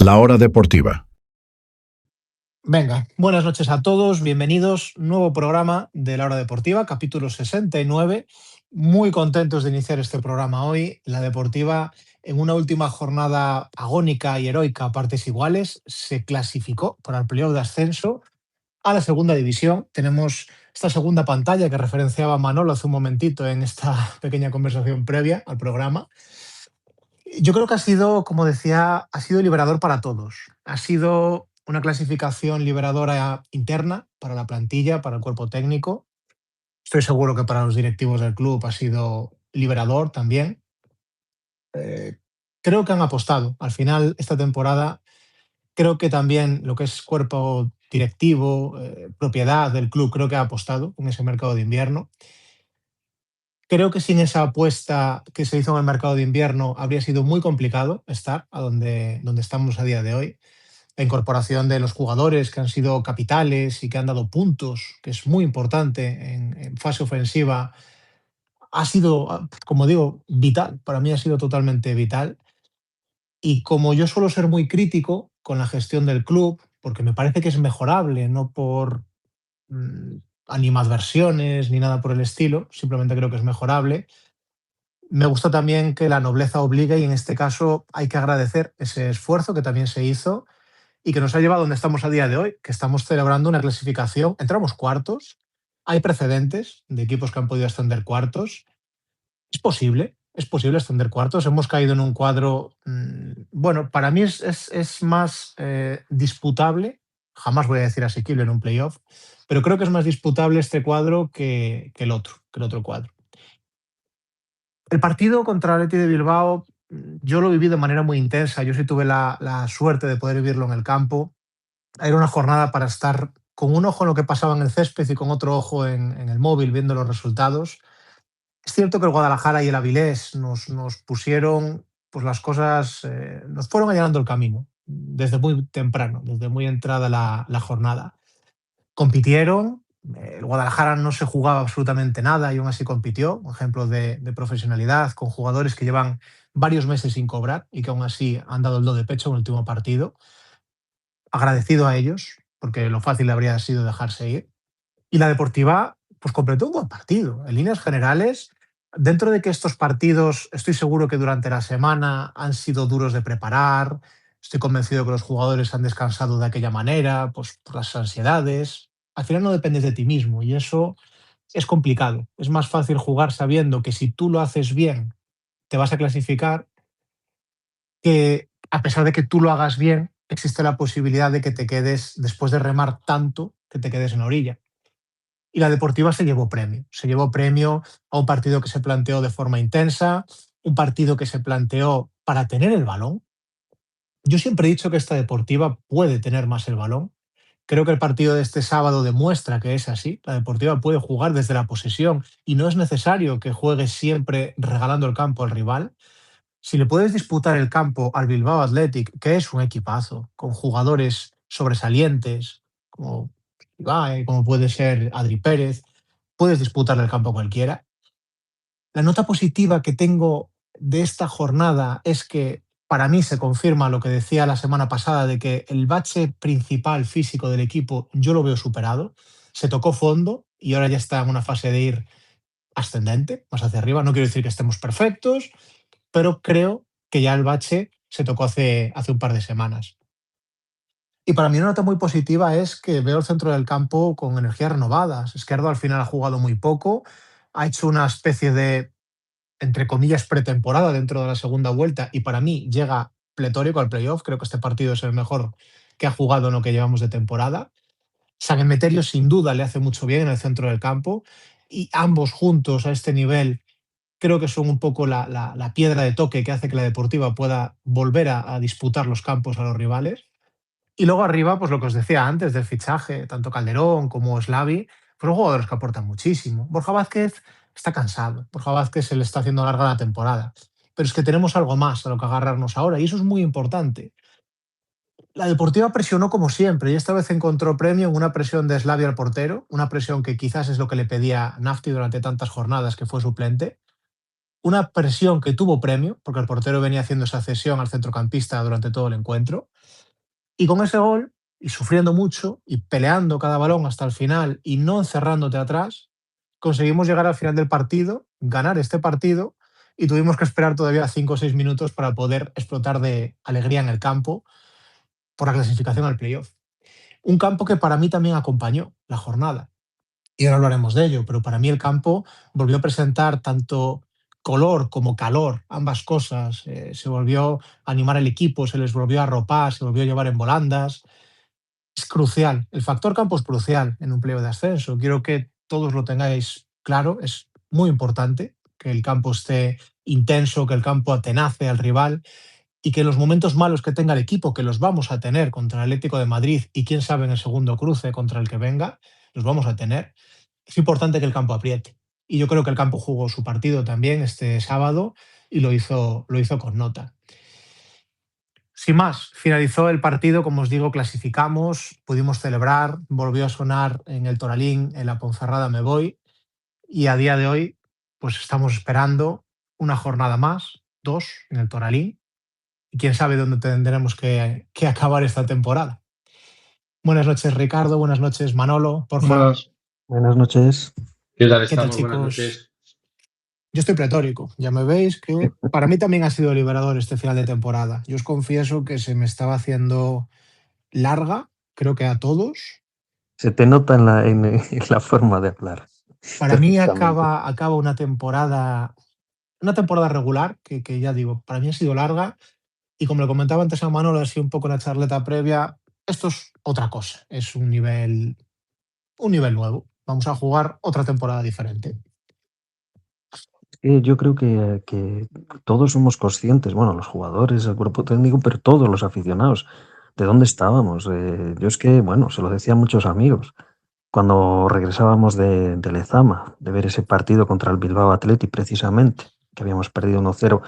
La hora deportiva. Venga, buenas noches a todos, bienvenidos. Nuevo programa de La Hora Deportiva, capítulo 69. Muy contentos de iniciar este programa hoy. La Deportiva, en una última jornada agónica y heroica a partes iguales, se clasificó para el playoff de ascenso a la segunda división. Tenemos esta segunda pantalla que referenciaba Manolo hace un momentito en esta pequeña conversación previa al programa. Yo creo que ha sido, como decía, ha sido liberador para todos. Ha sido una clasificación liberadora interna para la plantilla, para el cuerpo técnico. Estoy seguro que para los directivos del club ha sido liberador también. Eh, Creo que han apostado. Al final, esta temporada, creo que también lo que es cuerpo directivo, propiedad del club, creo que ha apostado en ese mercado de invierno. Creo que sin esa apuesta que se hizo en el mercado de invierno habría sido muy complicado estar donde estamos a día de hoy. La incorporación de los jugadores que han sido capitales y que han dado puntos, que es muy importante en fase ofensiva, ha sido, como digo, vital. Para mí ha sido totalmente vital. Y como yo suelo ser muy crítico con la gestión del club, porque me parece que es mejorable, no por mm, animadversiones ni nada por el estilo, simplemente creo que es mejorable. Me gusta también que la nobleza obligue y en este caso hay que agradecer ese esfuerzo que también se hizo y que nos ha llevado a donde estamos a día de hoy, que estamos celebrando una clasificación. Entramos cuartos, hay precedentes de equipos que han podido ascender cuartos. Es posible ascender cuartos. Hemos caído en un cuadro, bueno, para mí es más disputable, jamás voy a decir asequible en un playoff, pero creo que es más disputable este cuadro que el otro cuadro. El partido contra el Athletic de Bilbao, yo lo viví de manera muy intensa. Yo sí tuve la suerte de poder vivirlo en el campo. Era una jornada para estar con un ojo en lo que pasaba en el césped y con otro ojo en el móvil viendo los resultados. Es cierto que el Guadalajara y el Avilés nos pusieron pues las cosas, nos fueron allanando el camino desde muy temprano, desde muy entrada la jornada. Compitieron, el Guadalajara no se jugaba absolutamente nada y aún así compitió, un ejemplo de profesionalidad con jugadores que llevan varios meses sin cobrar y que aún así han dado el do de pecho en el último partido. Agradecido a ellos, porque lo fácil habría sido dejarse ir. Y la Deportiva, pues completó un buen partido. En líneas generales, dentro de que estos partidos, estoy seguro que durante la semana han sido duros de preparar, estoy convencido que los jugadores han descansado de aquella manera, pues por las ansiedades. Al final no dependes de ti mismo y eso es complicado. Es más fácil jugar sabiendo que si tú lo haces bien, te vas a clasificar, que a pesar de que tú lo hagas bien, existe la posibilidad de que te quedes, después de remar tanto, que te quedes en la orilla. Y la Deportiva se llevó premio a un partido que se planteó de forma intensa, un partido que se planteó para tener el balón. Yo siempre he dicho que esta Deportiva puede tener más el balón. Creo que el partido de este sábado demuestra que es así. La Deportiva puede jugar desde la posesión y no es necesario que juegue siempre regalando el campo al rival. Si le puedes disputar el campo al Bilbao Athletic, que es un equipazo, con jugadores sobresalientes, como Ibai, como puede ser Adri Pérez, puedes disputarle el campo a cualquiera. La nota positiva que tengo de esta jornada es que para mí se confirma lo que decía la semana pasada de que el bache principal físico del equipo yo lo veo superado. Se tocó fondo y ahora ya está en una fase de ir ascendente, más hacia arriba. No quiero decir que estemos perfectos, pero creo que ya el bache se tocó hace un par de semanas. Y para mí una nota muy positiva es que veo el centro del campo con energías renovadas. Esquerdo al final ha jugado muy poco, ha hecho una especie de, entre comillas, pretemporada dentro de la segunda vuelta y para mí llega pletórico al playoff. Creo que este partido es el mejor que ha jugado en lo que llevamos de temporada. San Emeterio sin duda le hace mucho bien en el centro del campo y ambos juntos a este nivel creo que son un poco la piedra de toque que hace que la Deportiva pueda volver a disputar los campos a los rivales. Y luego arriba, pues lo que os decía antes del fichaje, tanto Calderón como Slavi, fueron jugadores que aportan muchísimo. Borja Vázquez está cansado, Borja Vázquez se le está haciendo larga la temporada, pero es que tenemos algo más a lo que agarrarnos ahora y eso es muy importante. La Deportiva presionó como siempre y esta vez encontró premio en una presión de Slavi al portero, una presión que quizás es lo que le pedía Nafti durante tantas jornadas que fue suplente, una presión que tuvo premio, porque el portero venía haciendo esa cesión al centrocampista durante todo el encuentro. Y con ese gol, y sufriendo mucho, y peleando cada balón hasta el final, y no encerrándote atrás, conseguimos llegar al final del partido, ganar este partido, y tuvimos que esperar todavía 5 o 6 minutos para poder explotar de alegría en el campo por la clasificación al playoff. Un campo que para mí también acompañó la jornada. Y ahora hablaremos de ello, pero para mí el campo volvió a presentar tanto color como calor, ambas cosas. Se volvió a animar el equipo, se les volvió a arropar, se volvió a llevar en volandas. Es crucial, el factor campo es crucial en un playoff de ascenso. Quiero que todos lo tengáis claro, es muy importante que el campo esté intenso, que el campo atenace al rival y que en los momentos malos que tenga el equipo, que los vamos a tener contra el Atlético de Madrid y quién sabe en el segundo cruce contra el que venga, los vamos a tener, es importante que el campo apriete. Y yo creo que el campo jugó su partido también este sábado y lo hizo con nota. Sin más, finalizó el partido, como os digo, clasificamos, pudimos celebrar, volvió a sonar en el Toralín, en la Ponferrada me voy, y a día de hoy, pues estamos esperando una jornada más, 2 en el Toralín, y quién sabe dónde tendremos que acabar esta temporada. Buenas noches, Ricardo, buenas noches, Manolo, Porja. Buenas. Buenas noches. ¿Qué tal ¿Qué tal, estamos? Buenas chicos? noches. Yo estoy pletórico, ya me veis que para mí también ha sido liberador este final de temporada. Yo os confieso que se me estaba haciendo larga, creo que a todos. Se te nota en la forma de hablar. Para mí Perfectamente. acaba una temporada regular, que ya digo, para mí ha sido larga, y como le comentaba antes a Manolo, así un poco en la charleta previa, esto es otra cosa, es un nivel nuevo. Vamos a jugar otra temporada diferente. Yo creo que todos somos conscientes, bueno, los jugadores, el cuerpo técnico, pero todos los aficionados, de dónde estábamos. Yo es que, bueno, se lo decía a muchos amigos, cuando regresábamos de Lezama, de ver ese partido contra el Bilbao Athletic precisamente, que habíamos perdido 1-0,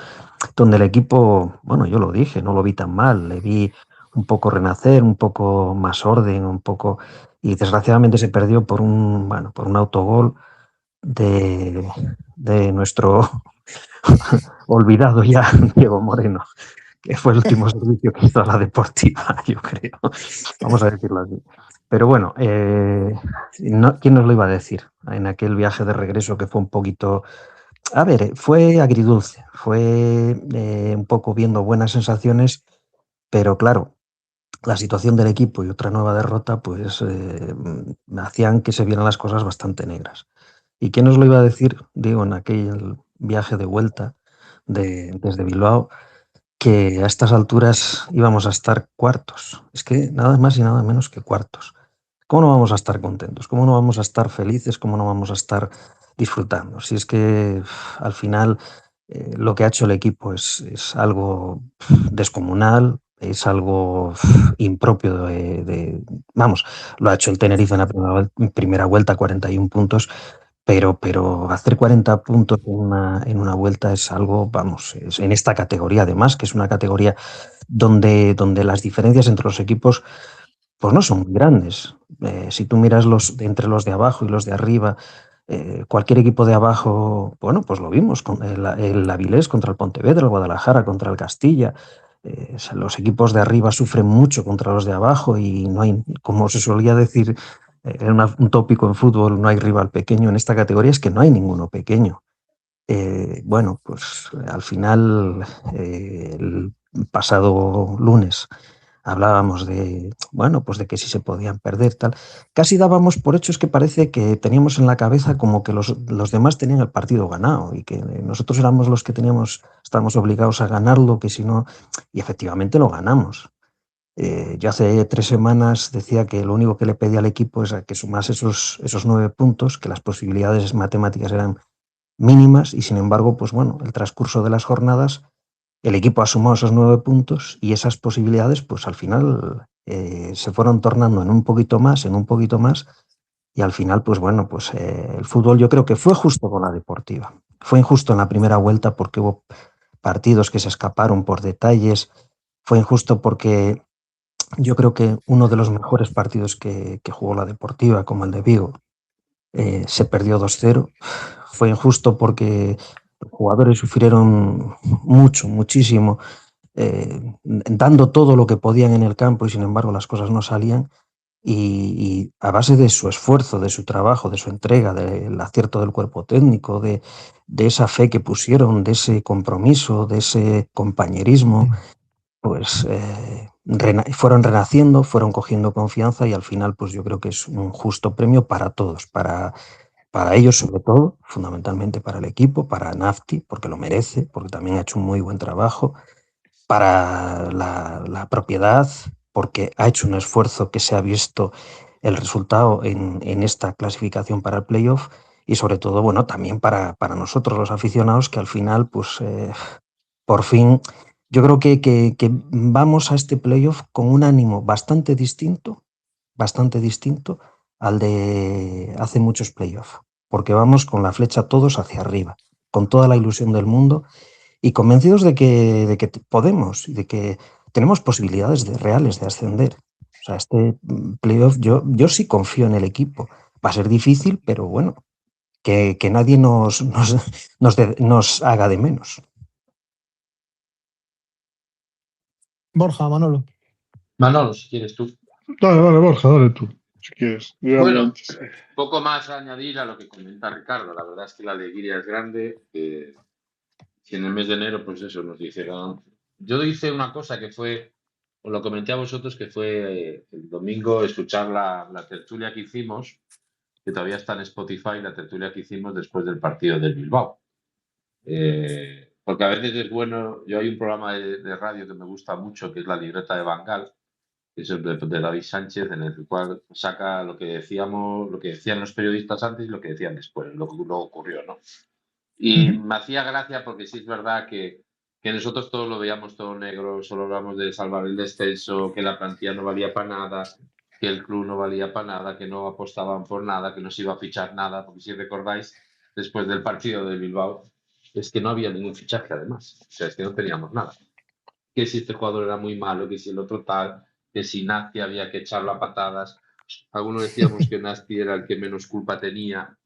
donde el equipo, bueno, yo lo dije, no lo vi tan mal, le vi un poco renacer, un poco más orden, un poco, y desgraciadamente se perdió por un autogol de nuestro olvidado ya Diego Moreno, que fue el último servicio que hizo a la Deportiva, yo creo, vamos a decirlo así. Pero bueno, ¿quién nos lo iba a decir? En aquel viaje de regreso que fue un poquito... A ver, fue agridulce, fue un poco viendo buenas sensaciones, pero claro, la situación del equipo y otra nueva derrota pues hacían que se vieran las cosas bastante negras. ¿Y quién nos lo iba a decir, digo, en aquel viaje de vuelta desde Bilbao, que a estas alturas íbamos a estar cuartos? Es que nada más y nada menos que cuartos. ¿Cómo no vamos a estar contentos? ¿Cómo no vamos a estar felices? ¿Cómo no vamos a estar disfrutando? Si es que al final lo que ha hecho el equipo es algo descomunal, es algo impropio vamos, lo ha hecho el Tenerife en la primera vuelta, 41 puntos, pero hacer 40 puntos en una vuelta es algo, vamos, en esta categoría además, que es una categoría donde las diferencias entre los equipos pues no son muy grandes. Si tú miras entre los de abajo y los de arriba, cualquier equipo de abajo, bueno, pues lo vimos, con el Avilés contra el Pontevedra, el Guadalajara contra el Castilla. Los equipos de arriba sufren mucho contra los de abajo y no hay, como se solía decir, un tópico en fútbol, no hay rival pequeño. En esta categoría es que no hay ninguno pequeño. Bueno, pues al final, el pasado lunes, hablábamos bueno, pues de que sí se podían perder, tal. Casi dábamos por hechos que parece que teníamos en la cabeza como que los demás tenían el partido ganado y que nosotros éramos los que estábamos obligados a ganarlo, que si no, y efectivamente lo ganamos. Yo hace 3 semanas decía que lo único que le pedía al equipo es a que sumase esos 9 puntos, que las posibilidades matemáticas eran mínimas y sin embargo, pues bueno, el transcurso de las jornadas el equipo ha sumado esos 9 puntos y esas posibilidades, pues al final se fueron tornando en un poquito más, y al final, pues bueno, pues el fútbol yo creo que fue justo con la Deportiva. Fue injusto en la primera vuelta porque hubo partidos que se escaparon por detalles, fue injusto porque yo creo que uno de los mejores partidos que jugó la Deportiva, como el de Vigo, se perdió 2-0. Fue injusto porque los jugadores sufrieron muchísimo, dando todo lo que podían en el campo y sin embargo las cosas no salían. Y a base de su esfuerzo, de su trabajo, de su entrega, del acierto del cuerpo técnico, de esa fe que pusieron, de ese compromiso, de ese compañerismo, pues fueron renaciendo, fueron cogiendo confianza y al final pues yo creo que es un justo premio para todos, para ellos sobre todo, fundamentalmente para el equipo, para Nafti, porque lo merece, porque también ha hecho un muy buen trabajo, para la propiedad, porque ha hecho un esfuerzo que se ha visto el resultado en esta clasificación para el playoff y sobre todo, bueno, también para nosotros los aficionados que al final, pues por fin, yo creo que vamos a este playoff con un ánimo bastante distinto al de hace muchos playoffs, porque vamos con la flecha todos hacia arriba, con toda la ilusión del mundo y convencidos de que podemos y de que tenemos posibilidades reales de ascender. O sea, este playoff, yo sí confío en el equipo. Va a ser difícil, pero bueno, que nadie nos haga de menos. Borja, Manolo. Manolo, si quieres tú. Dale, Borja, dale tú, si quieres. Yo hablo Bueno, antes. poco más a añadir a lo que comenta Ricardo. La verdad es que la alegría es grande. Si en el mes de enero, pues eso, nos dijeron. Yo hice una cosa que fue, os lo comenté a vosotros, que fue el domingo escuchar la tertulia que hicimos, que todavía está en Spotify, la tertulia que hicimos después del partido del Bilbao. Porque a veces es bueno, yo hay un programa de radio que me gusta mucho, que es La Libreta de Bangal, que es el de David Sánchez, en el cual saca lo que decíamos, lo que decían los periodistas antes y lo que decían después, lo que luego ocurrió, ¿no? Y me hacía gracia porque sí es verdad que nosotros todos lo veíamos todo negro, solo hablamos de salvar el descenso, que la plantilla no valía para nada, que el club no valía para nada, que no apostaban por nada, que no se iba a fichar nada, porque si recordáis, después del partido de Bilbao, es que no había ningún fichaje además, o sea, es que no teníamos nada. Que si este jugador era muy malo, que si el otro tal, que si Nasti había que echarlo a patadas. Algunos decíamos que Nasti era el que menos culpa tenía,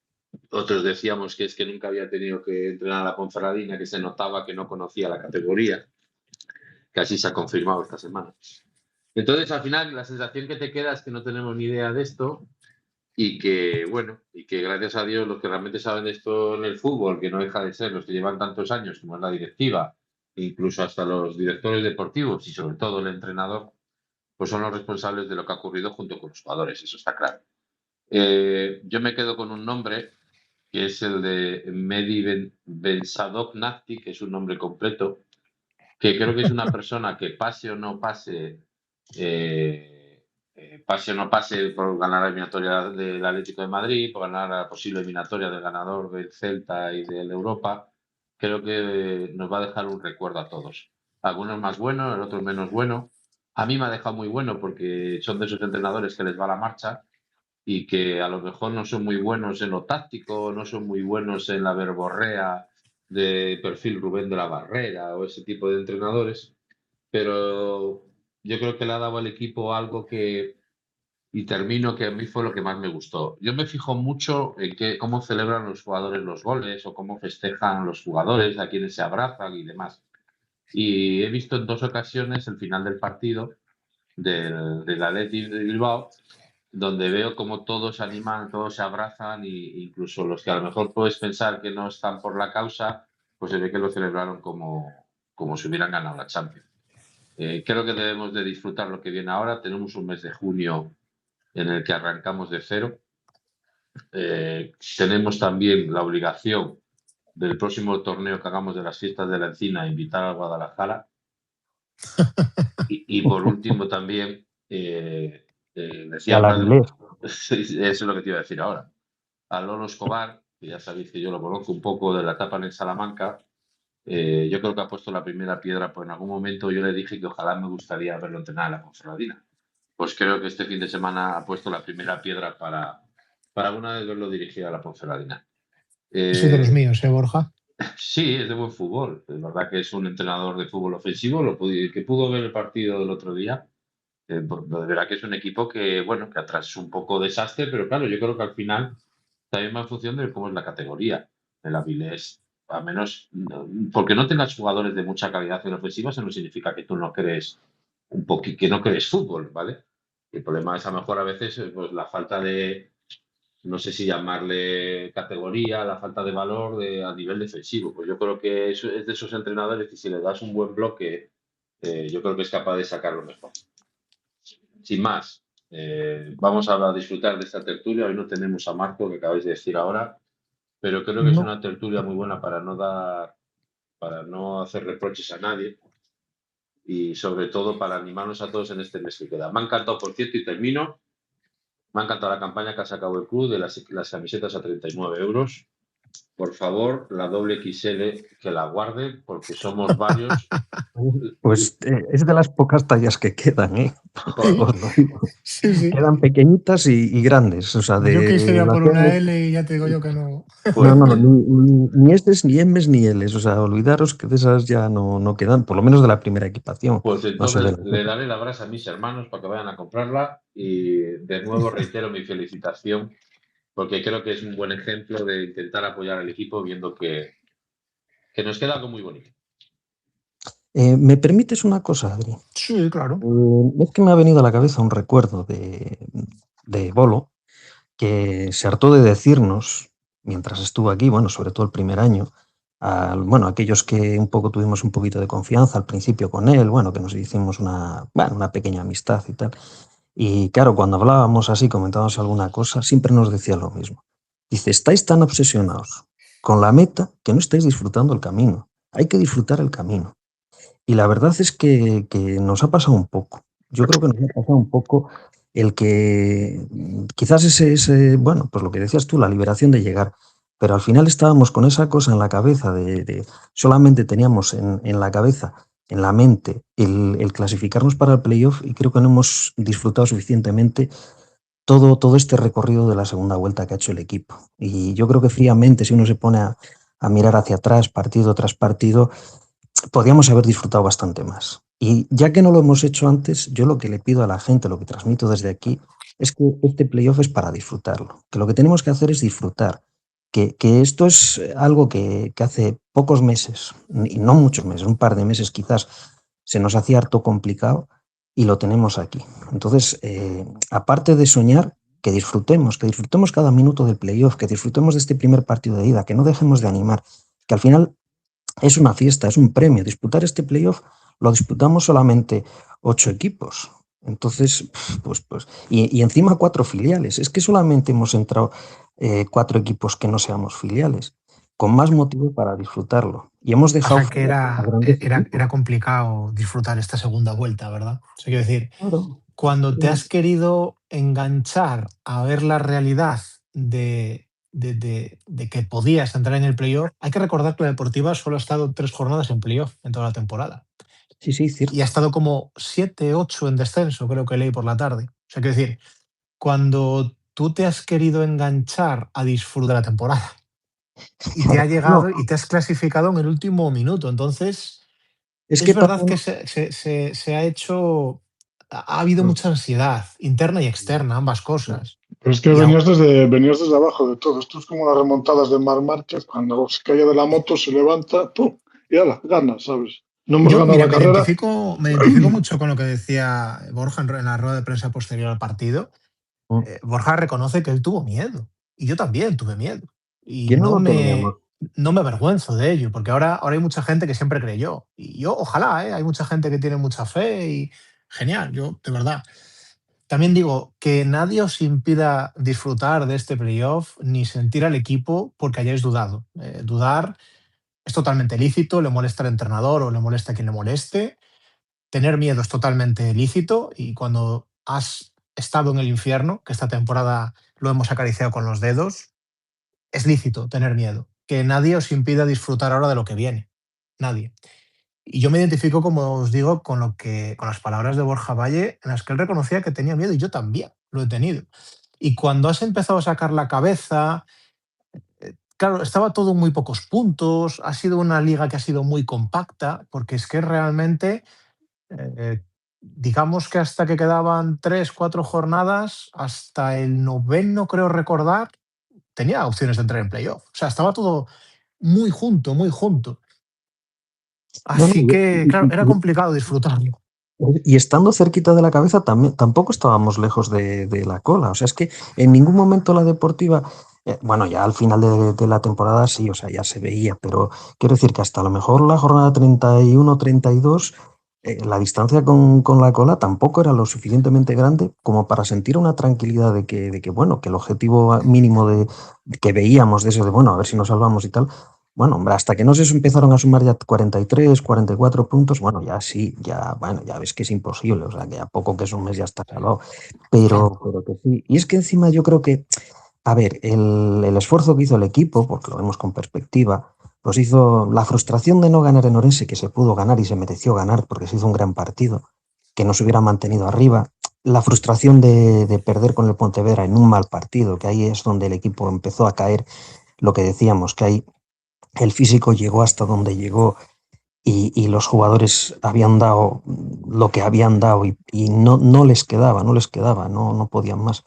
otros decíamos que es que nunca había tenido que entrenar a la Ponferradina, que se notaba que no conocía la categoría, que así se ha confirmado esta semana. Entonces, al final, la sensación que te queda es que no tenemos ni idea de esto y que, bueno, y que gracias a Dios los que realmente saben de esto en el fútbol, que no deja de ser los que llevan tantos años, como es la directiva, incluso hasta los directores deportivos y sobre todo el entrenador, pues son los responsables de lo que ha ocurrido junto con los jugadores, eso está claro. Yo me quedo con un nombre que es el de Mehdi Ben Sadok Nafti, que es un nombre completo, que creo que es una persona que pase o no pase, pase o no pase por ganar la eliminatoria del Atlético de Madrid, por ganar la posible eliminatoria del ganador del Celta y del Europa, creo que nos va a dejar un recuerdo a todos. Algunos más buenos, el otro menos bueno. A mí me ha dejado muy bueno porque son de esos entrenadores que les va la marcha y que a lo mejor no son muy buenos en lo táctico, no son muy buenos en la verborrea de perfil Rubén de la Barrera o ese tipo de entrenadores, pero yo creo que le ha dado al equipo algo que, y termino, que a mí fue lo que más me gustó. Yo me fijo mucho en cómo celebran los jugadores los goles o cómo festejan los jugadores, a quienes se abrazan y demás. Y he visto en 2 ocasiones el final del partido del Athletic de Bilbao, donde veo como todos se animan, todos se abrazan e incluso los que a lo mejor puedes pensar que no están por la causa, pues se ve que lo celebraron como si hubieran ganado la Champions. Creo que debemos de disfrutar lo que viene ahora. Tenemos un mes de junio en el que arrancamos de cero. Tenemos también la obligación del próximo torneo que hagamos de las fiestas de la Encina invitar a Guadalajara. Y por último también decía eso es lo que te iba a decir ahora. A Lolo Escobar, que ya sabéis que yo lo conozco un poco de la etapa en Salamanca, yo creo que ha puesto la primera piedra, pues en algún momento yo le dije que ojalá me gustaría verlo entrenar en la Ponferradina. Pues creo que este fin de semana ha puesto la primera piedra para alguna vez verlo dirigir a la Ponferradina. Ese de los míos, Borja. Sí, es de buen fútbol. Es verdad que es un entrenador de fútbol ofensivo, que pudo ver el partido del otro día. De verdad que es un equipo que, bueno, que atrás es un poco desastre, pero claro, yo creo que al final también va en función de cómo es la categoría. El Avilés a menos, porque no tengas jugadores de mucha calidad en ofensiva, eso no significa que tú no crees que no crees fútbol, ¿vale? El problema es a lo mejor a veces pues, la falta de, no sé si llamarle categoría, la falta de valor a nivel defensivo. Pues yo creo que es de esos entrenadores que si le das un buen bloque, yo creo que es capaz de sacarlo mejor. Sin más, vamos a disfrutar de esta tertulia. Hoy no tenemos a Marco, que acabáis de decir ahora, pero creo que es una tertulia muy buena para no hacer reproches a nadie y sobre todo para animarnos a todos en este mes que queda. Me ha encantado, por cierto, y termino. Me ha encantado la campaña que ha sacado el club de las camisetas a 39 euros. Por favor, la doble XL que la guarden, porque somos varios. Pues es de las pocas tallas que quedan, ¿eh? Joder. Os lo digo. Sí. Quedan pequeñitas y grandes. O sea, Yo quisiera por una las- L y ya te digo yo que no. Pues, No, ni S's, ni M's, ni L's. O sea, olvidaros que de esas ya no quedan, por lo menos de la primera equipación. pues No sé de entonces las le otras. daré la brasa a mis hermanos para que vayan a comprarla y de nuevo reitero mi felicitación porque creo que es un buen ejemplo de intentar apoyar al equipo viendo que nos queda algo muy bonito. ¿Me permites una cosa, Adri? Sí, claro. Es que me ha venido a la cabeza un recuerdo de Bolo, que se hartó de decirnos, mientras estuvo aquí, bueno, sobre todo el primer año, bueno, aquellos que un poco tuvimos un poquito de confianza al principio con él, bueno, que nos hicimos una pequeña amistad y tal. Y claro, cuando hablábamos así, comentábamos alguna cosa, siempre nos decía lo mismo. Dice, estáis tan obsesionados con la meta que no estáis disfrutando el camino. Hay que disfrutar el camino. Y la verdad es que nos ha pasado un poco. Yo creo que nos ha pasado un poco el que quizás bueno, pues lo que decías tú, la liberación de llegar, pero al final estábamos con esa cosa en la cabeza solamente teníamos en la cabeza, en la mente, el clasificarnos para el playoff y creo que no hemos disfrutado suficientemente todo este recorrido de la segunda vuelta que ha hecho el equipo. Y yo creo que fríamente, si uno se pone a mirar hacia atrás, partido tras partido, podríamos haber disfrutado bastante más. Y ya que no lo hemos hecho antes, yo lo que le pido a la gente, lo que transmito desde aquí, es que este playoff es para disfrutarlo, que lo que tenemos que hacer es disfrutar, que esto es algo que hace pocos meses, y no muchos meses, un par de meses quizás, se nos hacía harto complicado y lo tenemos aquí. Entonces, aparte de soñar, que disfrutemos cada minuto del playoff, que disfrutemos de este primer partido de ida, que no dejemos de animar, que al final es una fiesta, es un premio. Disputar este playoff lo disputamos solamente 8 equipos. Entonces, y encima 4 filiales. Es que solamente hemos entrado 4 equipos que no seamos filiales, con más motivo para disfrutarlo. Y hemos dejado Pasa que fuera a grandes equipos. era complicado disfrutar esta segunda vuelta, ¿verdad? O sea, quiero decir, Claro. cuando te has querido enganchar a ver la realidad de que podías entrar en el playoff, hay que recordar que la Deportiva solo ha estado 3 jornadas en playoff en toda la temporada. Sí, Y cierto. ha estado como 7, 8 en descenso, creo que leí por la tarde. O sea, quiero decir, cuando tú te has querido enganchar a disfrutar la temporada y te ha llegado No, y te has clasificado en el último minuto, entonces es es que verdad también, que se ha hecho, ha habido Pues, mucha ansiedad, interna y externa, ambas cosas. pero es que Y venías desde abajo de todo. Esto es como las remontadas de Marc Márquez, cuando se cae de la moto, se levanta, ¡pum! Y ala, gana, ¿sabes? No hemos yo, ganado mira, la carrera. me identifico mucho con lo que decía Borja en la rueda de prensa posterior al partido. Borja reconoce que él tuvo miedo y yo también tuve miedo. Y ¿quién no lo teníamos? no me avergüenzo de ello, porque ahora hay mucha gente que siempre creyó. Y yo, ojalá, ¿eh? Hay mucha gente que tiene mucha fe y genial, yo, de verdad. También digo que nadie os impida disfrutar de este playoff ni sentir al equipo porque hayáis dudado. Dudar es totalmente lícito, le molesta al entrenador o le molesta a quien le moleste. Tener miedo es totalmente lícito y cuando has estado en el infierno, que esta temporada lo hemos acariciado con los dedos, es lícito tener miedo. Que nadie os impida disfrutar ahora de lo que viene. Nadie. Y yo me identifico, como os digo, con las palabras de Borja Valle, en las que él reconocía que tenía miedo y yo también lo he tenido. Y cuando has empezado a sacar la cabeza, claro, estaba todo en muy pocos puntos, ha sido una liga que ha sido muy compacta, porque es que realmente, digamos que hasta que quedaban 3, 4 jornadas, hasta el noveno, creo recordar, tenía opciones de entrar en playoff. O sea, estaba todo muy junto, muy junto. No, no, Así que, claro, era complicado disfrutarlo. y estando cerquita de la cabeza tampoco estábamos lejos de la cola. O sea, es que en ningún momento la Deportiva, bueno, ya al final de la temporada sí, o sea, ya se veía, pero quiero decir que hasta a lo mejor la jornada 31, 32, la distancia con la cola tampoco era lo suficientemente grande como para sentir una tranquilidad de que bueno, que el objetivo mínimo que veíamos de eso, de bueno, a ver si nos salvamos y tal. Bueno, hombre, hasta que no se empezaron a sumar ya 43, 44 puntos, bueno, ya sí, bueno, ya ves que es imposible, o sea, que a poco que es un mes ya está salvado, pero que sí. Y es que encima yo creo que, a ver, el esfuerzo que hizo el equipo, porque lo vemos con perspectiva, pues hizo la frustración de no ganar en Orense, que se pudo ganar y se mereció ganar porque se hizo un gran partido, que no se hubiera mantenido arriba, la frustración de perder con el Pontevedra en un mal partido, que ahí es donde el equipo empezó a caer, lo que decíamos, que ahí el físico llegó hasta donde llegó y los jugadores habían dado lo que habían dado y no les quedaba, no podían más.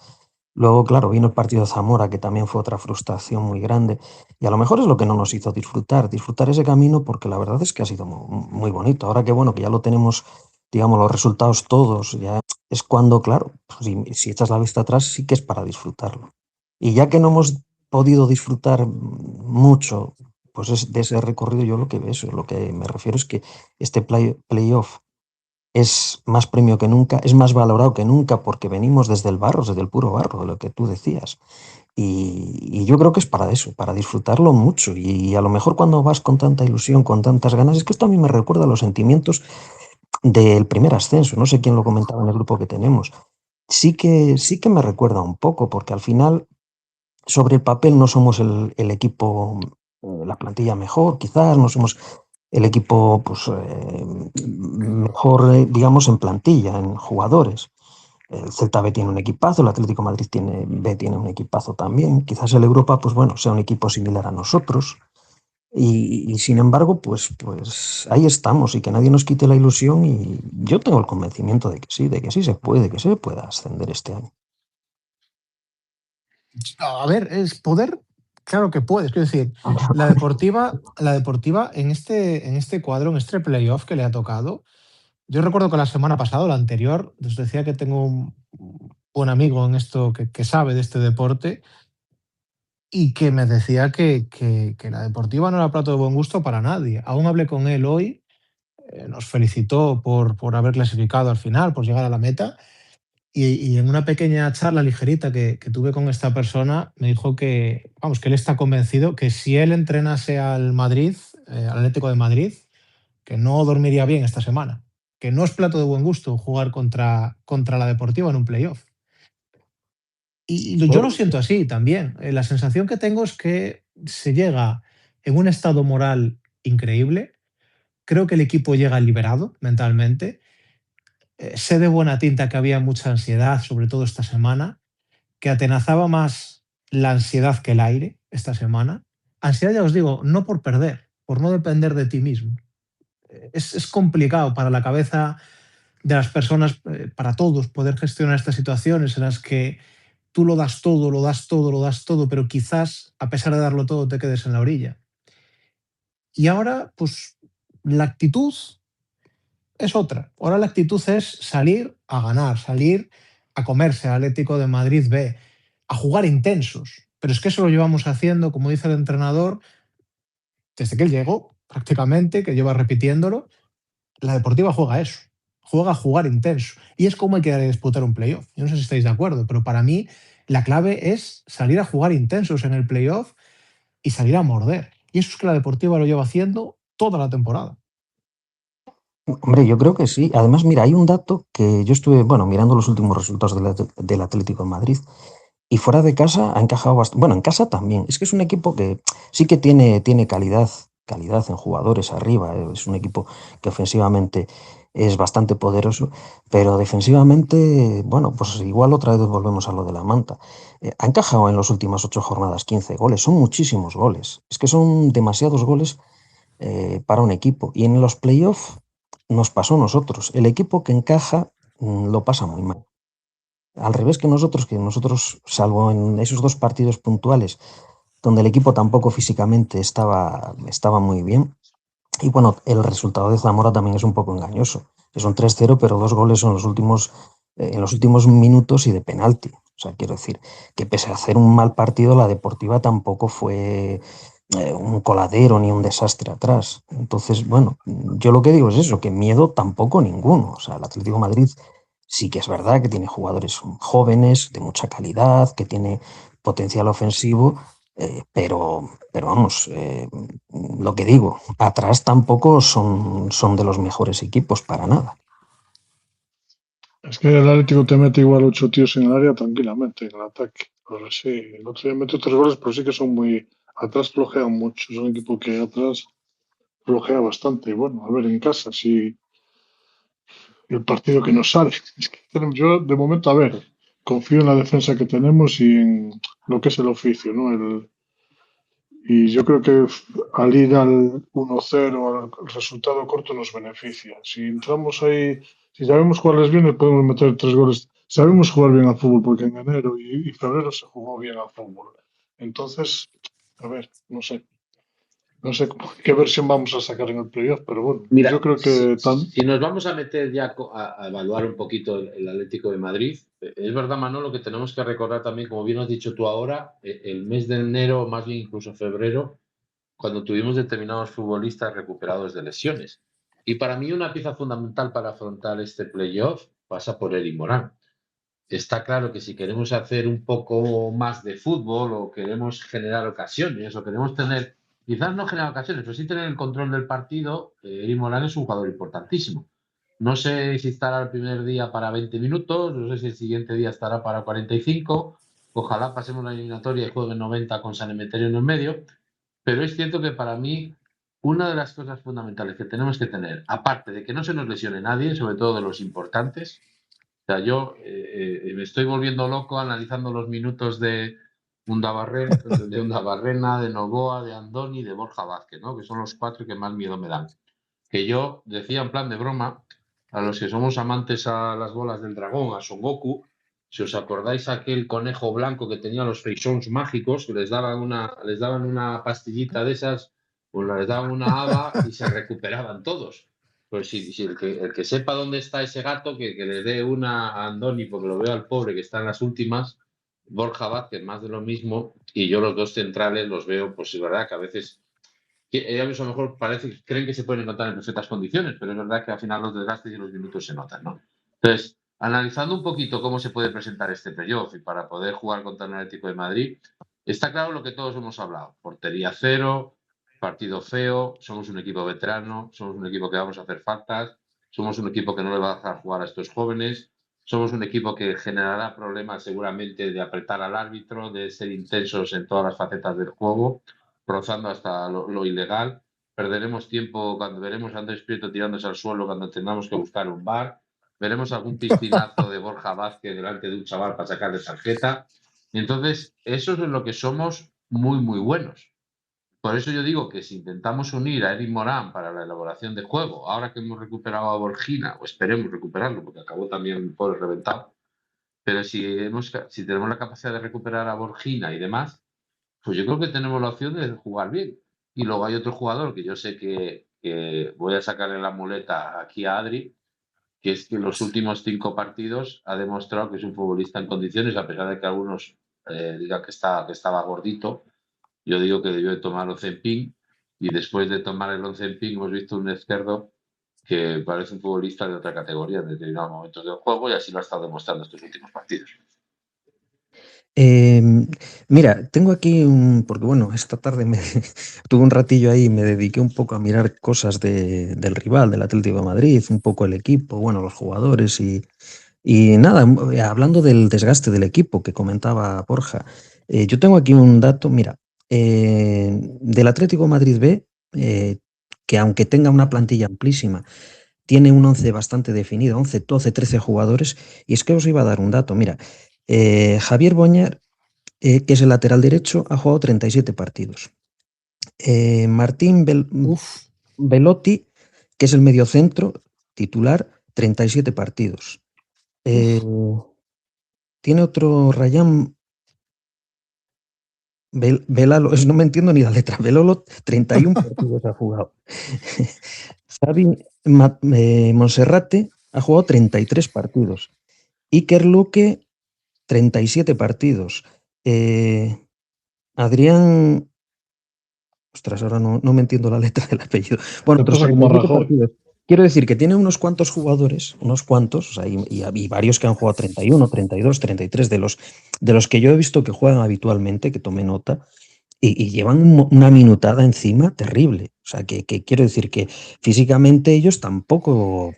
Luego, claro, vino el partido de Zamora, que también fue otra frustración muy grande. Y a lo mejor es lo que no nos hizo disfrutar ese camino, porque la verdad es que ha sido muy bonito. Ahora que bueno, que ya lo tenemos, digamos, los resultados todos, ya es cuando, claro, pues, si echas la vista atrás, sí que es para disfrutarlo. Y ya que no hemos podido disfrutar mucho, pues de ese recorrido, yo lo que me refiero es que este playoff es más premio que nunca, es más valorado que nunca porque venimos desde el barro, desde el puro barro, de lo que tú decías. Y yo creo que es para eso, para disfrutarlo mucho. Y a lo mejor cuando vas con tanta ilusión, con tantas ganas, es que esto a mí me recuerda a los sentimientos del primer ascenso. No sé quién lo comentaba en el grupo que tenemos. Sí que me recuerda un poco, porque al final, sobre el papel, no somos el equipo, la plantilla mejor, quizás, no somos el equipo pues, mejor, digamos, en plantilla, en jugadores. El Celta B tiene un equipazo, el Atlético Madrid tiene un equipazo también. Quizás el Europa, pues bueno, sea un equipo similar a nosotros. Y sin embargo, pues ahí estamos y que nadie nos quite la ilusión. Y yo tengo el convencimiento de que sí se puede, que se pueda ascender este año. A ver, es poder, claro que puedes. Quiero decir, la deportiva en este cuadro, en este playoff que le ha tocado, yo recuerdo que la semana pasada, la anterior, les decía que tengo un buen amigo en esto que sabe de este deporte y que me decía que la deportiva no era plato de buen gusto para nadie. Aún hablé con él hoy, nos felicitó por haber clasificado al final, por llegar a la meta. Y en una pequeña charla ligerita que tuve con esta persona, me dijo que, vamos, que él está convencido que si él entrenase al Madrid, al Atlético de Madrid, que no dormiría bien esta semana, que no es plato de buen gusto jugar contra la Deportiva en un playoff. Y yo lo siento así también. La sensación que tengo es que se llega en un estado moral increíble. Creo que el equipo llega liberado mentalmente. Sé de buena tinta que había mucha ansiedad, sobre todo esta semana, que atenazaba más la ansiedad que el aire esta semana. Ansiedad, ya os digo, no por perder, por no depender de ti mismo. Es complicado para la cabeza de las personas, para todos, poder gestionar estas situaciones en las que tú lo das todo, lo das todo, lo das todo, pero quizás a pesar de darlo todo te quedes en la orilla. Y ahora, pues la actitud es otra. Ahora la actitud es salir a ganar, salir a comerse al Atlético de Madrid B, a jugar intensos. Pero es que eso lo llevamos haciendo, como dice el entrenador, desde que él llegó, prácticamente, que lleva repitiéndolo. La Deportiva juega a eso, juega a jugar intenso. Y es como hay que disputar un playoff. Yo no sé si estáis de acuerdo, pero para mí la clave es salir a jugar intensos en el playoff y salir a morder. Y eso es que la Deportiva lo lleva haciendo toda la temporada. Hombre, yo creo que sí. Además, mira, hay un dato que yo estuve, bueno, mirando los últimos resultados del Atlético de Madrid y fuera de casa ha encajado bastante. Bueno, en casa también. Es que es un equipo que sí que tiene calidad en jugadores arriba. Es un equipo que ofensivamente es bastante poderoso, pero defensivamente, bueno, pues igual otra vez volvemos a lo de la manta. Ha encajado en las últimas 8 jornadas 15 goles. Son muchísimos goles. Es que son demasiados goles para un equipo. Y en los playoffs nos pasó a nosotros. El equipo que encaja lo pasa muy mal. Al revés que nosotros, salvo en esos 2 partidos puntuales, donde el equipo tampoco físicamente estaba muy bien. Y bueno, el resultado de Zamora también es un poco engañoso. Es un 3-0, pero 2 goles en los últimos minutos y de penalti. O sea, quiero decir que pese a hacer un mal partido, la Deportiva tampoco fue un coladero ni un desastre atrás. Entonces, bueno, yo lo que digo es eso, que miedo tampoco ninguno. O sea, el Atlético de Madrid sí que es verdad que tiene jugadores jóvenes, de mucha calidad, que tiene potencial ofensivo, pero vamos, lo que digo, atrás tampoco son de los mejores equipos para nada. Es que el Atlético te mete igual 8 tíos en el área tranquilamente en el ataque. Ahora sí, el otro día metió 3 goles, pero sí que son muy. Atrás flojean mucho. Es un equipo que atrás flojea bastante. Y bueno, a ver en casa, si el partido que nos sale. Es que yo, de momento, a ver, confío en la defensa que tenemos y en lo que es el oficio, ¿no? Y yo creo que al ir al 1-0, al resultado corto, nos beneficia. Si entramos ahí, si sabemos jugarles bien, le podemos meter 3 goles. Sabemos jugar bien al fútbol, porque en enero y febrero se jugó bien al fútbol. Entonces, a ver, no sé qué versión vamos a sacar en el playoff, pero bueno, Mira, yo creo que si nos vamos a meter ya a evaluar un poquito el Atlético de Madrid, es verdad, Manolo, que tenemos que recordar también, como bien has dicho tú ahora, el mes de enero, más bien incluso febrero, cuando tuvimos determinados futbolistas recuperados de lesiones. Y para mí una pieza fundamental para afrontar este playoff pasa por Eric Morán. Está claro que si queremos hacer un poco más de fútbol o queremos generar ocasiones o queremos tener, quizás no generar ocasiones, pero sí tener el control del partido, Eric Morán es un jugador importantísimo. No sé si estará el primer día para 20 minutos, no sé si el siguiente día estará para 45. Ojalá pasemos la eliminatoria y juegue 90 con San Emeterio en el medio. Pero es cierto que para mí una de las cosas fundamentales que tenemos que tener, aparte de que no se nos lesione nadie, sobre todo de los importantes, o sea, yo me estoy volviendo loco analizando los minutos de Undabarrena, de Novoa, de Andoni, de Borja Vázquez, ¿no? Que son los 4 que más miedo me dan. Que yo decía en plan de broma, a los que somos amantes a las bolas del dragón, a Son Goku, si os acordáis aquel conejo blanco que tenía los freixons mágicos, que les daban una pastillita de esas, pues les daban una haba y se recuperaban todos. Pues si el que sepa dónde está ese gato, que le dé una a Andoni, porque lo veo al pobre que está en las últimas, Borja Vázquez más de lo mismo, y yo los dos centrales los veo, pues es verdad que a veces ellos a lo mejor creen que se pueden encontrar en perfectas condiciones, pero es verdad que al final los desgastes y los minutos se notan, ¿no? Entonces, analizando un poquito cómo se puede presentar este playoff y para poder jugar contra el Atlético de Madrid, está claro lo que todos hemos hablado. Portería cero, partido feo, somos un equipo veterano, somos un equipo que vamos a hacer faltas, somos un equipo que no le va a dejar jugar a estos jóvenes, somos un equipo que generará problemas seguramente de apretar al árbitro, de ser intensos en todas las facetas del juego, rozando hasta lo ilegal. Perderemos tiempo cuando veremos a Andrés Prieto tirándose al suelo cuando tengamos que buscar un bar. Veremos algún piscinazo de Borja Vázquez delante de un chaval para sacarle tarjeta. Entonces, eso es en lo que somos muy, muy buenos. Por eso yo digo que si intentamos unir a Eric Morán para la elaboración de juego, ahora que hemos recuperado a Borgina, o esperemos recuperarlo, porque acabó también por reventado, pero si tenemos la capacidad de recuperar a Borgina y demás, pues yo creo que tenemos la opción de jugar bien. Y luego hay otro jugador que yo sé que voy a sacarle la muleta aquí a Adri, que es que en los últimos 5 partidos ha demostrado que es un futbolista en condiciones, a pesar de que algunos digan que estaba gordito. Yo digo que debió de tomar el Ozempic, y después de tomar el Ozempic hemos visto un izquierdo que parece un futbolista de otra categoría en determinados momentos del juego, y así lo ha estado demostrando estos últimos partidos. Mira, tengo aquí porque bueno, esta tarde tuve un ratillo ahí y me dediqué un poco a mirar cosas del rival, del Atlético de Madrid, un poco el equipo, bueno, los jugadores y nada, hablando del desgaste del equipo que comentaba Borja, yo tengo aquí un dato, mira, del Atlético de Madrid B, que aunque tenga una plantilla amplísima, tiene un 11 bastante definido, 11, 12, 13 jugadores, y es que os iba a dar un dato, mira, Javier Boñar, que es el lateral derecho, ha jugado 37 partidos. Martín Belotti, que es el mediocentro titular, 37 partidos. Tiene otro Rayán Velalo, no me entiendo ni la letra. Velolo, 31 partidos ha jugado. Xavi Monserrate ha jugado 33 partidos. Iker Luque, 37 partidos. Adrián. Ostras, ahora no me entiendo la letra del apellido. Bueno, Te otros pasa como 37 Rajoy. partidos. Quiero decir que tiene unos cuantos jugadores, o sea, y varios que han jugado 31, 32, 33, de los que yo he visto que juegan habitualmente, que tomé nota, y llevan una minutada encima terrible. O sea, que quiero decir que físicamente ellos tampoco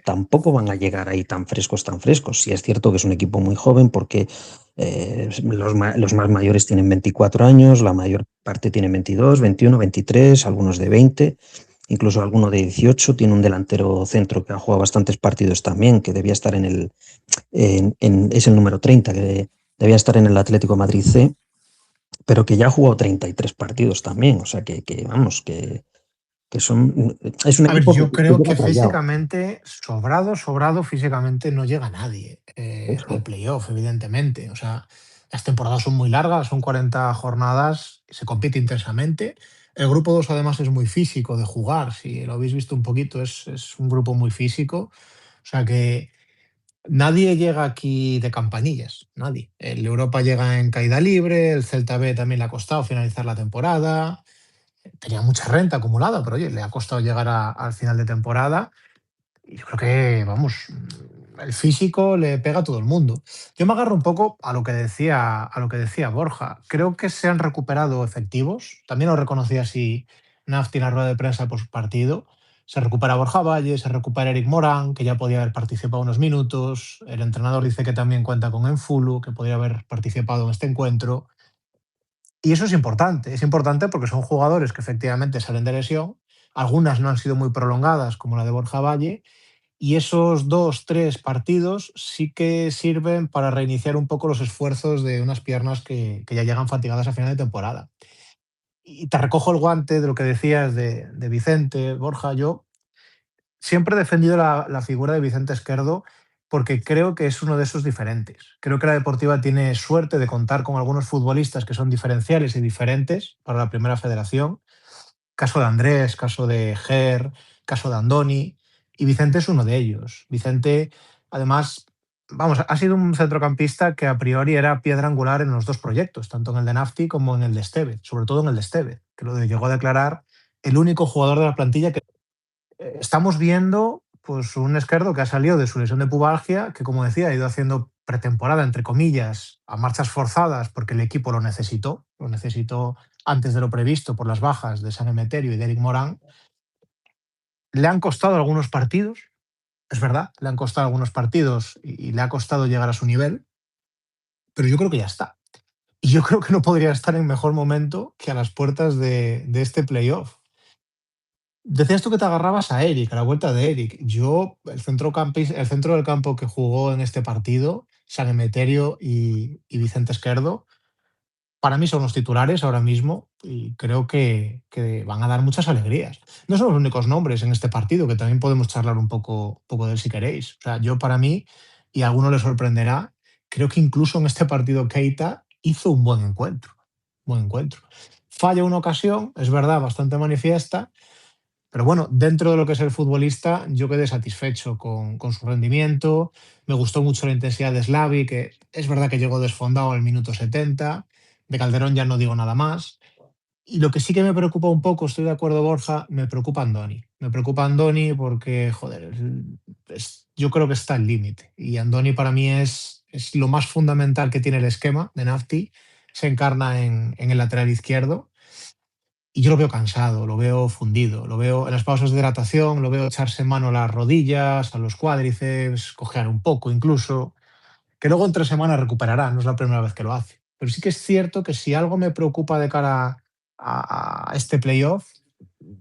van a llegar ahí tan frescos. Sí es cierto que es un equipo muy joven porque los más mayores tienen 24 años, la mayor parte tiene 22, 21, 23, algunos de 20, incluso alguno de 18. Tiene un delantero centro que ha jugado bastantes partidos también, que debía estar es el número 30, que debía estar en el Atlético Madrid C, pero que ya ha jugado 33 partidos también. O sea, vamos, que es un A ver, equipo yo que creo llega que trallado. físicamente, sobrado físicamente no llega nadie al Eso. playoff, evidentemente. O sea, las temporadas son muy largas, son 40 jornadas, se compite intensamente. El grupo 2 además es muy físico de jugar, si lo habéis visto un poquito, es un grupo muy físico. O sea que nadie llega aquí de campanillas, nadie. El Europa llega en caída libre, el Celta B también le ha costado finalizar la temporada, tenía mucha renta acumulada, pero oye, le ha costado llegar al final de temporada. Y yo creo que, vamos, el físico le pega a todo el mundo. Yo me agarro un poco a lo que decía Borja. Creo que se han recuperado efectivos. También lo reconocía así Nafti en la rueda de prensa por su partido. Se recupera Borja Valle, se recupera Eric Morán, que ya podía haber participado unos minutos. El entrenador dice que también cuenta con Enfulu, que podría haber participado en este encuentro. Y eso es importante porque son jugadores que efectivamente salen de lesión, algunas no han sido muy prolongadas, como la de Borja Valle, y esos 2, 3 partidos sí que sirven para reiniciar un poco los esfuerzos de unas piernas que ya llegan fatigadas a final de temporada. Y te recojo el guante de lo que decías de Vicente, Borja. Yo siempre he defendido la figura de Vicente Esquerdo porque creo que es uno de esos diferentes. Creo que la Deportiva tiene suerte de contar con algunos futbolistas que son diferenciales y diferentes para la Primera Federación. Caso de Andrés, caso de Ger, caso de Andoni, y Vicente es uno de ellos. Vicente, además, vamos, ha sido un centrocampista que a priori era piedra angular en los dos proyectos, tanto en el de Nafti como en el de Esteve, sobre todo en el de Esteve, que lo llegó a declarar el único jugador de la plantilla que estamos viendo, pues, un Esquerdo que ha salido de su lesión de pubalgia, que, como decía, ha ido haciendo pretemporada, entre comillas, a marchas forzadas, porque el equipo lo necesitó antes de lo previsto por las bajas de San Emeterio y de Eric Morán. Le han costado algunos partidos, es verdad, le han costado algunos partidos y le ha costado llegar a su nivel, pero yo creo que ya está. Y yo creo que no podría estar en mejor momento que a las puertas de este playoff. Decías tú que te agarrabas a Eric, a la vuelta de Eric. Yo, el centro del campo que jugó en este partido, San Emeterio y Vicente Esquerdo, para mí son los titulares ahora mismo y creo que van a dar muchas alegrías. No son los únicos nombres en este partido, que también podemos charlar un poco de él si queréis. O sea, yo, para mí, y a alguno le sorprenderá, creo que incluso en este partido Keita hizo un buen encuentro. Buen encuentro. Falla una ocasión, es verdad, bastante manifiesta, pero bueno, dentro de lo que es el futbolista, yo quedé satisfecho con su rendimiento. Me gustó mucho la intensidad de Slavi, que es verdad que llegó desfondado al minuto 70. De Calderón ya no digo nada más. Y lo que sí que me preocupa un poco, estoy de acuerdo, Borja, me preocupa Andoni. Me preocupa Andoni porque, joder, yo creo que está al límite. Y Andoni para mí es lo más fundamental que tiene el esquema de Nafti. Se encarna en el lateral izquierdo y yo lo veo cansado, lo veo fundido, lo veo en las pausas de hidratación, lo veo echarse mano a las rodillas, a los cuádriceps, cojear un poco incluso, que luego en 3 semanas recuperará, no es la primera vez que lo hace. Pero sí que es cierto que si algo me preocupa de cara a este playoff,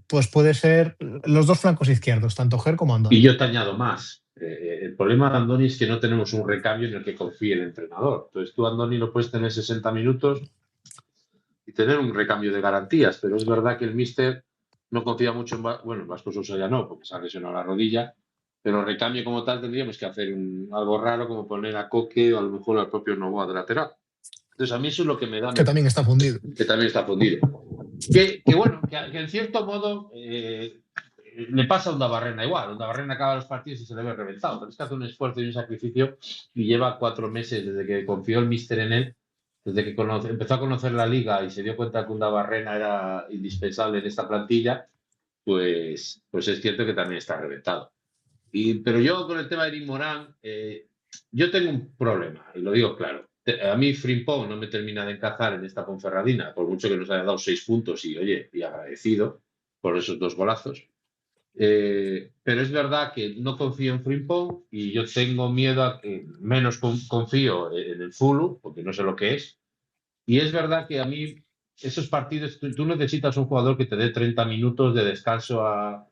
pues puede ser los dos flancos izquierdos, tanto Ger como Y Andoni. yo te añado más. El problema de Andoni es que no tenemos un recambio en el que confíe el entrenador. Entonces tú, Andoni, lo puedes tener 60 minutos y tener un recambio de garantías, pero es verdad que el míster no confía mucho en... Bueno, Vasco Sousa ya no, porque se ha lesionado la rodilla, pero recambio como tal tendríamos que hacer algo raro, como poner a Coque o a lo mejor al propio Novoa de lateral. Entonces a mí eso es lo que me da... Que también está fundido. Que también está fundido. Que en cierto modo le pasa a Undabarrena igual. Undabarrena acaba los partidos y se le ve reventado, pero es que hace un esfuerzo y un sacrificio y lleva 4 meses desde que confió el míster en él, desde que empezó a conocer la liga y se dio cuenta que Undabarrena era indispensable en esta plantilla, pues es cierto que también está reventado. Pero yo con el tema de Eric Morán, yo tengo un problema, y lo digo claro. A mí Frimpong no me termina de encajar en esta Ponferradina, por mucho que nos haya dado 6 puntos y, oye, y agradecido por esos 2 golazos. Pero es verdad que no confío en Frimpong y yo tengo miedo a que menos confío en el Zulu, porque no sé lo que es. Y es verdad que a mí esos partidos, tú necesitas un jugador que te dé 30 minutos de descanso a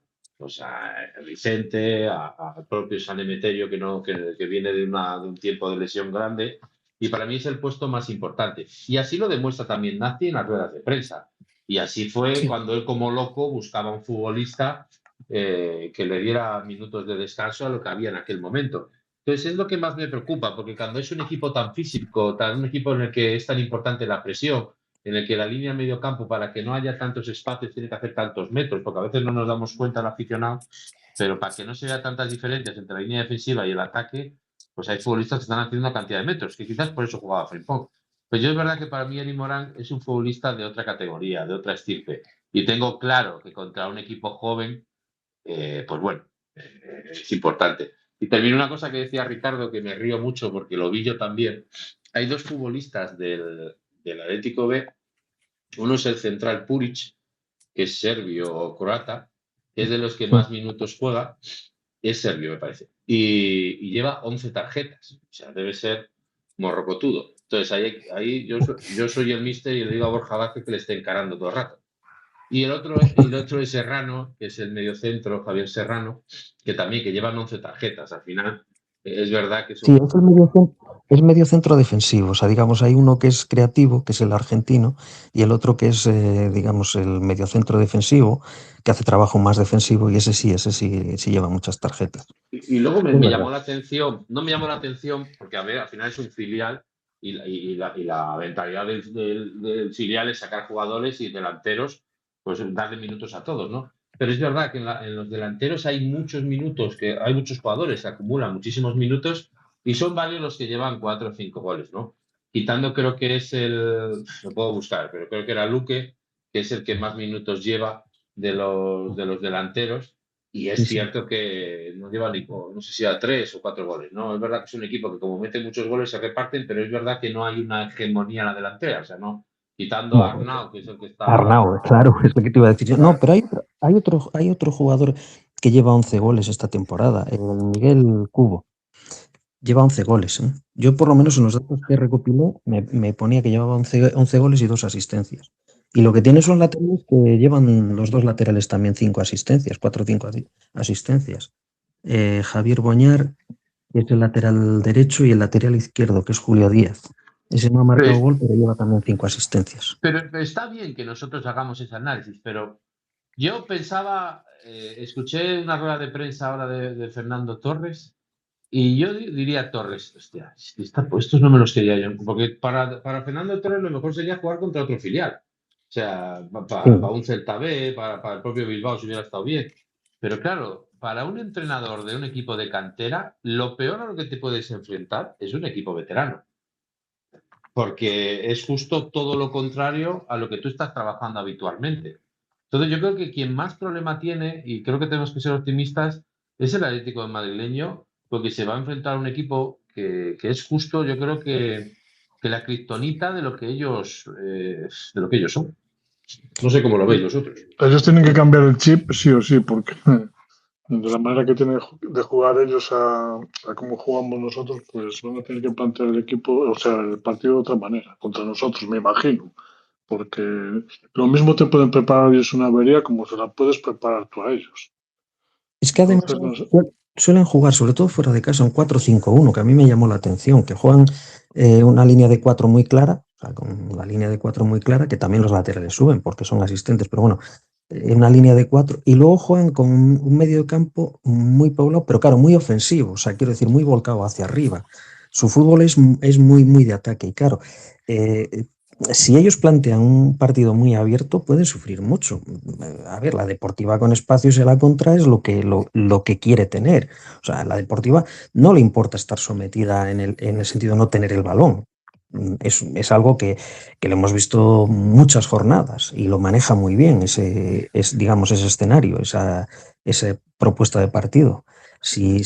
Vicente, al propio San Emeterio, que viene de un tiempo de lesión grande. Y para mí es el puesto más importante. Y así lo demuestra también Nati en las ruedas de prensa. Y así fue cuando él, como loco, buscaba un futbolista que le diera minutos de descanso a lo que había en aquel momento. Entonces es lo que más me preocupa, porque cuando es un equipo tan físico, un equipo en el que es tan importante la presión, en el que la línea medio campo, para que no haya tantos espacios, tiene que hacer tantos metros, porque a veces no nos damos cuenta al aficionado, pero para que no se vea tantas diferencias entre la línea defensiva y el ataque, pues hay futbolistas que están haciendo una cantidad de metros, que quizás por eso jugaba Frimpong. Pues yo es verdad que para mí Eric Morán es un futbolista de otra categoría, de otra estirpe, y tengo claro que contra un equipo joven, pues bueno, es importante. Y termino una cosa que decía Ricardo, que me río mucho porque lo vi yo también. Hay 2 futbolistas del Atlético B. Uno es el central Puric, que es serbio o croata, que es de los que más minutos juega. Es serbio, me parece. Y lleva 11 tarjetas. O sea, debe ser morrocotudo. Entonces, ahí yo soy el míster y le digo a Borja Vázquez que le esté encarando todo el rato. Y el otro es Serrano, que es el mediocentro, Javier Serrano, que también que llevan 11 tarjetas. Al final, es verdad que Sí, es medio centro defensivo. O sea, digamos, hay uno que es creativo, que es el argentino, y el otro que es, digamos, el medio centro defensivo, que hace trabajo más defensivo, y ese sí lleva muchas tarjetas. Y luego me llamó la atención, no me llamó la atención, porque a ver, al final es un filial, y la mentalidad del filial es sacar jugadores y delanteros, pues darle minutos a todos, ¿no? Pero es verdad que en los delanteros hay muchos minutos, que hay muchos jugadores, se acumulan muchísimos minutos y son varios los que llevan 4 o 5 goles, ¿no? Quitando, creo que es lo puedo buscar, pero creo que era Luque, que es el que más minutos lleva de los delanteros, y es cierto que no lleva no sé si a 3 o 4 goles, ¿no? Es verdad que es un equipo que como mete muchos goles se reparten, pero es verdad que no hay una hegemonía en la delantera, o sea, no. Quitando a Arnau, que es el que está... Arnau, claro, es lo que te iba a decir. No, pero hay otro jugador que lleva 11 goles esta temporada, el Miguel Cubo. Lleva 11 goles. ¿eh? Yo, por lo menos, en los datos que recopilé, me ponía que llevaba 11 goles y 2 asistencias. Y lo que tiene son laterales que llevan los 2 laterales también 5 asistencias, 4 o 5 asistencias. Javier Boñar, que es el lateral derecho, y el lateral izquierdo, que es Julio Díaz. Ese no ha marcado gol, pero lleva también 5 asistencias. Pero está bien que nosotros hagamos ese análisis, pero yo pensaba, escuché una rueda de prensa ahora de Fernando Torres, y yo diría Torres, hostia, estos no me los quería yo, porque para Fernando Torres lo mejor sería jugar contra otro filial. O sea, para un Celta B, para el propio Bilbao, si hubiera estado bien. Pero claro, para un entrenador de un equipo de cantera, lo peor a lo que te puedes enfrentar es un equipo veterano. Porque es justo todo lo contrario a lo que tú estás trabajando habitualmente. Entonces yo creo que quien más problema tiene, y creo que tenemos que ser optimistas, es el Atlético de Madrileño, porque se va a enfrentar a un equipo que es justo, yo creo que la kriptonita de lo que ellos son. No sé cómo lo veis vosotros. Ellos tienen que cambiar el chip sí o sí, porque de la manera que tienen de jugar ellos a cómo jugamos nosotros, pues van a tener que plantear el equipo, o sea, el partido de otra manera, contra nosotros, me imagino. Porque lo mismo te pueden preparar ellos una avería como se la puedes preparar tú a ellos. Es que además suelen jugar, sobre todo fuera de casa, un 4-5-1, que a mí me llamó la atención, que juegan una línea de 4 muy clara, o sea, con la línea de 4 muy clara, que también los laterales suben porque son asistentes, pero bueno, una línea de 4, y luego juegan con un medio de campo muy poblado, pero claro, muy ofensivo, o sea, quiero decir, muy volcado hacia arriba. Su fútbol es muy, muy de ataque. Y claro, si ellos plantean un partido muy abierto, pueden sufrir mucho. A ver, la Deportiva con espacios en la contra es lo que quiere tener. O sea, la Deportiva no le importa estar sometida en el sentido de no tener el balón. Es algo que lo hemos visto muchas jornadas y lo maneja muy bien digamos, ese escenario, esa propuesta de partido. Si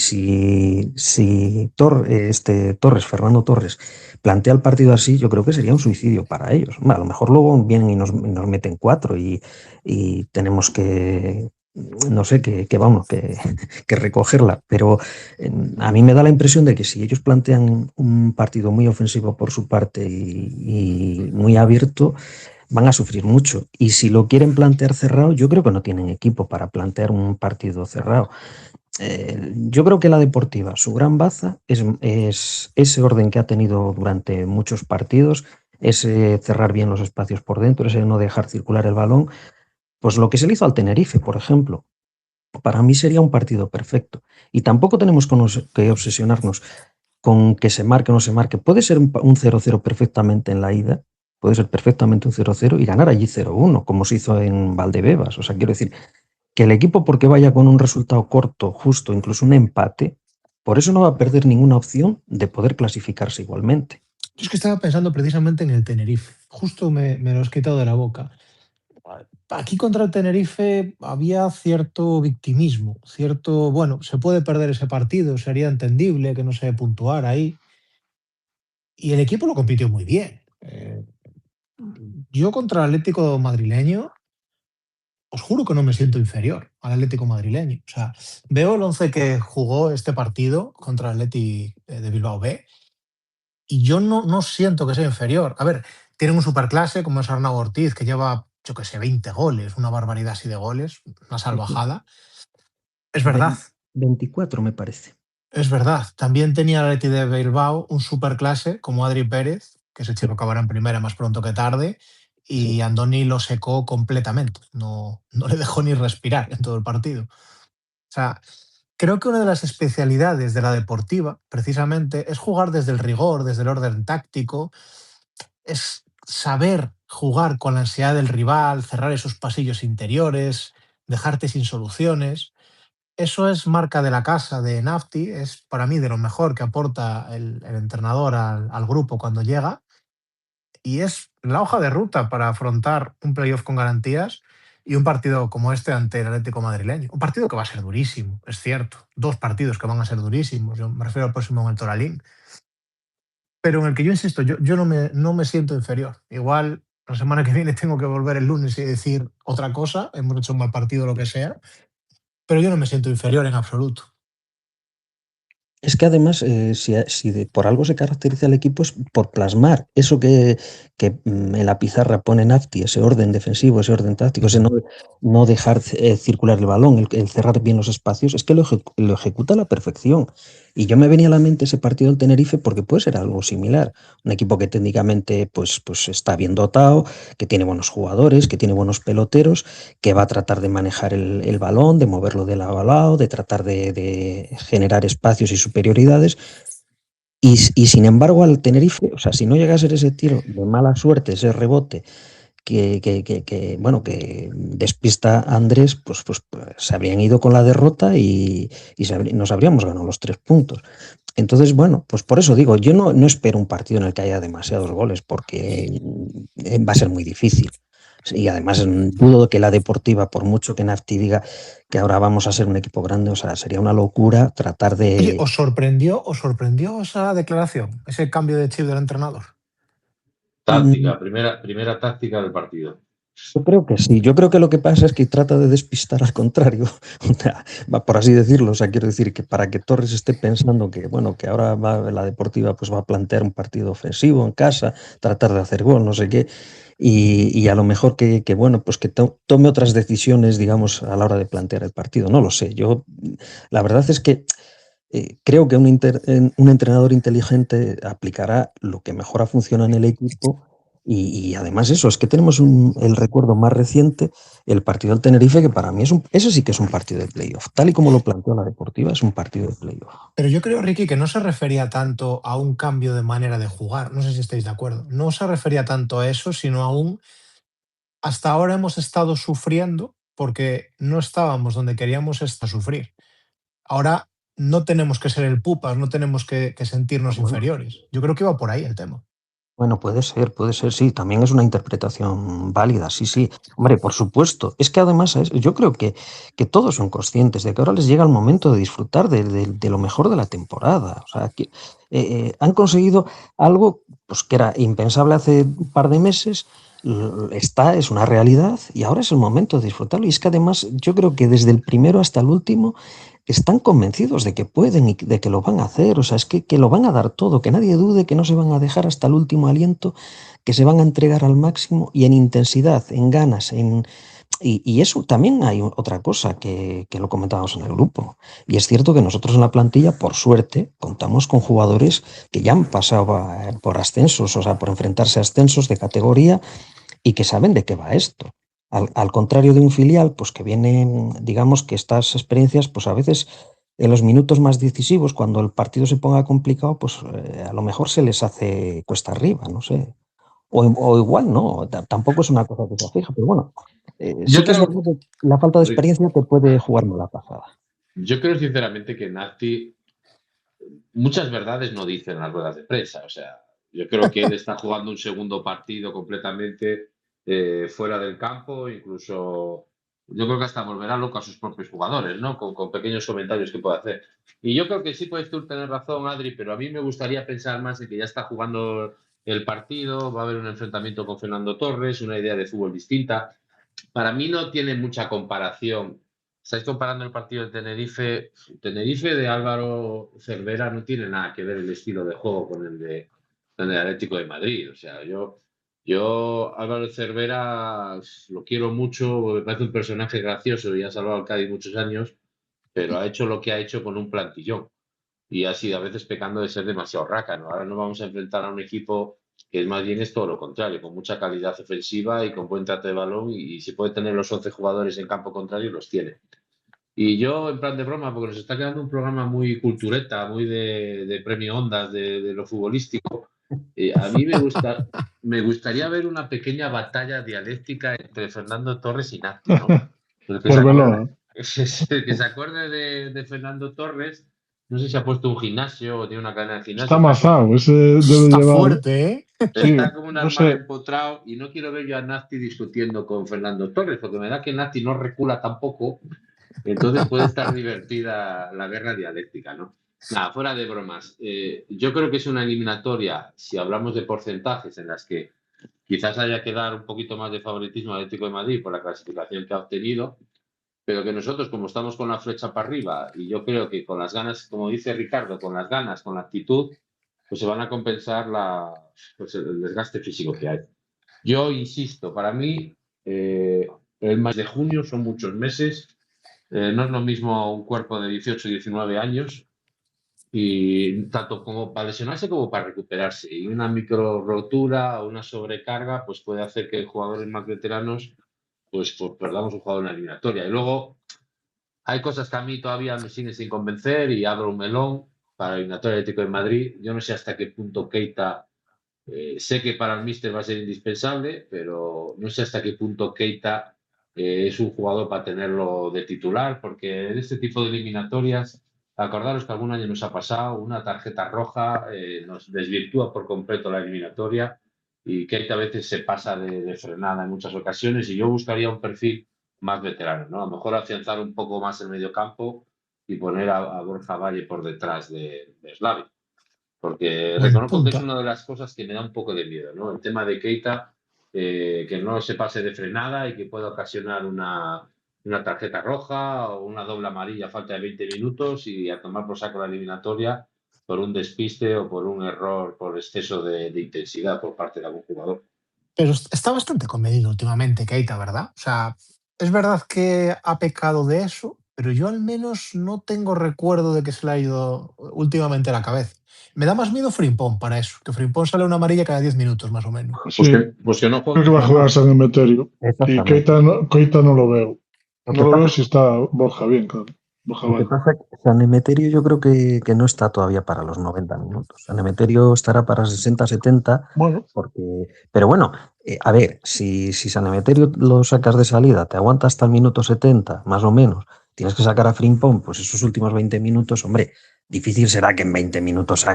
Fernando Torres, plantea el partido así, yo creo que sería un suicidio para ellos. A lo mejor luego vienen y nos meten 4 y tenemos que, no sé, que recogerla, pero a mí me da la impresión de que si ellos plantean un partido muy ofensivo por su parte y muy abierto, van a sufrir mucho. Y si lo quieren plantear cerrado, yo creo que no tienen equipo para plantear un partido cerrado. Yo creo que la Deportiva, su gran baza es ese orden que ha tenido durante muchos partidos, ese cerrar bien los espacios por dentro, ese no dejar circular el balón. Pues lo que se le hizo al Tenerife, por ejemplo, para mí sería un partido perfecto. Y tampoco tenemos que obsesionarnos con que se marque o no se marque. Puede ser un 0-0 perfectamente en la ida, puede ser perfectamente un 0-0 y ganar allí 0-1, como se hizo en Valdebebas. O sea, quiero decir, que el equipo, porque vaya con un resultado corto, justo, incluso un empate, por eso no va a perder ninguna opción de poder clasificarse igualmente. Yo es que estaba pensando precisamente en el Tenerife. Justo me lo has quitado de la boca. Aquí contra el Tenerife había cierto victimismo, bueno, se puede perder ese partido, sería entendible que no se puntuara ahí. Y el equipo lo compitió muy bien. Yo contra el Atlético madrileño, os juro que no me siento inferior al Atlético madrileño. O sea, veo el 11 que jugó este partido contra el Atleti de Bilbao B y yo no siento que sea inferior. A ver, tienen un superclase como es Arnau Ortiz, que lleva, yo qué sé, 20 goles, una barbaridad así de goles, una salvajada. Es verdad. 24 me parece. Es verdad. También tenía el Atleti de Bilbao un superclase como Adri Pérez, que ese chico acabará en primera más pronto que tarde, y Andoni lo secó completamente. No le dejó ni respirar en todo el partido. O sea, creo que una de las especialidades de la Deportiva, precisamente, es jugar desde el rigor, desde el orden táctico, es saber jugar con la ansiedad del rival, cerrar esos pasillos interiores, dejarte sin soluciones. Eso es marca de la casa de Nafti, es para mí de lo mejor que aporta el entrenador al grupo cuando llega y es la hoja de ruta para afrontar un playoff con garantías y un partido como este ante el Atlético madrileño. Un partido que va a ser durísimo, es cierto. 2 partidos que van a ser durísimos. Yo me refiero al próximo en el Toralín. Pero en el que yo insisto, yo no me siento inferior. Igual la semana que viene tengo que volver el lunes y decir otra cosa. Hemos hecho un mal partido, lo que sea. Pero yo no me siento inferior en absoluto. Es que además, si por algo se caracteriza el equipo es por plasmar eso que en la pizarra pone Nafti, ese orden defensivo, ese orden táctico, ese no dejar circular el balón, el cerrar bien los espacios, es que lo ejecuta a la perfección. Y yo me venía a la mente ese partido del Tenerife porque puede ser algo similar. Un equipo que técnicamente pues está bien dotado, que tiene buenos jugadores, que tiene buenos peloteros, que va a tratar de manejar el balón, de moverlo de lado a lado, de tratar de generar espacios y superioridades. Y sin embargo, al Tenerife, o sea, si no llega a ser ese tiro de mala suerte, ese rebote que despista a Andrés, pues se habrían ido con la derrota y nos habríamos ganado los 3 puntos. Entonces, bueno, pues por eso digo, yo no espero un partido en el que haya demasiados goles, porque va a ser muy difícil. Y además dudo que la Deportiva, por mucho que Nafti diga que ahora vamos a ser un equipo grande, o sea, sería una locura tratar de... Oye, ¿os sorprendió esa declaración, ese cambio de chip del entrenador? Táctica, primera táctica del partido. Yo creo que sí. Yo creo que lo que pasa es que trata de despistar al contrario, por así decirlo. O sea, quiero decir que para que Torres esté pensando que, bueno, que ahora la Deportiva pues va a plantear un partido ofensivo en casa, tratar de hacer gol, no sé qué, y a lo mejor que bueno, pues que tome otras decisiones, digamos, a la hora de plantear el partido. No lo sé. Yo, la verdad es que creo que un entrenador inteligente aplicará lo que mejor ha funcionado en el equipo Y además eso, es que tenemos el recuerdo más reciente, el partido del Tenerife, que para mí ese sí que es un partido de playoff. Tal y como lo planteó la Deportiva, es un partido de playoff. Pero yo creo, Ricky, que no se refería tanto a un cambio de manera de jugar. No sé si estáis de acuerdo. No se refería tanto a eso, sino a un hasta ahora hemos estado sufriendo porque no estábamos donde queríamos estar sufrir. Ahora no tenemos que ser el pupas, no tenemos que sentirnos Bueno, inferiores. Yo creo que iba por ahí el tema. bueno, puede ser, sí, también es una interpretación válida, sí, sí. Hombre, por supuesto, es que además yo creo que todos son conscientes de que ahora les llega el momento de disfrutar de lo mejor de la temporada. O sea, que han conseguido algo pues, que era impensable hace un par de meses, es una realidad y ahora es el momento de disfrutarlo. Y es que además yo creo que desde el primero hasta el último están convencidos de que pueden y de que lo van a hacer, o sea, es que lo van a dar todo, que nadie dude que no se van a dejar hasta el último aliento, que se van a entregar al máximo y en intensidad, en ganas, y eso también hay otra cosa que lo comentábamos en el grupo, y es cierto que nosotros en la plantilla, por suerte, contamos con jugadores que ya han pasado por ascensos, o sea, por enfrentarse a ascensos de categoría y que saben de qué va esto. Al contrario de un filial, pues que vienen, digamos que estas experiencias, pues a veces en los minutos más decisivos, cuando el partido se ponga complicado, pues a lo mejor se les hace cuesta arriba, no sé. O igual no, tampoco es una cosa que se fija, pero bueno, sí Yo que es creo, verdad que la falta de experiencia te puede jugar mala pasada. yo creo sinceramente que Nati muchas verdades no dicen las ruedas de prensa. O sea, yo creo que él está jugando un segundo partido completamente fuera del campo, incluso yo creo que hasta volverá loco a sus propios jugadores, ¿no? Con pequeños comentarios que puede hacer. Y yo creo que sí puedes tú tener razón, Adri, pero a mí me gustaría pensar más en que ya está jugando el partido, va a haber un enfrentamiento con Fernando Torres, una idea de fútbol distinta. Para mí no tiene mucha comparación. Estáis comparando el partido de Tenerife. Tenerife de Álvaro Cervera no tiene nada que ver el estilo de juego con el Atlético de Madrid. O sea, yo Álvaro Cervera lo quiero mucho, me parece un personaje gracioso y ha salvado al Cádiz muchos años, pero ha hecho lo que ha hecho con un plantillón y ha sido a veces pecando de ser demasiado rácano. Ahora nos vamos a enfrentar a un equipo que es más bien es todo lo contrario, con mucha calidad ofensiva y con buen trato de balón y si puede tener los 11 jugadores en campo contrario, los tiene. Y yo, en plan de broma, porque nos está quedando un programa muy cultureta, muy de premio Ondas, de lo futbolístico, a mí me gustaría ver una pequeña batalla dialéctica entre Fernando Torres y Nati, ¿no? Porque Por Benoa. que se acuerde de Fernando Torres, no sé si ha puesto un gimnasio o tiene una cadena de gimnasio. Está amasado, ese debe Está llevar. fuerte, ¿eh? Sí, Está como un no armado sé. empotrado y no quiero ver yo a Nati discutiendo con Fernando Torres, porque me da que Nati no recula tampoco, entonces puede estar divertida la guerra dialéctica, ¿no? Nada, fuera de bromas. Yo creo que es una eliminatoria, si hablamos de porcentajes, en las que quizás haya que dar un poquito más de favoritismo al Atlético de Madrid por la clasificación que ha obtenido, pero que nosotros, como estamos con la flecha para arriba, y yo creo que con las ganas, como dice Ricardo, con las ganas, con la actitud, pues se van a compensar pues el desgaste físico que hay. Yo insisto, para mí, el mes de junio son muchos meses, no es lo mismo un cuerpo de 18 y 19 años, y tanto como para lesionarse como para recuperarse. Y una micro rotura o una sobrecarga, pues puede hacer que jugadores más veteranos, pues perdamos un jugador en la eliminatoria. Y luego hay cosas que a mí todavía me siguen sin convencer y abro un melón para el eliminatorio Atlético de Madrid. Yo no sé hasta qué punto Keita, sé que para el míster va a ser indispensable, pero no sé hasta qué punto Keita es un jugador para tenerlo de titular, porque en este tipo de eliminatorias, acordaros que algún año nos ha pasado, una tarjeta roja nos desvirtúa por completo la eliminatoria y Keita a veces se pasa de frenada en muchas ocasiones y yo buscaría un perfil más veterano, ¿no? A lo mejor afianzar un poco más el mediocampo y poner a Borja Valle por detrás de Slavi. Porque Buen reconozco que es punto. una de las cosas que me da un poco de miedo, ¿no? El tema de Keita, que no se pase de frenada y que pueda ocasionar una tarjeta roja o una doble amarilla a falta de 20 minutos y a tomar por saco la eliminatoria por un despiste o por un error, por exceso de intensidad por parte de algún jugador. Pero está bastante comedido últimamente, Keita, ¿verdad? O sea, es verdad que ha pecado de eso, pero yo al menos no tengo recuerdo de que se le ha ido últimamente la cabeza. Me da más miedo Frimpong para eso, que Frimpong sale una amarilla cada 10 minutos más o menos. Sí, Pues que no creo juegue que va a nada jugar más. San Emeterio. Y Exactamente. Keita no lo veo. Lo No que lo veo pasa, si está Borja bien, claro. Borja lo que Valle. pasa es que San Emeterio yo creo que no está todavía para los 90 minutos. San Emeterio estará para 60, 70, Bueno, pero bueno, a ver, si San Emeterio lo sacas de salida, te aguanta hasta el minuto 70, más o menos, tienes que sacar a Frimpong, pues esos últimos 20 minutos, hombre, difícil será que en 20 minutos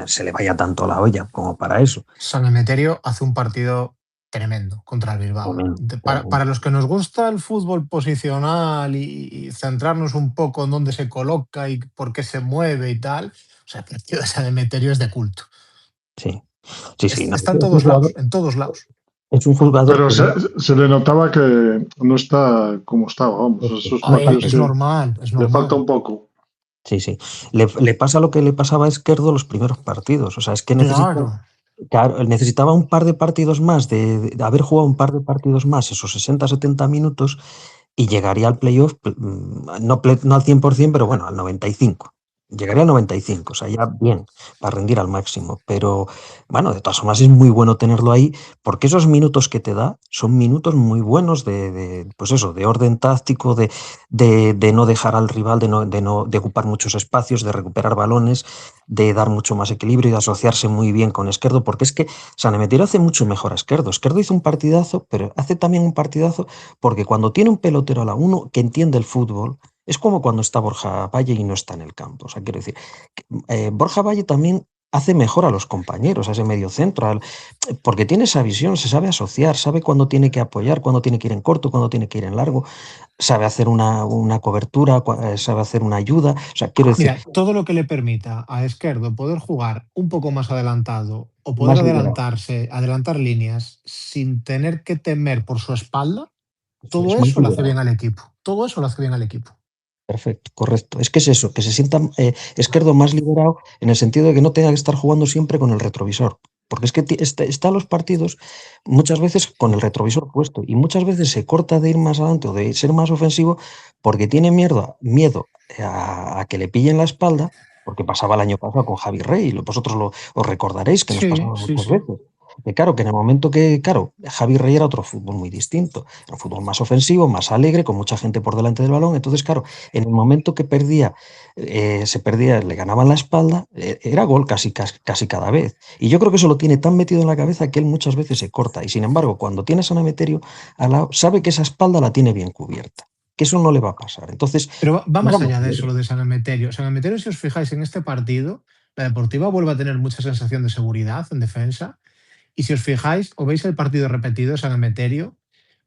se le vaya tanto la olla como para eso. San Emeterio hace un partido tremendo contra el Bilbao. Tremendo, Para tremendo. los que nos gusta el fútbol posicional y centrarnos un poco en dónde se coloca y por qué se mueve y tal, o sea, el partido de San Emeterio es de culto. Sí, sí, no, Está es un jugador, en todos lados. es un jugador pero que se le notaba que no está como estaba, vamos. Esos A ver, partidos es que normal, es le falta normal. un poco. Sí. Le pasa lo que le pasaba a Esquerdo los primeros partidos. O sea, es que Claro. necesitaba un par de partidos más, de haber jugado un par de partidos más, esos 60, 70 minutos, y llegaría al playoff, no al 100%, pero bueno, al 95. Llegaría al 95, o sea, ya bien, para rendir al máximo. Pero bueno, de todas formas es muy bueno tenerlo ahí, porque esos minutos que te da son minutos muy buenos pues eso, de orden táctico, de no dejar al rival, de ocupar muchos espacios, de recuperar balones, de dar mucho más equilibrio y de asociarse muy bien con Esquerdo, porque es que San Emeterio hace mucho mejor a Esquerdo. Esquerdo hizo un partidazo, pero hace también un partidazo porque cuando tiene un pelotero a la uno que entiende el fútbol, es como cuando está Borja Valle y no está en el campo. O sea, quiero decir, Borja Valle también hace mejor a los compañeros, a ese medio centro, porque tiene esa visión, se sabe asociar, sabe cuándo tiene que apoyar, cuándo tiene que ir en corto, cuándo tiene que ir en largo, sabe hacer una cobertura, sabe hacer una ayuda. O sea, quiero decir, Mira, todo lo que le permita a Esquerdo poder jugar un poco más adelantado o poder más liberado. adelantar líneas sin tener que temer por su espalda, todo Es más eso lo hace liberado. bien al equipo. Todo eso lo hace bien al equipo. Perfecto, correcto. Es que es eso, que se sienta Esquerdo más liberado en el sentido de que no tenga que estar jugando siempre con el retrovisor. Porque es que está los partidos muchas veces con el retrovisor puesto y muchas veces se corta de ir más adelante o de ser más ofensivo porque tiene miedo a que le pillen la espalda, porque pasaba el año pasado con Javi Rey, vosotros os recordaréis que nos Sí, pasaba sí, muchas sí. veces. Que claro, que en el momento Javi Rey era otro fútbol muy distinto, era un fútbol más ofensivo, más alegre, con mucha gente por delante del balón, entonces claro, en el momento que se perdía, le ganaban la espalda, era gol casi cada vez. Y yo creo que eso lo tiene tan metido en la cabeza que él muchas veces se corta. Y sin embargo, cuando tiene a San Emeterio al lado, sabe que esa espalda la tiene bien cubierta, que eso no le va a pasar. Entonces, Pero va no más vamos allá a de ver. eso, lo de San Emeterio. San Emeterio, si os fijáis en este partido, la Deportiva vuelve a tener mucha sensación de seguridad en defensa. Y si os fijáis o veis el partido repetido, San Emeterio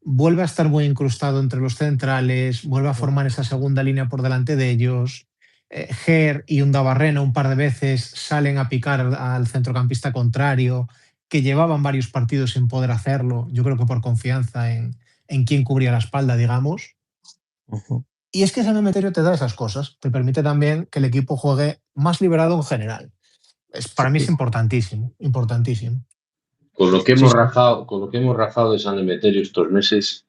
vuelve a estar muy incrustado entre los centrales, vuelve a formar esa segunda línea por delante de ellos. Ger y Undabarrena un par de veces salen a picar al centrocampista contrario, que llevaban varios partidos sin poder hacerlo, yo creo que por confianza en quién cubría la espalda, digamos. Ujú. Y es que San Emeterio te da esas cosas, te permite también que el equipo juegue más liberado en general. Para mí es importantísimo, importantísimo. Con lo que Sí, hemos sí. rajado, de San Emeterio estos meses,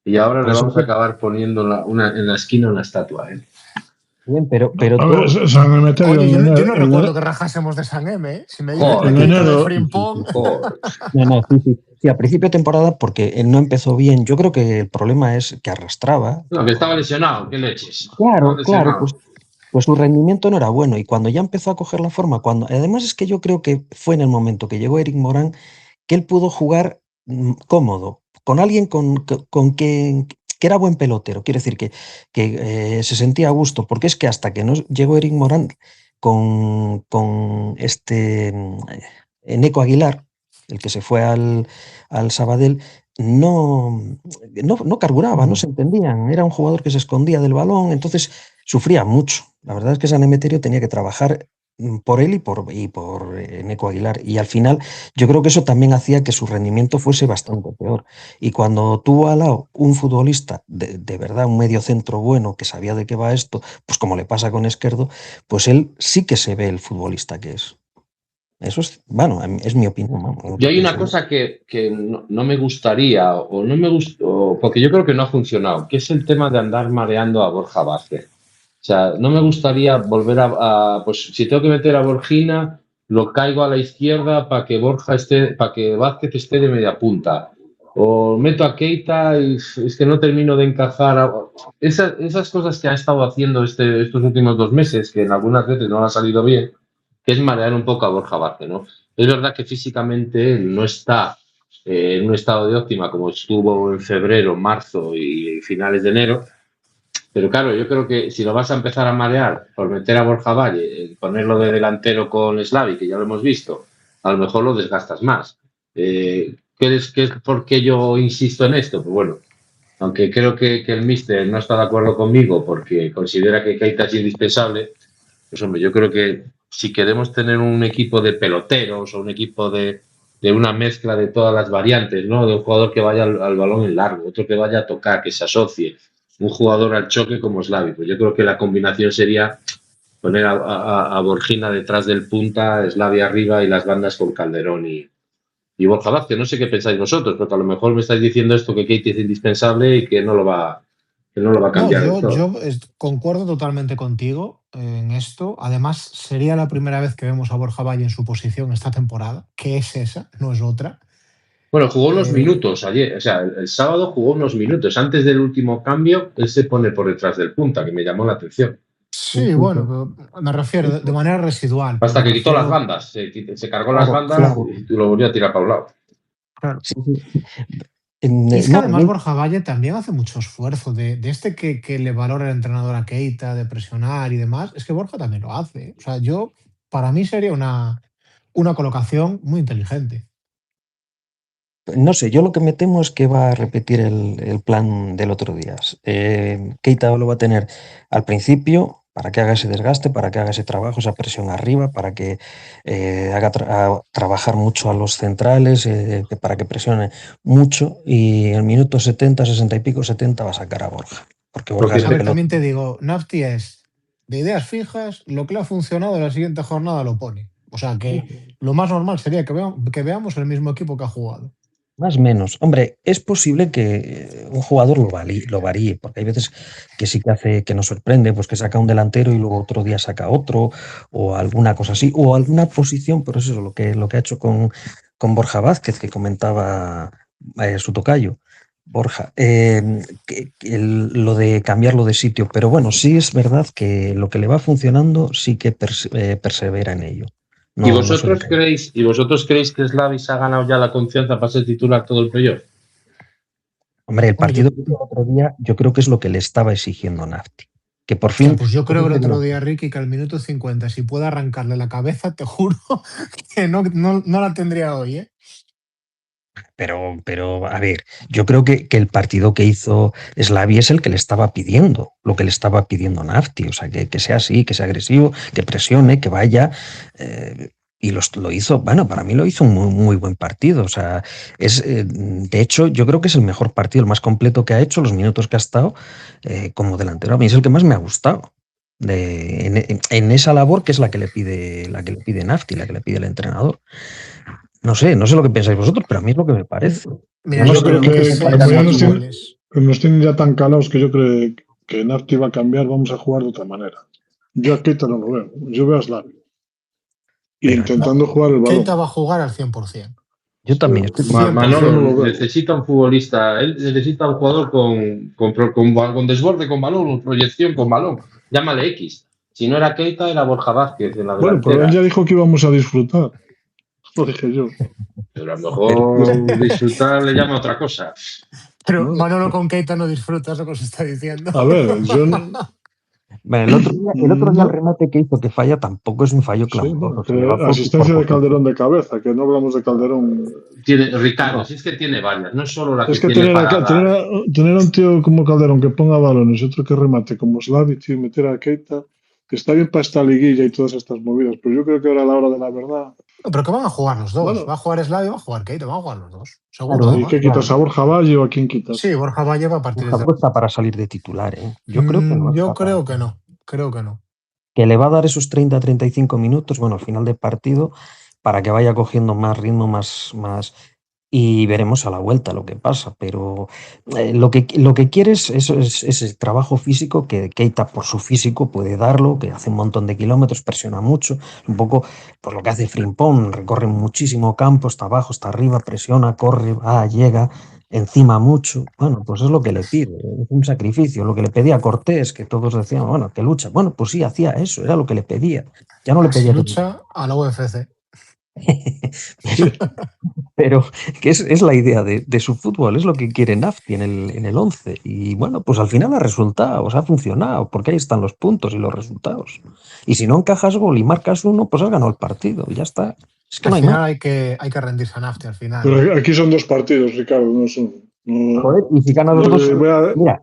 y ahora le Pues vamos a acabar poniendo en la esquina una estatua. bien, pero A ver, todo. San Emeterio Oye, en yo no enero, recuerdo que rajásemos de San M, ¿eh? Si me dices de en Joder, Keita, de enero, Sí, sí, Frimpong. sí. joder. No, sí. Sí, a principio de temporada, porque él no empezó bien. Yo creo que el problema es que arrastraba. No, que estaba lesionado, ¿qué leches? Estaba Claro, lesionado. pues su rendimiento no era bueno. Y cuando ya empezó a coger la forma, además es que yo creo que fue en el momento que llegó Eric Morán que él pudo jugar cómodo, con alguien con que era buen pelotero. Quiero decir que se sentía a gusto, porque es que hasta que no llegó Eric Morán con Eneco Aguilar, el que se fue al Sabadell, no carburaba, no se entendían. Era un jugador que se escondía del balón, entonces sufría mucho. La verdad es que San Emeterio tenía que trabajar por él y por Eneco Aguilar. Y al final yo creo que eso también hacía que su rendimiento fuese bastante peor. Y cuando tuvo al lado un futbolista de verdad, un medio centro bueno, que sabía de qué va esto, pues como le pasa con Esquerdo, pues él sí que se ve el futbolista que es. Eso es, bueno, es mi opinión. Vamos, Yo hay una cosa que no me gustaría, o no me gustó, porque yo creo que no ha funcionado, que es el tema de andar mareando a Borja Vázquez. O sea, no me gustaría volver pues si tengo que meter a Borgina, lo caigo a la izquierda para que para que Vázquez esté de media punta. O meto a Keita y es que no termino de encajar. Esas cosas que ha estado haciendo estos últimos 2 meses, que en algunas veces no le ha salido bien, que es marear un poco a Borja Vázquez, ¿no? Es verdad que físicamente no está en un estado de óptima como estuvo en febrero, marzo y finales de enero, pero claro, yo creo que si lo vas a empezar a marear por meter a Borja Valle, ponerlo de delantero con Slavi, que ya lo hemos visto, a lo mejor lo desgastas más. ¿Qué es por qué yo insisto en esto? Pues bueno, aunque creo que el míster no está de acuerdo conmigo porque considera que Keita es indispensable, pues hombre, yo creo que si queremos tener un equipo de peloteros o un equipo de una mezcla de todas las variantes, ¿no? De un jugador que vaya al balón en largo, otro que vaya a tocar, que se asocie, un jugador al choque como Slavi. Pues yo creo que la combinación sería poner a Borgina detrás del punta, Slavi arriba y las bandas con Calderón y Borja Vázquez. No sé qué pensáis vosotros, porque a lo mejor me estáis diciendo esto que Keita es indispensable y que no lo va a cambiar del todo. Yo concuerdo totalmente contigo en esto. Además, sería la primera vez que vemos a Borja Valle en su posición esta temporada, que es esa, no es otra. Bueno, jugó unos minutos ayer, o sea, el sábado jugó unos minutos. Antes del último cambio, él se pone por detrás del punta, que me llamó la atención. Sí, bueno, me refiero de manera residual. Hasta que quitó las bandas, se cargó las bandas y lo volvió a tirar para un lado. Claro. Sí. Y es que además Borja Valle también hace mucho esfuerzo de que le valora el entrenador a Keita, de presionar y demás. Es que Borja también lo hace. O sea, para mí sería una colocación muy inteligente. No sé, yo lo que me temo es que va a repetir el plan del otro día. Keita lo va a tener al principio para que haga ese desgaste, para que haga ese trabajo, esa presión arriba, para que haga trabajar mucho a los centrales, para que presione mucho y en el minuto 70, 60 y pico, 70 va a sacar a Borja. Porque Borja a ver, también te digo, Nafti es de ideas fijas, lo que le ha funcionado en la siguiente jornada lo pone. O sea que lo más normal sería que veamos el mismo equipo que ha jugado. Más o menos. Hombre, es posible que un jugador lo varíe, porque hay veces que sí que hace, que nos sorprende, pues que saca un delantero y luego otro día saca otro, o alguna cosa así, o alguna posición, pero eso es lo que ha hecho con Borja Vázquez, que comentaba su tocayo, Borja, lo de cambiarlo de sitio. Pero bueno, sí es verdad que lo que le va funcionando sí que persevera en ello. ¿Y vosotros creéis que Slavi se ha ganado ya la confianza para ser titular todo el playoff? Hombre, el partido que hizo el otro día yo creo que es lo que le estaba exigiendo Nafti. Que por fin. Pues yo creo que el otro día, Ricky, que al minuto 50, si puede arrancarle la cabeza, te juro que no la tendría hoy, ¿eh? Pero, a ver, yo creo que el partido que hizo Slavi es el que le estaba pidiendo, lo que le estaba pidiendo Nafti. O sea, que sea así, que sea agresivo, que presione, que vaya. Y lo hizo, bueno, para mí lo hizo un muy, muy buen partido. O sea, de hecho, yo creo que es el mejor partido, el más completo que ha hecho, los minutos que ha estado como delantero. A mí es el que más me ha gustado. En esa labor que es la que le pide Nafti, la que le pide el entrenador. No sé lo que pensáis vosotros, pero a mí es lo que me parece. Mira, yo creo que nos tienen ya tan calados que yo creo que Nafti va a cambiar, vamos a jugar de otra manera. Yo a Keita no lo veo, yo veo a Slavi. Intentando jugar el balón. Keita va a jugar al 100%. Yo también estoy. Manolo necesita un futbolista, él necesita un jugador con desborde, con balón, proyección con balón. Llámale X. Si no era Keita, era Borja Vázquez en la delantera. Bueno, pero él ya dijo que íbamos a disfrutar. Lo dije yo. Pero a lo mejor disfrutar le llama otra cosa. Pero no. Manolo con Keita no disfruta, eso que os está diciendo. A ver, yo no. Bueno, el otro día el remate que hizo que falla tampoco es un fallo clamoroso. Sí, asistencia de Calderón de cabeza, que no hablamos de Calderón. Ricardo, si es que tiene varias, no es solo la que tiene tener a un tío como Calderón que ponga balones y otro que remate como Slavi, tío, meter a Keita, que está bien para esta liguilla y todas estas movidas, pero yo creo que ahora a la hora de la verdad. No, pero que van a jugar los dos. Bueno, va a jugar Slavi y va a jugar Keita, van a jugar los dos. Seguro. ¿Y qué quitas? ¿A Borja Valle o a quién quitas? Sí, Borja Valle va a partir de. Está para salir de titular, ¿eh? Yo creo que no. Creo que no. Creo que no. Que le va a dar esos 30-35 minutos, bueno, al final del partido, para que vaya cogiendo más ritmo, más y veremos a la vuelta lo que pasa. Pero lo que quieres es ese trabajo físico que Keita por su físico puede darlo, que hace un montón de kilómetros, presiona mucho, un poco por lo que hace Frimpong, recorre muchísimo campo, está abajo, está arriba, presiona, corre, va, llega, encima mucho. Bueno, pues es lo que le pide, es un sacrificio, lo que le pedía a Cortés, que todos decían, bueno, que lucha. Bueno, pues sí, hacía eso, era lo que le pedía. Ya no le Así pedía que... lucha a la UFC. Pero que es la idea de su fútbol, es lo que quiere Nafti en el 11. Y bueno, pues al final ha resultado, ha funcionado, porque ahí están los puntos y los resultados. Y si no encajas gol y marcas uno, pues has ganado el partido y ya está. Es que Al no hay más. final hay que rendirse a Nafti al final. Pero aquí son 2 partidos, Ricardo, no son. No, Joder, y si ganas no los dos, le voy a- mira,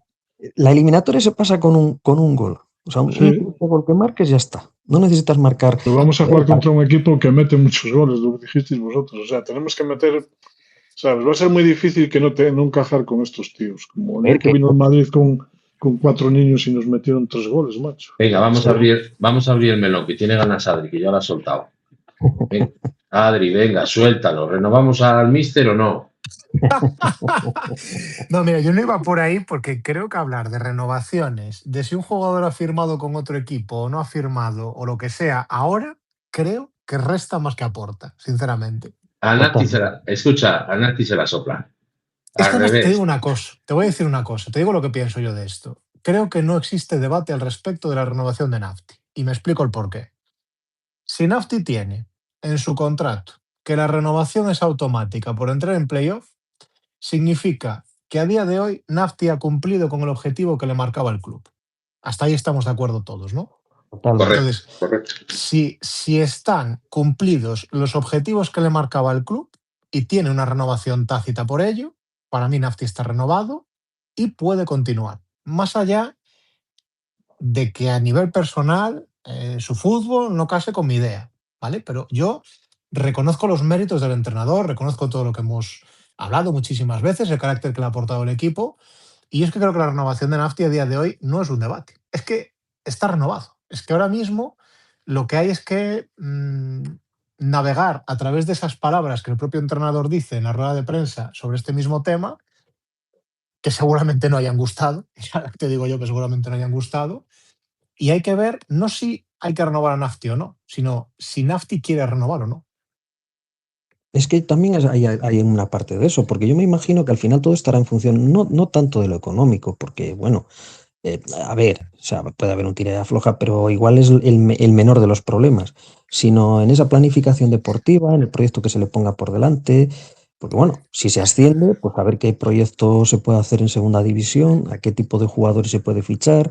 la eliminatoria se pasa con un gol. O sea, un sí, gol que marques ya está. No necesitas marcar. pero vamos a jugar contra un equipo que mete muchos goles, lo que dijisteis vosotros. O sea, tenemos que meter. ¿Sabes? Va a ser muy difícil que no encajar con estos tíos. Como el día que vino el Madrid con 4 niños y nos metieron 3 goles, macho. Venga, vamos a abrir el melón, que tiene ganas Adri, que ya lo ha soltado. Venga, Adri, venga, suéltalo. ¿Renovamos al míster o no? No, mira, yo no iba por ahí porque creo que hablar de renovaciones, de si un jugador ha firmado con otro equipo o no ha firmado o lo que sea, ahora creo que resta más que aporta, sinceramente. A Nati se la sopla. Es que Al además te digo revés. una cosa, te voy a decir una cosa, te digo lo que pienso yo de esto. Creo que no existe debate al respecto de la renovación de Nafti y me explico el porqué. Si Nafti tiene en su contrato que la renovación es automática por entrar en playoff, significa que a día de hoy Nafti ha cumplido con el objetivo que le marcaba el club. Hasta ahí estamos de acuerdo todos, ¿no? Totalmente. Entonces, Correcto. si están cumplidos los objetivos que le marcaba el club y tiene una renovación tácita por ello, para mí Nafti está renovado y puede continuar. Más allá de que a nivel personal su fútbol no case con mi idea, ¿vale? Pero yo reconozco los méritos del entrenador, reconozco todo lo que hemos hablado muchísimas veces, el carácter que le ha aportado el equipo, y es que creo que la renovación de Nafti a día de hoy no es un debate, es que está renovado. Es que ahora mismo lo que hay es que navegar a través de esas palabras que el propio entrenador dice en la rueda de prensa sobre este mismo tema, que seguramente no hayan gustado, ya te digo yo que seguramente no hayan gustado, y hay que ver no si hay que renovar a Nafti o no, sino si Nafti quiere renovar o no. Es que también hay una parte de eso, porque yo me imagino que al final todo estará en función, no tanto de lo económico, porque bueno, a ver, o sea, puede haber un tira y afloja, pero igual es el menor de los problemas, sino en esa planificación deportiva, en el proyecto que se le ponga por delante, porque bueno, si se asciende, pues a ver qué proyecto se puede hacer en segunda división, a qué tipo de jugadores se puede fichar,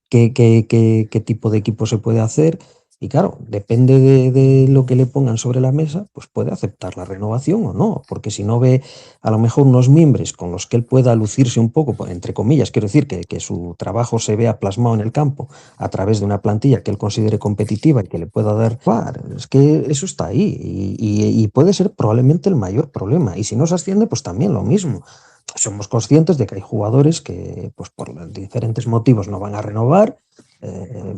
qué tipo de equipo se puede hacer. Y claro, depende de lo que le pongan sobre la mesa, pues puede aceptar la renovación o no, porque si no ve a lo mejor unos mimbres con los que él pueda lucirse un poco, entre comillas, quiero decir, que su trabajo se vea plasmado en el campo a través de una plantilla que él considere competitiva y que le pueda dar, es que eso está ahí y puede ser probablemente el mayor problema. Y si no se asciende, pues también lo mismo. Somos conscientes de que hay jugadores que, pues por diferentes motivos, no van a renovar,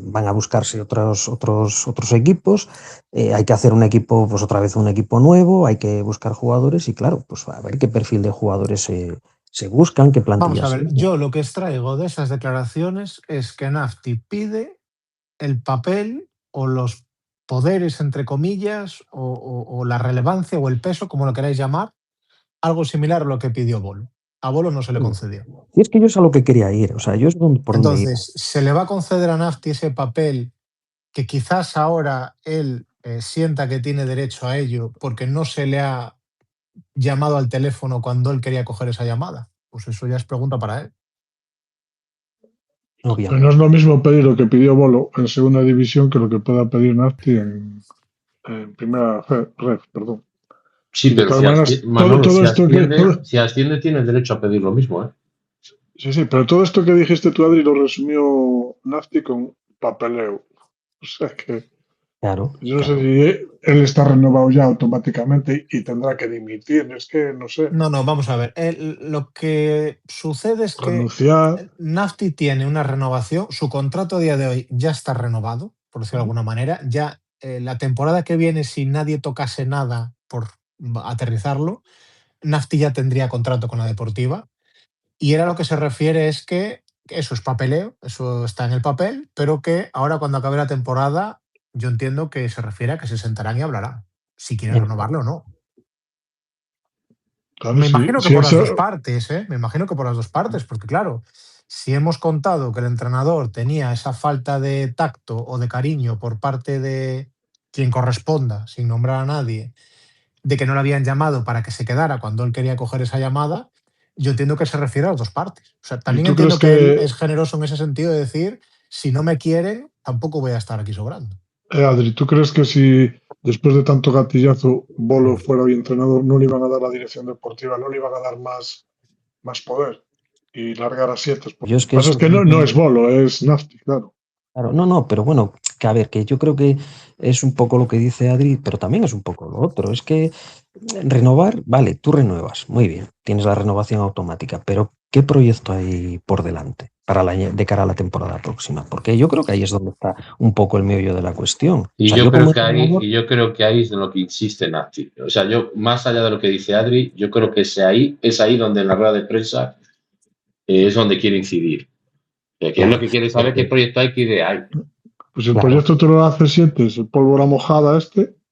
van a buscarse otros equipos, hay que hacer un equipo, pues otra vez un equipo nuevo, hay que buscar jugadores y claro, pues a ver qué perfil de jugadores se buscan, qué Vamos plantillas. a ver, yo lo que extraigo de esas declaraciones es que Nafti pide el papel o los poderes, entre comillas, o la relevancia o el peso, como lo queráis llamar, algo similar a lo que pidió Bolo. A Bolo no se le concedió. Y es que yo es a lo que quería ir, o sea, yo es por donde iba. Entonces, ¿se le va a conceder a Nafti ese papel que quizás ahora él sienta que tiene derecho a ello porque no se le ha llamado al teléfono cuando él quería coger esa llamada? Pues eso ya es pregunta para él. Pero no es lo mismo pedir lo que pidió Bolo en segunda división que lo que pueda pedir Nafti en primera red, perdón. Sí, Y de pero todas maneras, si asciende, tiene el derecho a pedir lo mismo, ¿eh? Sí, pero todo esto que dijiste tú, Adri, lo resumió Nafti con papeleo. O sea que Claro. yo no sé si él está renovado ya automáticamente y tendrá que dimitir. Es que no sé. No, vamos a ver. Lo que sucede es que Renunciar. Nafti tiene una renovación, su contrato a día de hoy ya está renovado, por decirlo de alguna manera, ya la temporada que viene, si nadie tocase nada por aterrizarlo, Nafti ya tendría contrato con la Deportiva. Y era lo que se refiere es que eso es papeleo, eso está en el papel, pero que ahora cuando acabe la temporada, yo entiendo que se refiere a que se sentarán y hablarán, si quieren renovarlo o no. Claro, Me sí, imagino que sí, por las eso, dos partes, ¿eh? Me imagino que por las dos partes, porque claro, si hemos contado que el entrenador tenía esa falta de tacto o de cariño por parte de quien corresponda, sin nombrar a nadie, de que no le habían llamado para que se quedara cuando él quería coger esa llamada, yo entiendo que se refiere a las dos partes. O sea, ¿y también tú crees entiendo que él que, es generoso en ese sentido de decir, si no me quieren, tampoco voy a estar aquí sobrando. Adri, tú crees que si después de tanto gatillazo Bolo fuera hoy entrenador, no le iban a dar la dirección deportiva, no le iban a dar más poder y largar a 7? Lo Yo es que que pasa es eso que no no es entiendo. Bolo, es Nafti, claro. Claro, no, pero bueno, que a ver, que yo creo que es un poco lo que dice Adri, pero también es un poco lo otro. Es que renovar, vale, tú renuevas, muy bien, tienes la renovación automática, pero ¿qué proyecto hay por delante de cara a la temporada próxima? Porque yo creo que ahí es donde está un poco el meollo de la cuestión. O Y sea, yo yo como creo que ahí, entrenador, y yo creo que ahí es de lo que insiste Nafti. O sea, yo, más allá de lo que dice Adri, yo creo que es ahí donde en la rueda de prensa es donde quiere incidir. Que es lo claro, que quiere saber qué porque, proyecto hay, qué idea hay. Pues el claro, proyecto te lo hace 7, es el pólvora mojada pues trampas que...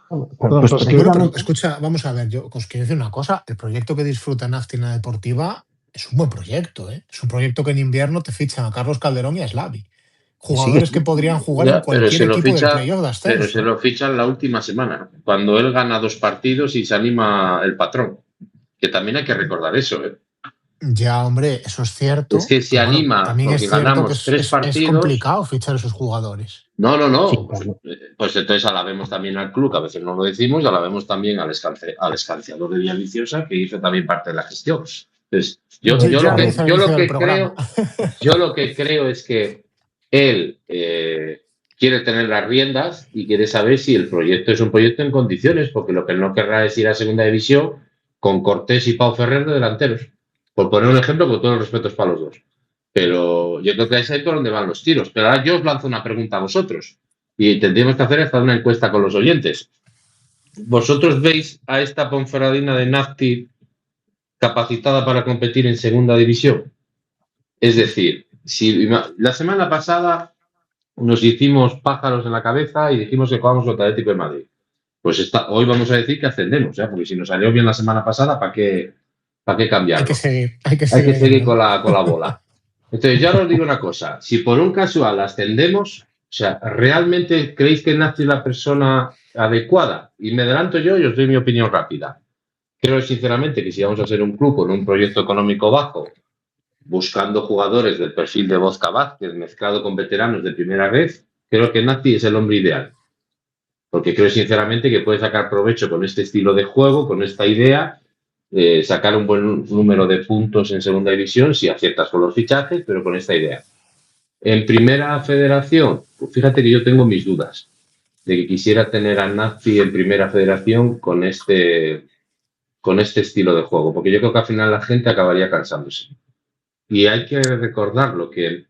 Bueno, pero precisamente, escucha, vamos a ver, yo os quiero decir una cosa, el proyecto que disfruta Nafti en la Deportiva es un buen proyecto, ¿eh? Es un proyecto que en invierno te fichan a Carlos Calderón y a Slavi. que sigue, Jugadores que podrían jugar en Ya, cualquier equipo del playoff de pero se ascenso. lo fichan la última semana, cuando él gana 2 partidos y se anima el patrón. Que también hay que recordar eso, ¿eh? Ya, hombre, eso es Es cierto, que se pero bueno, anima también es porque cierto que ganamos 3 es partidos. complicado fichar a esos jugadores. No, no, sí, no. claro. Pues entonces alabemos también al club, que a veces no lo decimos, y alabemos también al escanciador de Villaviciosa, que hizo también parte de la gestión. Entonces, Yo ya lo hice al yo inicio lo del que programa. creo, yo lo que creo es que él quiere tener las riendas y quiere saber si el proyecto es un proyecto en condiciones, porque lo que no querrá es ir a segunda división con Cortés y Pau Ferrer de delanteros. Por poner un ejemplo, con todos los respetos para los dos. Pero yo creo que es ahí por donde van los tiros. Pero ahora yo os lanzo una pregunta a vosotros. Y tendríamos que hacer hasta una encuesta con los oyentes. ¿Vosotros veis a esta Ponferradina de Nafti capacitada para competir en segunda división? Es decir, si la semana pasada nos hicimos pájaros en la cabeza y dijimos que jugamos contra el Atlético de Madrid. Pues hoy vamos a decir que ascendemos, ¿eh? Porque si nos salió bien la semana pasada, ¿para qué cambiarlo? Hay que Hay que seguir seguir con yendo. la bola. Entonces, yo ahora os digo una cosa. Si por un casual ascendemos, o sea, ¿realmente creéis que Nazi es la persona adecuada? Y me adelanto yo y os doy mi opinión rápida. Creo sinceramente que si vamos a ser un club con un proyecto económico bajo, buscando jugadores del perfil de Bosca Vázquez mezclado con veteranos de primera vez, creo que Nazi es el hombre ideal. Porque creo sinceramente que puede sacar provecho con este estilo de juego, con esta idea, sacar un buen número de puntos en segunda división si aciertas con los fichajes, pero con esta idea. En primera federación, pues fíjate que yo tengo mis dudas de que quisiera tener a Nazi en primera federación con este estilo de juego, porque yo creo que al final la gente acabaría cansándose. Y hay que recordarlo, que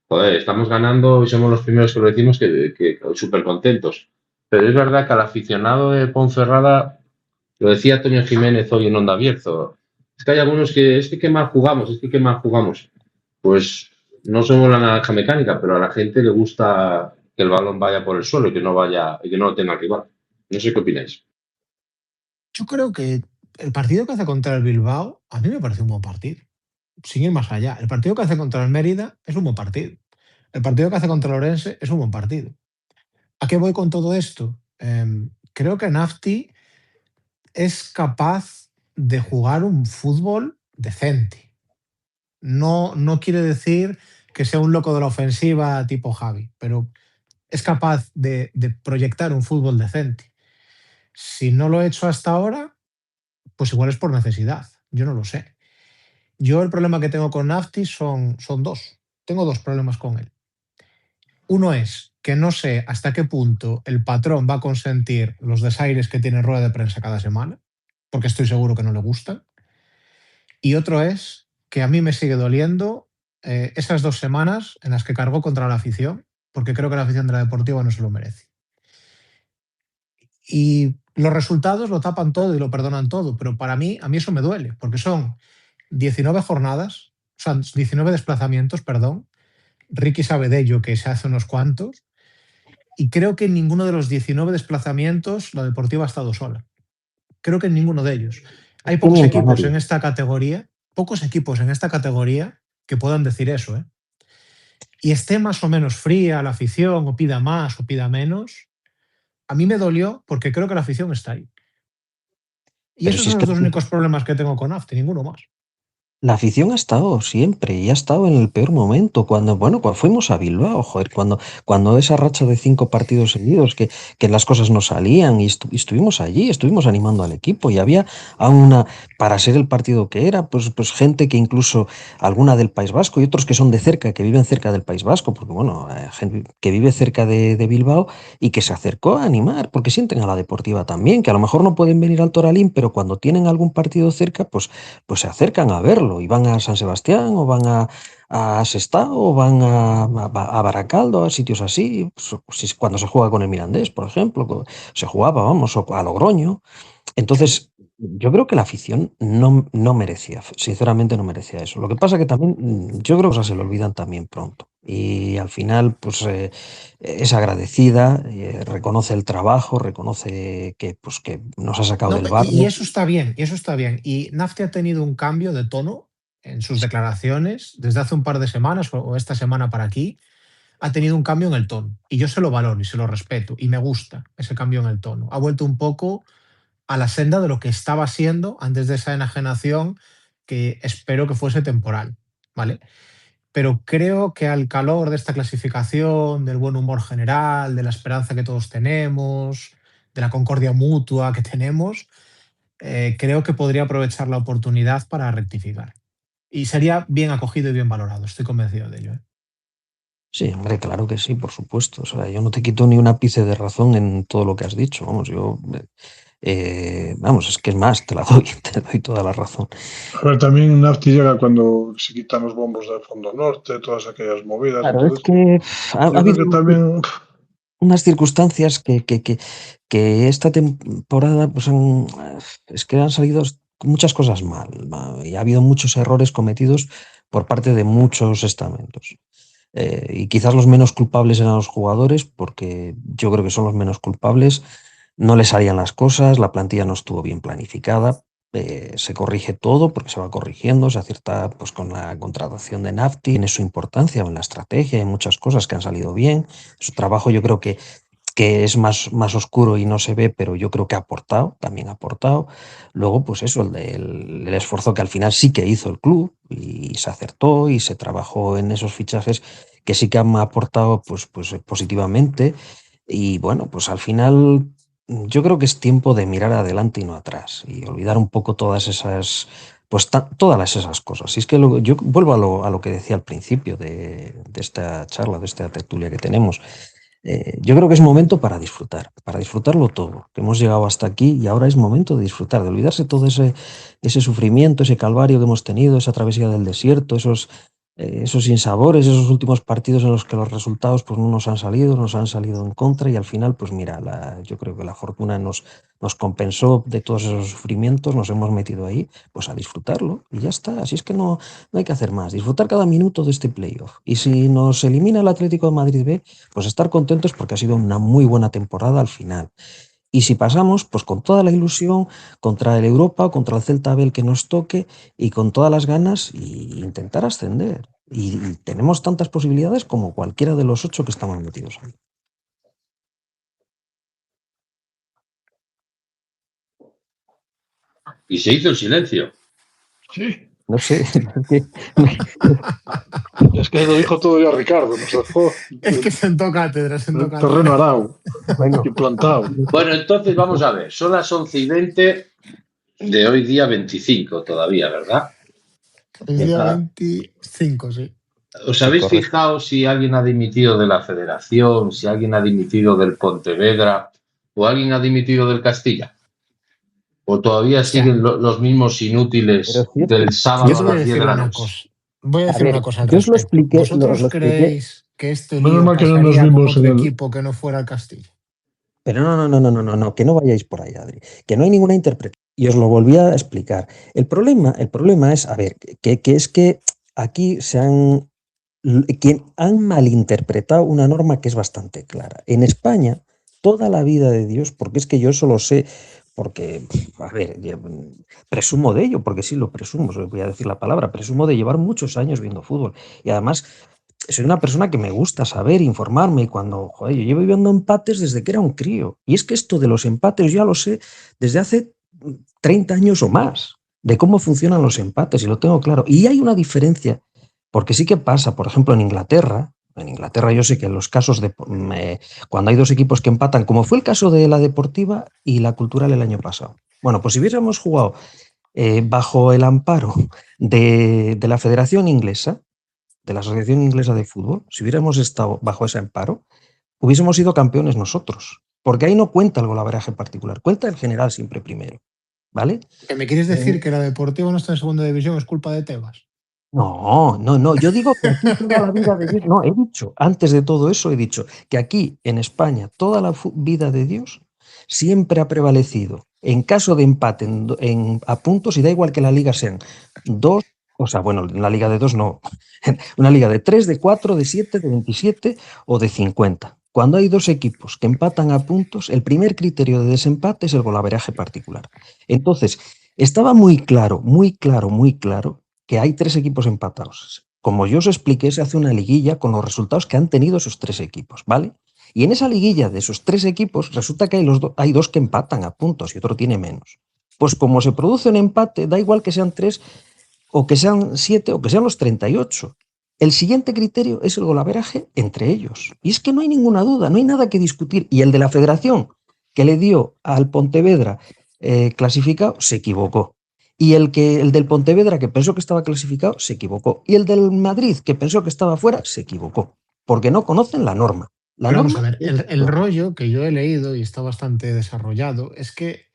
joder, estamos ganando y somos los primeros que lo decimos que súper contentos. Pero es verdad que al aficionado de Ponferrada, lo decía Toño Jiménez hoy en Onda Abierto, es que hay algunos que, es que qué mal jugamos, es que qué mal jugamos. Pues no somos la naranja mecánica, pero a la gente le gusta que el balón vaya por el suelo y que no lo tenga el rival. No sé qué opináis. Yo creo que el partido que hace contra el Bilbao, a mí me parece un buen partido. Sin ir más allá. El partido que hace contra el Mérida es un buen partido. El partido que hace contra el Orense es un buen partido. ¿A qué voy con todo esto? Creo que Nafti es capaz de jugar un fútbol decente. No, no quiere decir que sea un loco de la ofensiva tipo Javi, pero es capaz de proyectar un fútbol decente. Si no lo he hecho hasta ahora, pues igual es por necesidad. Yo no lo sé. Yo el problema que tengo con Nafti son dos. Tengo dos problemas con él. Uno es que no sé hasta qué punto el patrón va a consentir los desaires que tiene rueda de prensa cada semana, porque estoy seguro que no le gustan. Y otro es que a mí me sigue doliendo esas 2 semanas en las que cargó contra la afición, porque creo que la afición de la Deportiva no se lo merece. Y los resultados lo tapan todo y lo perdonan todo, pero a mí eso me duele, porque son 19 jornadas, o sea, 19 desplazamientos, perdón. Ricky sabe de ello, que se hace unos cuantos, y creo que en ninguno de los 19 desplazamientos la Deportiva ha estado sola. Creo que en ninguno de ellos. Hay pocos equipos en esta categoría que puedan decir eso, ¿eh? Y esté más o menos fría la afición, o pida más o pida menos, a mí me dolió porque creo que la afición está ahí. Y Pero esos si es son que los dos únicos problemas que tengo con AFTE, ninguno más. la afición ha estado siempre y ha estado en el peor momento. Cuando fuimos a Bilbao, joder, cuando esa racha de 5 partidos seguidos que las cosas no salían y estuvimos allí, estuvimos animando al equipo y había para ser el partido que era, pues gente que incluso alguna del País Vasco y otros que son de cerca, que viven cerca del País Vasco, porque gente que vive cerca de Bilbao y que se acercó a animar, porque sienten a la Deportiva también, que a lo mejor no pueden venir al Toralín, pero cuando tienen algún partido cerca, pues se acercan a verlo y van a San Sebastián o van a Sestao o van a Baracaldo, a sitios así, pues, cuando se juega con el Mirandés, por ejemplo, se jugaba, vamos, o a Logroño. Entonces, yo creo que la afición no merecía, sinceramente no merecía eso. Lo que pasa que también, yo creo que se lo olvidan también pronto. Y al final, pues es agradecida, reconoce el trabajo, reconoce que nos ha sacado del barro. Y eso está bien, Y NAFTE ha tenido un cambio de tono en sus declaraciones desde hace un par de semanas o esta semana para aquí. Ha tenido un cambio en el tono. Y yo se lo valoro y se lo respeto. Y me gusta ese cambio en el tono. Ha vuelto un poco a la senda de lo que estaba siendo antes de esa enajenación que espero que fuese temporal, ¿vale? Pero creo que al calor de esta clasificación, del buen humor general, de la esperanza que todos tenemos, de la concordia mutua que tenemos, creo que podría aprovechar la oportunidad para rectificar. Y sería bien acogido y bien valorado, estoy convencido de ello, ¿eh? Sí, hombre, claro que sí, por supuesto. O sea, yo no te quito ni un ápice de razón en todo lo que has dicho. Vamos, es que es más, te doy toda la razón. A ver, también NAFTE llega cuando se quitan los bombos del Fondo Norte, todas aquellas movidas. Claro, Entonces, es que ha habido también unas circunstancias que esta temporada es que han salido muchas cosas mal y ha habido muchos errores cometidos por parte de muchos estamentos. Y quizás los menos culpables eran los jugadores, porque yo creo que son los menos culpables. No les salían las cosas, la plantilla no estuvo bien planificada. Se corrige todo porque se va corrigiendo, se acierta pues con la contratación de NAFTE, tiene su importancia en la estrategia, hay muchas cosas que han salido bien. Su trabajo yo creo que es más oscuro y no se ve, pero yo creo que también ha aportado. Luego, pues eso, el esfuerzo que al final sí que hizo el club y se acertó y se trabajó en esos fichajes que sí que han aportado pues positivamente. Y bueno, pues al final yo creo que es tiempo de mirar adelante y no atrás y olvidar un poco todas esas todas esas cosas. Y es que yo vuelvo a lo que decía al principio de esta charla, de esta tertulia que tenemos. Yo creo que es momento para disfrutarlo todo, que hemos llegado hasta aquí y ahora es momento de disfrutar, de olvidarse todo ese sufrimiento, ese calvario que hemos tenido, esa travesía del desierto, esos sinsabores, esos últimos partidos en los que los resultados pues no nos han salido en contra y al final, pues mira, yo creo que la fortuna nos compensó de todos esos sufrimientos, nos hemos metido ahí, pues a disfrutarlo y ya está. Así es que no hay que hacer más, disfrutar cada minuto de este playoff. Y si nos elimina el Atlético de Madrid B, pues estar contentos porque ha sido una muy buena temporada al final. Y si pasamos, pues con toda la ilusión contra el Europa, contra el Celta B, el que nos toque, y con todas las ganas y intentar ascender. Y tenemos tantas posibilidades como cualquiera de los 8 que estamos metidos ahí. Y se hizo el silencio. sí. No sé. Es que lo dijo todo ya Ricardo. Nos dejó Es que sentó cátedra. Terreno arado y plantado. Bueno, entonces vamos a ver. Son las 11:20 de hoy día 25 todavía, ¿verdad? El día 25, sí. ¿Os habéis fijado si alguien ha dimitido de la Federación, si alguien ha dimitido del Pontevedra o alguien ha dimitido del Castilla? ¿O todavía siguen los mismos inútiles del sábado a las 10 de la noche? Voy a decir una cosa al yo os lo respecto. expliqué. ¿Vosotros creéis que este lío Menos mal que no pasaría nos con vimos otro en el... equipo que no fuera el Castilla? Pero no, que no vayáis por ahí, Adri. Que no hay ninguna interpretación. Y os lo volví a explicar. El problema es, a ver, que es que aquí han malinterpretado una norma que es bastante clara. En España, toda la vida de Dios, porque es que yo eso lo sé, porque, a ver, presumo de ello, porque sí lo presumo, voy a decir la palabra, presumo de llevar muchos años viendo fútbol. Y además, soy una persona que me gusta saber, informarme, y cuando, joder, yo llevo viendo empates desde que era un crío. Y es que esto de los empates ya lo sé desde hace 30 años o más, de cómo funcionan los empates, y lo tengo claro. Y hay una diferencia, porque sí que pasa, por ejemplo, en Inglaterra yo sé que en los casos de cuando hay dos equipos que empatan, como fue el caso de la Deportiva y la Cultural el año pasado. Bueno, pues si hubiésemos jugado bajo el amparo de la Federación Inglesa, de la Asociación Inglesa de Fútbol, si hubiéramos estado bajo ese amparo, hubiésemos sido campeones nosotros, porque ahí no cuenta el golaveraje particular, cuenta el general siempre primero, ¿vale? ¿Que me quieres decir que la Deportiva no está en segunda división es culpa de Tebas? No, yo digo que aquí toda la vida de Dios, no, he dicho, antes de todo eso he dicho que aquí en España toda la vida de Dios siempre ha prevalecido en caso de empate a puntos, y da igual que la liga sean dos, o sea, bueno, en la liga de dos no, una liga de 3, de 4, de 7, de 27 o de 50. Cuando hay dos equipos que empatan a puntos, el primer criterio de desempate es el golaveraje particular. Entonces, estaba muy claro que hay 3 equipos empatados. Como yo os expliqué, se hace una liguilla con los resultados que han tenido esos 3 equipos, ¿vale? Y en esa liguilla de esos 3 equipos resulta que hay 2 que empatan a puntos y otro tiene menos. Pues como se produce un empate, da igual que sean 3 o que sean 7 o que sean los 38. El siguiente criterio es el golaveraje entre ellos. Y es que no hay ninguna duda, no hay nada que discutir. Y el de la Federación, que le dio al Pontevedra clasificado, se equivocó. Y el del Pontevedra, que pensó que estaba clasificado, se equivocó. Y el del Madrid, que pensó que estaba fuera, se equivocó. Porque no conocen la norma. Pero vamos a ver, el rollo que yo he leído y está bastante desarrollado es que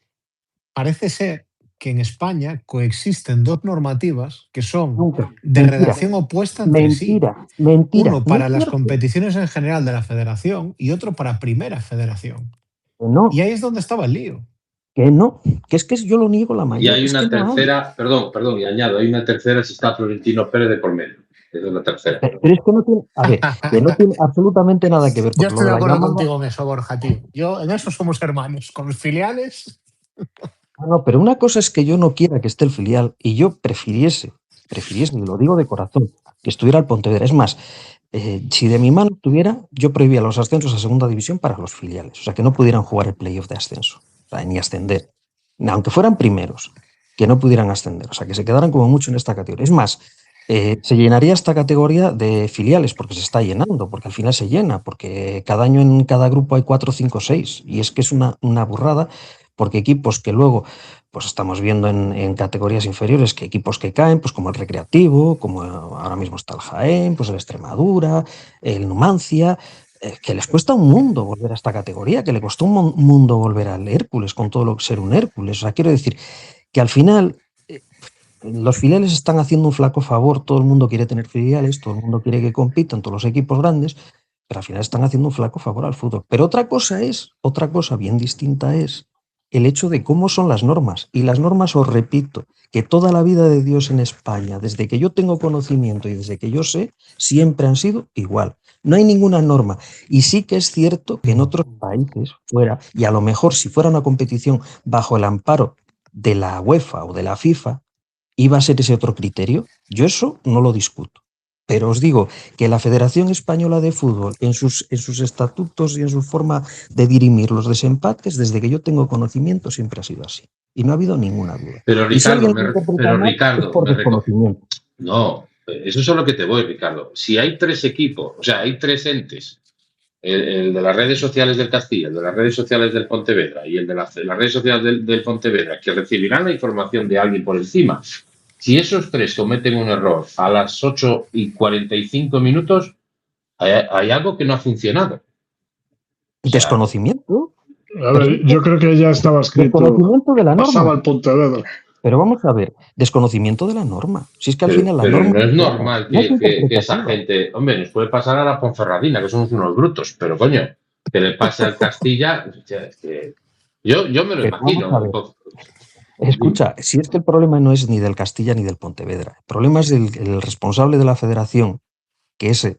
parece ser que en España coexisten 2 normativas que son de redacción opuesta entre sí. Mentira. Uno para las competiciones en general de la Federación y otro para Primera Federación. No. Y ahí es donde estaba el lío. Que no, que es que yo lo niego la mayoría. Y hay una tercera, no perdón, y añado, hay una tercera si está Florentino Pérez de por medio. Esa es la tercera. Pero es que no tiene, a ver, que no tiene absolutamente nada que ver con Yo estoy de acuerdo contigo en eso, Borja, tío. Yo en eso somos hermanos. Con los filiales. No, pero una cosa es que yo no quiera que esté el filial y yo prefiriese, y lo digo de corazón, que estuviera el Pontevedra. Es más, si de mi mano estuviera, yo prohibía los ascensos a segunda división para los filiales. O sea, que no pudieran jugar el playoff de ascenso. O sea, ni ascender. Aunque fueran primeros, que no pudieran ascender. O sea, que se quedaran como mucho en esta categoría. Es más, se llenaría esta categoría de filiales porque se está llenando, porque al final se llena, porque cada año en cada grupo hay 4, 5, 6. Y es que es una burrada, porque equipos que luego, pues estamos viendo en categorías inferiores, que equipos que caen, pues como el Recreativo, como ahora mismo está el Jaén, pues el Extremadura, el Numancia, que les cuesta un mundo volver a esta categoría, que le costó un mundo volver al Hércules, con todo lo que ser un Hércules. O sea, quiero decir que al final los filiales están haciendo un flaco favor, todo el mundo quiere tener filiales, todo el mundo quiere que compitan todos los equipos grandes, pero al final están haciendo un flaco favor al fútbol. Pero otra cosa bien distinta es el hecho de cómo son las normas. Y las normas, os repito, que toda la vida de Dios en España, desde que yo tengo conocimiento y desde que yo sé, siempre han sido igual. No hay ninguna norma. Y sí que es cierto que en otros países fuera, y a lo mejor si fuera una competición bajo el amparo de la UEFA o de la FIFA, iba a ser ese otro criterio. Yo eso no lo discuto. Pero os digo que la Federación Española de Fútbol, en sus estatutos y en su forma de dirimir los desempates, desde que yo tengo conocimiento, siempre ha sido así. Y no ha habido ninguna duda. Pero Ricardo, desconocimiento. No, eso es a lo que te voy, Ricardo. Si hay 3 equipos, o sea, hay 3 entes, el de las redes sociales del Castilla, el de las redes sociales del Pontevedra y el de las redes sociales del Pontevedra, que recibirán la información de alguien por encima. Si esos 3 cometen un error a las 8:45 minutos, hay algo que no ha funcionado. O sea, desconocimiento. A ver, yo creo que ya estaba escrito. Desconocimiento de la norma. Pasaba al Pontevedra. Pero vamos a ver, desconocimiento de la norma. Si es que al final la pero norma. No es normal que esa gente. Hombre, nos puede pasar a la Ponferradina, que somos unos brutos, pero coño, que le pase al Castilla, o sea, es que yo me lo Pero vamos a ver. imagino. Escucha, si es que el problema no es ni del Castilla ni del Pontevedra, el problema es el responsable de la federación, que ese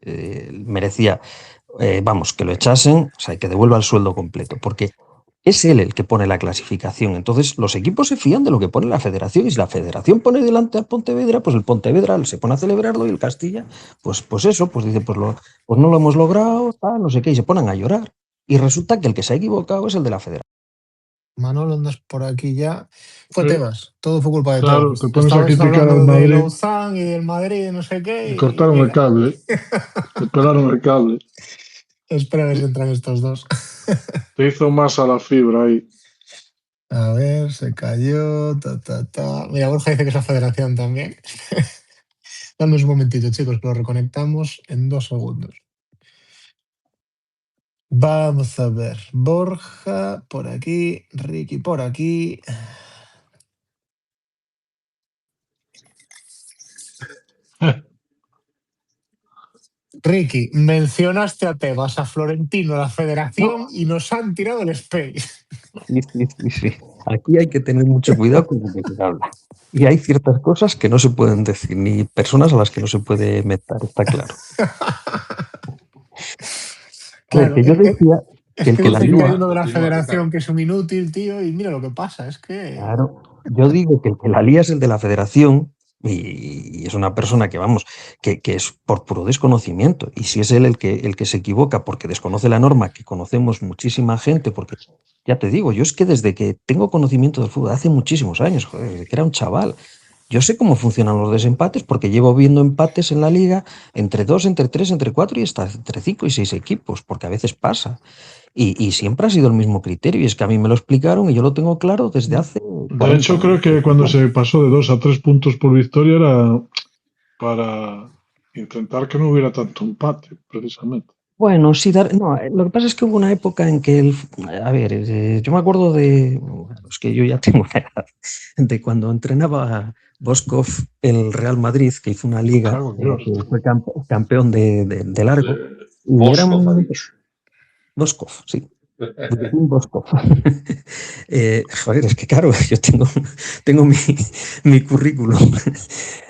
merecía, vamos, que lo echasen, o sea, que devuelva el sueldo completo, porque es él el que pone la clasificación. Entonces, los equipos se fían de lo que pone la federación, y si la federación pone delante al Pontevedra, pues el Pontevedra se pone a celebrarlo y el Castilla, pues eso, pues dice, pues no lo hemos logrado, tal, no sé qué, y se ponen a llorar. Y resulta que el que se ha equivocado es el de la federación. Manolo, andas por aquí ya. Fue Tebas, todo fue culpa de Claro, Tebas. te pones a Estabais criticar al hablando de Madrid. Lausanne y del Madrid y no sé qué. Y Y cortaron el mira, cable. Te pelaron el cable. espera a ver si entran estos dos. Te hizo más a la fibra ahí. A ver, se cayó. Mira, Borja dice que es la federación también. Dame un momentito, chicos, que lo reconectamos en 2 segundos. Vamos a ver. Borja por aquí, Ricky por aquí. Ricky, mencionaste a Tebas, a Florentino, a la federación No. y nos han tirado el space. Sí. Aquí hay que tener mucho cuidado con lo que se habla. Y hay ciertas cosas que no se pueden decir, ni personas a las que no se puede meter, está claro. Claro, que yo decía que el que la dicen que hay lía, uno de la Continúa, federación que es un inútil, tío, y mira lo que pasa, es que... claro, yo digo que el que la lía es el de la federación, y es una persona que, vamos, que es por puro desconocimiento. Y si es él el que se equivoca porque desconoce la norma, que conocemos muchísima gente, porque ya te digo, yo es que desde que tengo conocimiento del fútbol, hace muchísimos años, joder, desde que era un chaval, yo sé cómo funcionan los desempates porque llevo viendo empates en la liga entre 2, entre 3, entre 4 y hasta entre 5 y 6 equipos, porque a veces pasa. Y siempre ha sido el mismo criterio, y es que a mí me lo explicaron y yo lo tengo claro desde hace De 40 hecho, creo años. que cuando se pasó de 2 a 3 puntos por victoria era para intentar que no hubiera tanto empate, precisamente. Bueno, sí, no, lo que pasa es que hubo una época en que, a ver, yo me acuerdo bueno, es que yo ya tengo una edad, de cuando entrenaba Boskov el Real Madrid, que hizo una liga, Cago en Dios. que fue campeón de largo, y era Boskov ha un... dicho. Boskov, sí. Boskov. Joder, es que claro, yo tengo mi currículum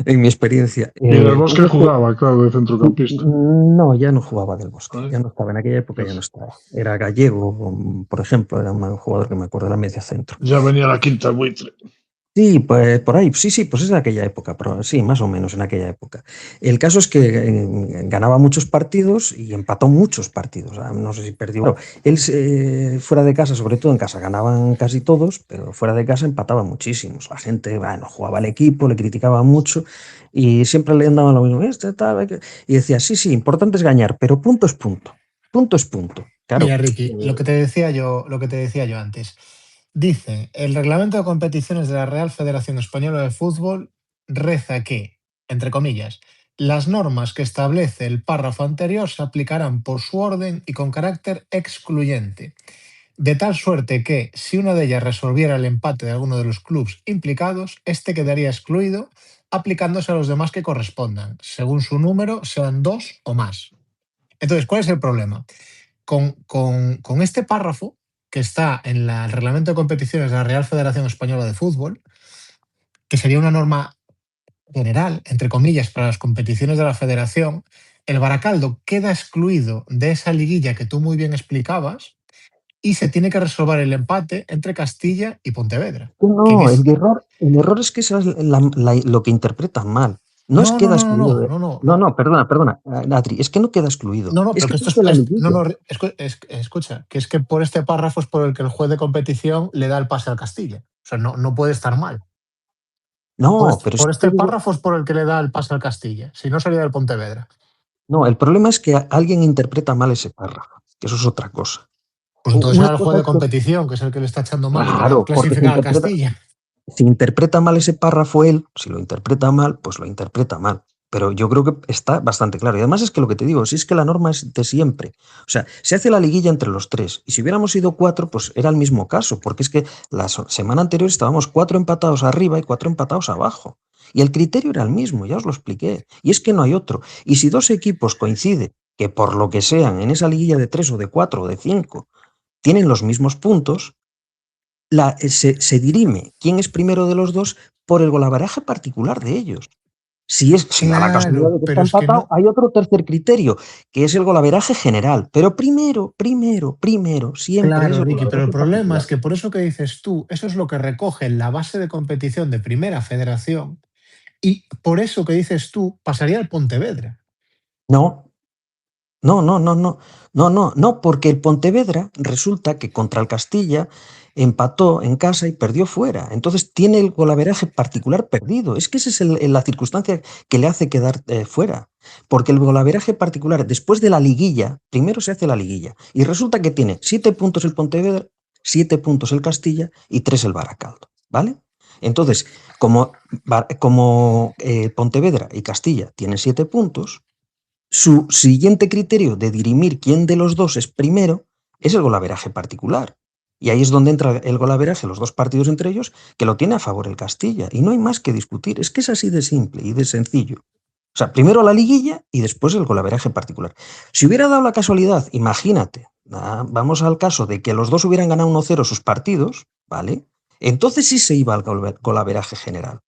en mi experiencia. Y del Bosque jugaba, claro, de centrocampista. No, ya no jugaba del Bosque, ¿Vale? ya no estaba, en aquella época ya no estaba. Era gallego, por ejemplo, era un jugador que me acuerdo, era media centro. Ya venía la quinta buitre. Sí, pues por ahí, sí, pues es de aquella época, pero sí, más o menos en aquella época. El caso es que ganaba muchos partidos y empató muchos partidos. No sé si perdió. Claro, él fuera de casa, sobre todo en casa, ganaban casi todos, pero fuera de casa empataba muchísimos. La gente, bueno, jugaba al equipo, le criticaba mucho y siempre le andaban lo mismo. Y decía, sí, importante es ganar, pero punto es punto. Punto es punto. Claro, Mira, Ricky, lo que te decía yo antes. Dice, el reglamento de competiciones de la Real Federación Española de Fútbol reza que, entre comillas, las normas que establece el párrafo anterior se aplicarán por su orden y con carácter excluyente, de tal suerte que, si una de ellas resolviera el empate de alguno de los clubes implicados, este quedaría excluido, aplicándose a los demás que correspondan, según su número, sean 2 o más. Entonces, ¿cuál es el problema? Con este párrafo, que está en el reglamento de competiciones de la Real Federación Española de Fútbol, que sería una norma general, entre comillas, para las competiciones de la federación, el Baracaldo queda excluido de esa liguilla que tú muy bien explicabas y se tiene que resolver el empate entre Castilla y Pontevedra. no, el error es que eso es lo que interpretan mal. No es queda excluido. No, perdona, Adri, es que no queda excluido. No, es pero que esto es la liguilla. escucha, que es que por este párrafo es por el que el juez de competición le da el pase al Castilla. O sea, no puede estar mal. No, Por este párrafo es por el que le da el pase al Castilla. Si no, sería del Pontevedra. No, el problema es que alguien interpreta mal ese párrafo, que eso es otra cosa. Pues entonces era el juez de competición, que es el que le está echando mal claro, y clasificar al Castilla. Si interpreta mal ese párrafo él, si lo interpreta mal, pues lo interpreta mal. Pero yo creo que está bastante claro. Y además es que lo que te digo, si es que la norma es de siempre. O sea, se hace la liguilla entre los 3. Y si hubiéramos sido 4, pues era el mismo caso. Porque es que la semana anterior estábamos 4 empatados arriba y 4 empatados abajo. Y el criterio era el mismo, ya os lo expliqué. Y es que no hay otro. Y si 2 equipos coinciden que por lo que sean en esa liguilla de 3 o de 4 o de 5 tienen los mismos puntos, se dirime quién es primero de los dos por el golaveraje particular de ellos. Si da la casualidad de que está empatado, hay otro tercer criterio, que es el golaveraje general. Pero primero, siempre. Claro, Ricky, pero el problema es que por eso que dices tú, eso es lo que recoge la base de competición de Primera Federación, y por eso que dices tú, pasaría al Pontevedra. No, porque el Pontevedra resulta que contra el Castilla empató en casa y perdió fuera. Entonces tiene el golaveraje particular perdido. Es que esa es la circunstancia que le hace quedar fuera. Porque el golaveraje particular, después de la liguilla, primero se hace la liguilla, y resulta que tiene 7 puntos el Pontevedra, 7 puntos el Castilla y 3 el Baracaldo, ¿vale? Entonces, como Pontevedra y Castilla tienen 7 puntos, su siguiente criterio de dirimir quién de los dos es primero es el golaveraje particular. Y ahí es donde entra el golaveraje, los dos partidos entre ellos, que lo tiene a favor el Castilla. Y no hay más que discutir. Es que es así de simple y de sencillo. O sea, primero la liguilla y después el golaveraje particular. Si hubiera dado la casualidad, imagínate, vamos al caso de que los dos hubieran ganado 1-0 sus partidos, ¿vale? Entonces sí se iba al golaveraje general.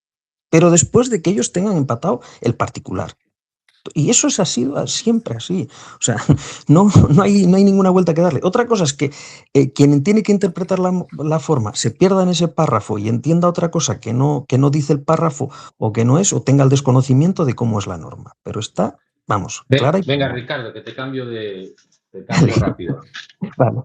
Pero después de que ellos tengan empatado el particular. Y eso es así, siempre así. O sea, no hay ninguna vuelta que darle. Otra cosa es que quien tiene que interpretar la forma se pierda en ese párrafo y entienda otra cosa que no dice el párrafo o que no es, o tenga el desconocimiento de cómo es la norma. Pero está, vamos, clara y Venga, clara. Ricardo, que te cambio rápido. Vale.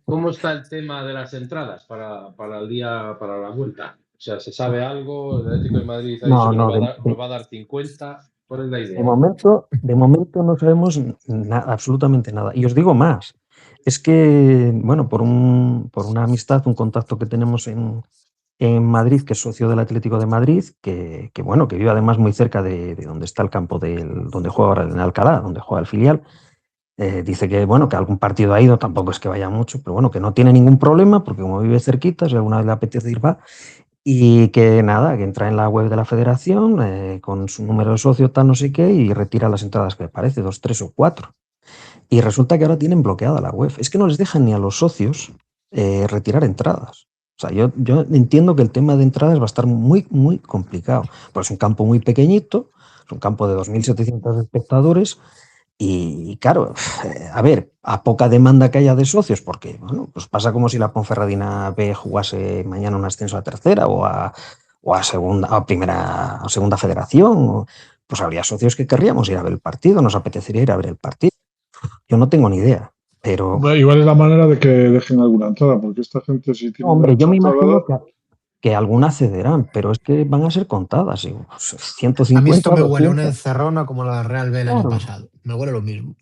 ¿Cómo está el tema de las entradas para el día, para la vuelta? O sea, ¿se sabe algo? El Atlético de Madrid ha dicho que nos va a dar 50. ¿Cuál es la idea? De momento no sabemos absolutamente nada. Y os digo más. Es que, bueno, por una amistad, un contacto que tenemos en Madrid, que es socio del Atlético de Madrid, que vive además muy cerca de donde está el campo donde juega ahora en Alcalá, donde juega el filial. Dice que, que algún partido ha ido, tampoco es que vaya mucho, pero que no tiene ningún problema, porque como vive cerquita, si alguna vez le apetece ir, va. Y que nada, que entra en la web de la federación con su número de socio, tal, no sé qué, y retira las entradas que le parece, 2, 3 o 4. Y resulta que ahora tienen bloqueada la web. Es que no les dejan ni a los socios retirar entradas. O sea, yo entiendo que el tema de entradas va a estar muy, muy complicado. Pues es un campo muy pequeñito, es un campo de 2.700 espectadores. Y claro, a ver, a poca demanda que haya de socios, porque pues pasa como si la Ponferradina B jugase mañana un ascenso a tercera o a segunda, a segunda federación, pues habría socios que querríamos ir a ver el partido, nos apetecería ir a ver el partido. Yo no tengo ni idea, pero... Bueno, igual es la manera de que dejen alguna entrada, porque esta gente si tiene... Hombre, yo me imagino que algunas cederán, pero es que van a ser contadas, 150. A mí esto me huele 200. una encerrona como la de Real B el año pasado. Me huele lo mismo.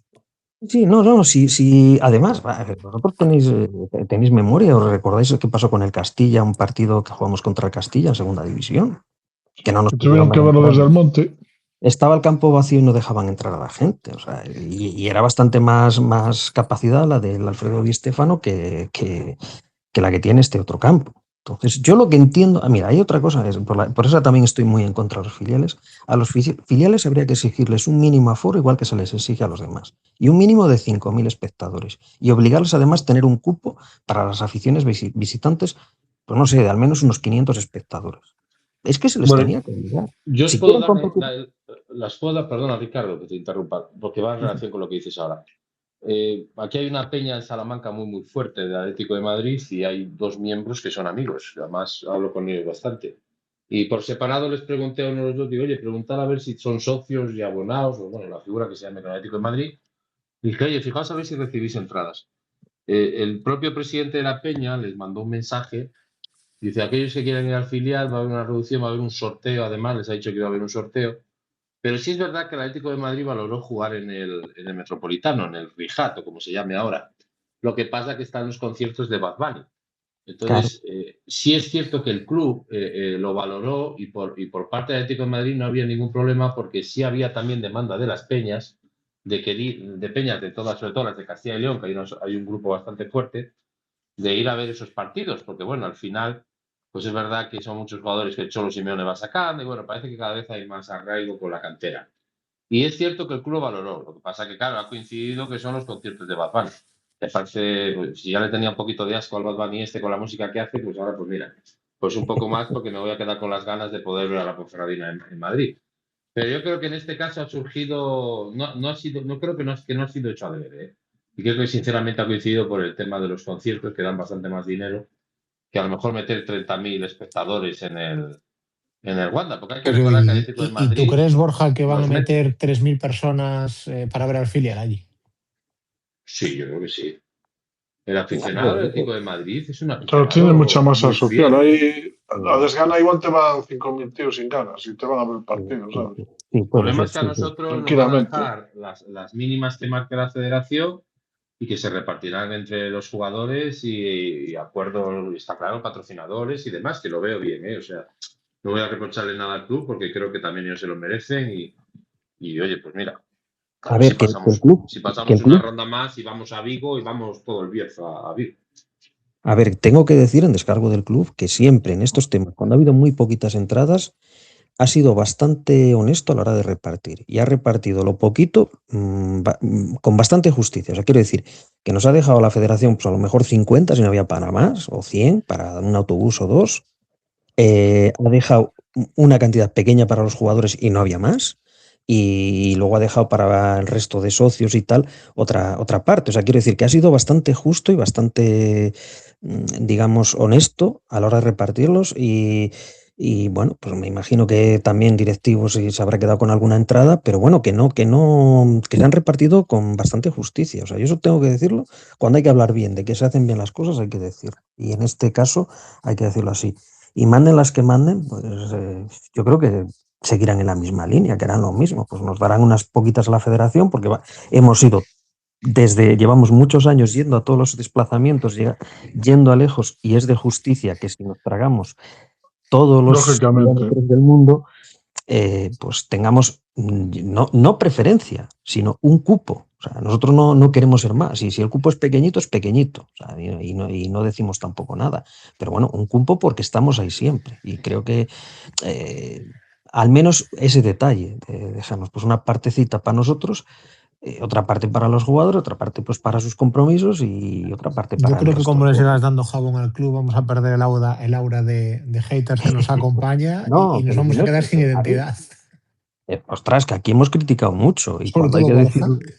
Sí, sí. Además, vosotros tenéis memoria, ¿os recordáis qué pasó con el Castilla, un partido que jugamos contra el Castilla en segunda división? Que no nos tuvieron que verlo desde el monte. Estaba el campo vacío y no dejaban entrar a la gente. O sea, y era bastante más capacidad la del Alfredo Di Stéfano que la que tiene este otro campo. Entonces, yo lo que entiendo, mira, hay otra cosa, por eso también estoy muy en contra de los filiales. A los filiales habría que exigirles un mínimo aforo igual que se les exige a los demás, y un mínimo de 5.000 espectadores, y obligarles además a tener un cupo para las aficiones visitantes, pues no sé, de al menos unos 500 espectadores. Es que se les tenía que obligar. Yo os puedo dar perdona Ricardo que te interrumpa, porque va en relación con lo que dices ahora. Aquí hay una peña en Salamanca muy fuerte del Atlético de Madrid y hay 2 miembros que son amigos. Además, hablo con ellos bastante. Y por separado les pregunté a uno de los dos, digo, oye, preguntar a ver si son socios y abonados, o bueno, la figura que se llame el Atlético de Madrid. Dije, oye, fijaos a ver si recibís entradas. El propio presidente de la peña les mandó un mensaje. Dice, aquellos que quieran ir al filial, va a haber una reducción, va a haber un sorteo. Además, les ha dicho que iba a haber un sorteo. Pero sí es verdad que el Atlético de Madrid valoró jugar en el Metropolitano, en el Rijato, como se llame ahora. Lo que pasa es que están los conciertos de Bad Bunny. Entonces, sí es cierto que el club lo valoró y por parte del Atlético de Madrid no había ningún problema porque sí había también demanda de las peñas, de peñas de todas, sobre todo las de Castilla y León, que hay un grupo bastante fuerte, de ir a ver esos partidos, porque bueno, al final pues es verdad que son muchos jugadores que el Cholo Simeone va sacando y bueno, parece que cada vez hay más arraigo con la cantera. Y es cierto que el club lo valoró. Lo que pasa que, claro, ha coincidido que son los conciertos de Bad Bunny. Me parece, pues, si ya le tenía un poquito de asco al Bad Bunny con la música que hace, pues ahora, pues mira, pues un poco más porque me voy a quedar con las ganas de poder ver a la Ponferradina en Madrid. Pero yo creo que en este caso ha surgido, no creo que no ha sido hecho adrede, ¿eh? Y creo que sinceramente ha coincidido por el tema de los conciertos, que dan bastante más dinero, que a lo mejor meter 30.000 espectadores en el Wanda, porque hay que Pero recordar que Atlético de ¿y tú Madrid crees, Borja, que van a los mete. meter 3.000 personas para ver al filial allí? Sí, yo creo que sí. El aficionado del Atlético de Madrid es un Claro, tiene mucha aficionado masa muy social. fiel. Ahí, a desgana igual te van 5.000 tíos sin ganas y te van a ver el partido, ¿sabes? Sí, El puede problema ser, es que a sí, sí. nosotros nos van a Tranquilamente. dejar las mínimas que marque la federación y que se repartirán entre los jugadores y acuerdos, está claro, patrocinadores y demás, que lo veo bien, ¿eh? O sea, no voy a reprocharle nada al club porque creo que también ellos se lo merecen y oye, pues mira, a A ver ver, si que pasamos, que pasamos el una club, ronda más y vamos a Vigo y vamos todo el Bierzo a Vigo. A ver, tengo que decir en descargo del club que siempre en estos temas, cuando ha habido muy poquitas entradas, ha sido bastante honesto a la hora de repartir y ha repartido lo poquito con bastante justicia. O sea, quiero decir que nos ha dejado la federación pues a lo mejor 50 si no había para más, o 100 para un autobús o dos. Ha dejado una cantidad pequeña para los jugadores y no había más. Y luego ha dejado para el resto de socios y tal otra parte. O sea, quiero decir que ha sido bastante justo y bastante, digamos, honesto a la hora de repartirlos. Y bueno, pues me imagino que también directivos y se habrá quedado con alguna entrada, pero bueno, que se han repartido con bastante justicia. O sea, yo eso tengo que decirlo. Cuando hay que hablar bien de que se hacen bien las cosas, hay que decirlo. Y en este caso hay que decirlo así. Y manden las que manden, pues yo creo que seguirán en la misma línea, que harán lo mismo. Pues nos darán unas poquitas a la federación, porque hemos ido llevamos muchos años yendo a todos los desplazamientos, yendo a lejos, y es de justicia que si nos tragamos todos los Lógicamente. kilómetros del mundo, pues tengamos no preferencia, sino un cupo. O sea, nosotros no queremos ser más. Y si el cupo es pequeñito, es pequeñito. O sea, y no decimos tampoco nada. Pero bueno, un cupo porque estamos ahí siempre. Y creo que al menos ese detalle, dejamos pues una partecita para nosotros, otra parte para los jugadores, otra parte pues para sus compromisos y otra parte Yo para el creo que resto. como le sigas dando jabón al club, vamos a perder el aura de haters que nos acompaña No, y nos pero vamos a quedar sin a ver, identidad. ostras, que aquí hemos criticado mucho y Sobre cuando hay todo que Borja. decir,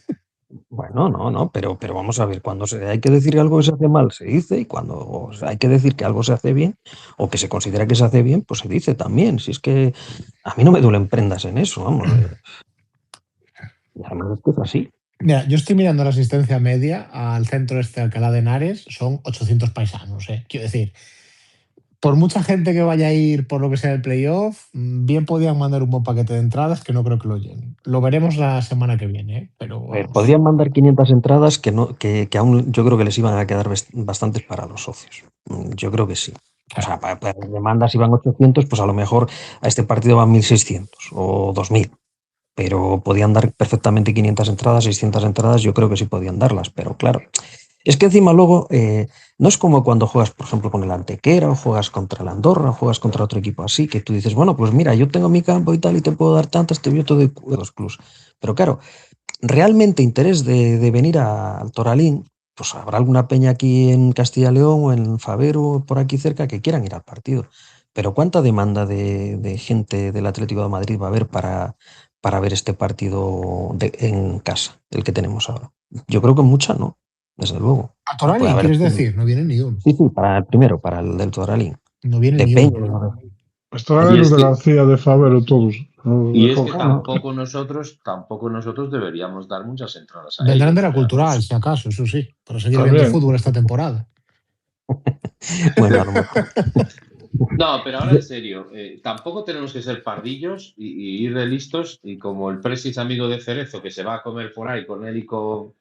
bueno, no, pero vamos a ver, cuando hay que decir que algo que se hace mal, se dice, y cuando hay que decir que algo se hace bien o que se considera que se hace bien, pues se dice también. Si es que a mí no me duelen prendas en eso, vamos. Y además es que es así. Mira, yo estoy mirando la asistencia media al centro este de Alcalá de Henares, son 800 paisanos, ¿eh? Quiero decir, por mucha gente que vaya a ir por lo que sea el playoff, bien podían mandar un buen paquete de entradas que no creo que lo llenen. Lo veremos la semana que viene, ¿eh? Pero A ver, vamos. podrían mandar 500 entradas que aún yo creo que les iban a quedar bastantes para los socios. Yo creo que sí. O sea, para demandas iban 800, pues a lo mejor a este partido van 1.600 o 2.000. Pero podían dar perfectamente 500 entradas, 600 entradas, yo creo que sí podían darlas, pero claro, es que encima luego no es como cuando juegas, por ejemplo, con el Antequera o juegas contra el Andorra o juegas contra otro equipo así, que tú dices, bueno, pues mira, yo tengo mi campo y tal y te puedo dar tantas, te yo de los clubs. Pero claro, realmente interés de venir al Toralín, pues habrá alguna peña aquí en Castilla y León o en Favero, por aquí cerca, que quieran ir al partido. Pero ¿cuánta demanda de gente del Atlético de Madrid va a haber para ver este partido en casa, el que tenemos ahora? Yo creo que mucha no, desde luego. A Puede Toralín, haber, ¿quieres decir? No viene ni uno. sí, para el primero, para el del Toralín. No viene De ni peña, uno. ¿no? Estarán Y los es de que, García, de Favero, todos. Los y de es que Jorge. tampoco nosotros deberíamos dar muchas entradas a Vendrán de ellos. O la sea, cultural, si acaso, eso sí, para seguir viendo También. fútbol esta temporada. Bueno, a lo mejor. no, pero ahora en serio, tampoco tenemos que ser pardillos y ir de listos. Y como el Presi es amigo de Cerezo, que se va a comer por ahí con él y con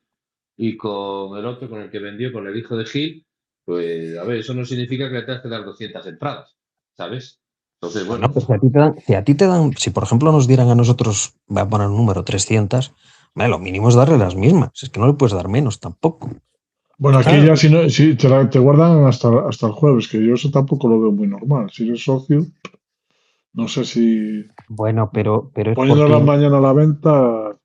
el otro, con el que vendió, con el hijo de Gil, pues a ver, eso no significa que le tengas que dar 200 entradas, ¿sabes? Entonces, Bueno, bueno, pues si por ejemplo nos dieran a nosotros, voy a poner un número, 300, lo mínimo es darle las mismas. Es que no le puedes dar menos tampoco. Bueno, aquí Claro. ya si no, si te guardan hasta el jueves, que yo eso tampoco lo veo muy normal. Si eres socio, No sé si Bueno, pero es poniéndola porque... mañana a la venta,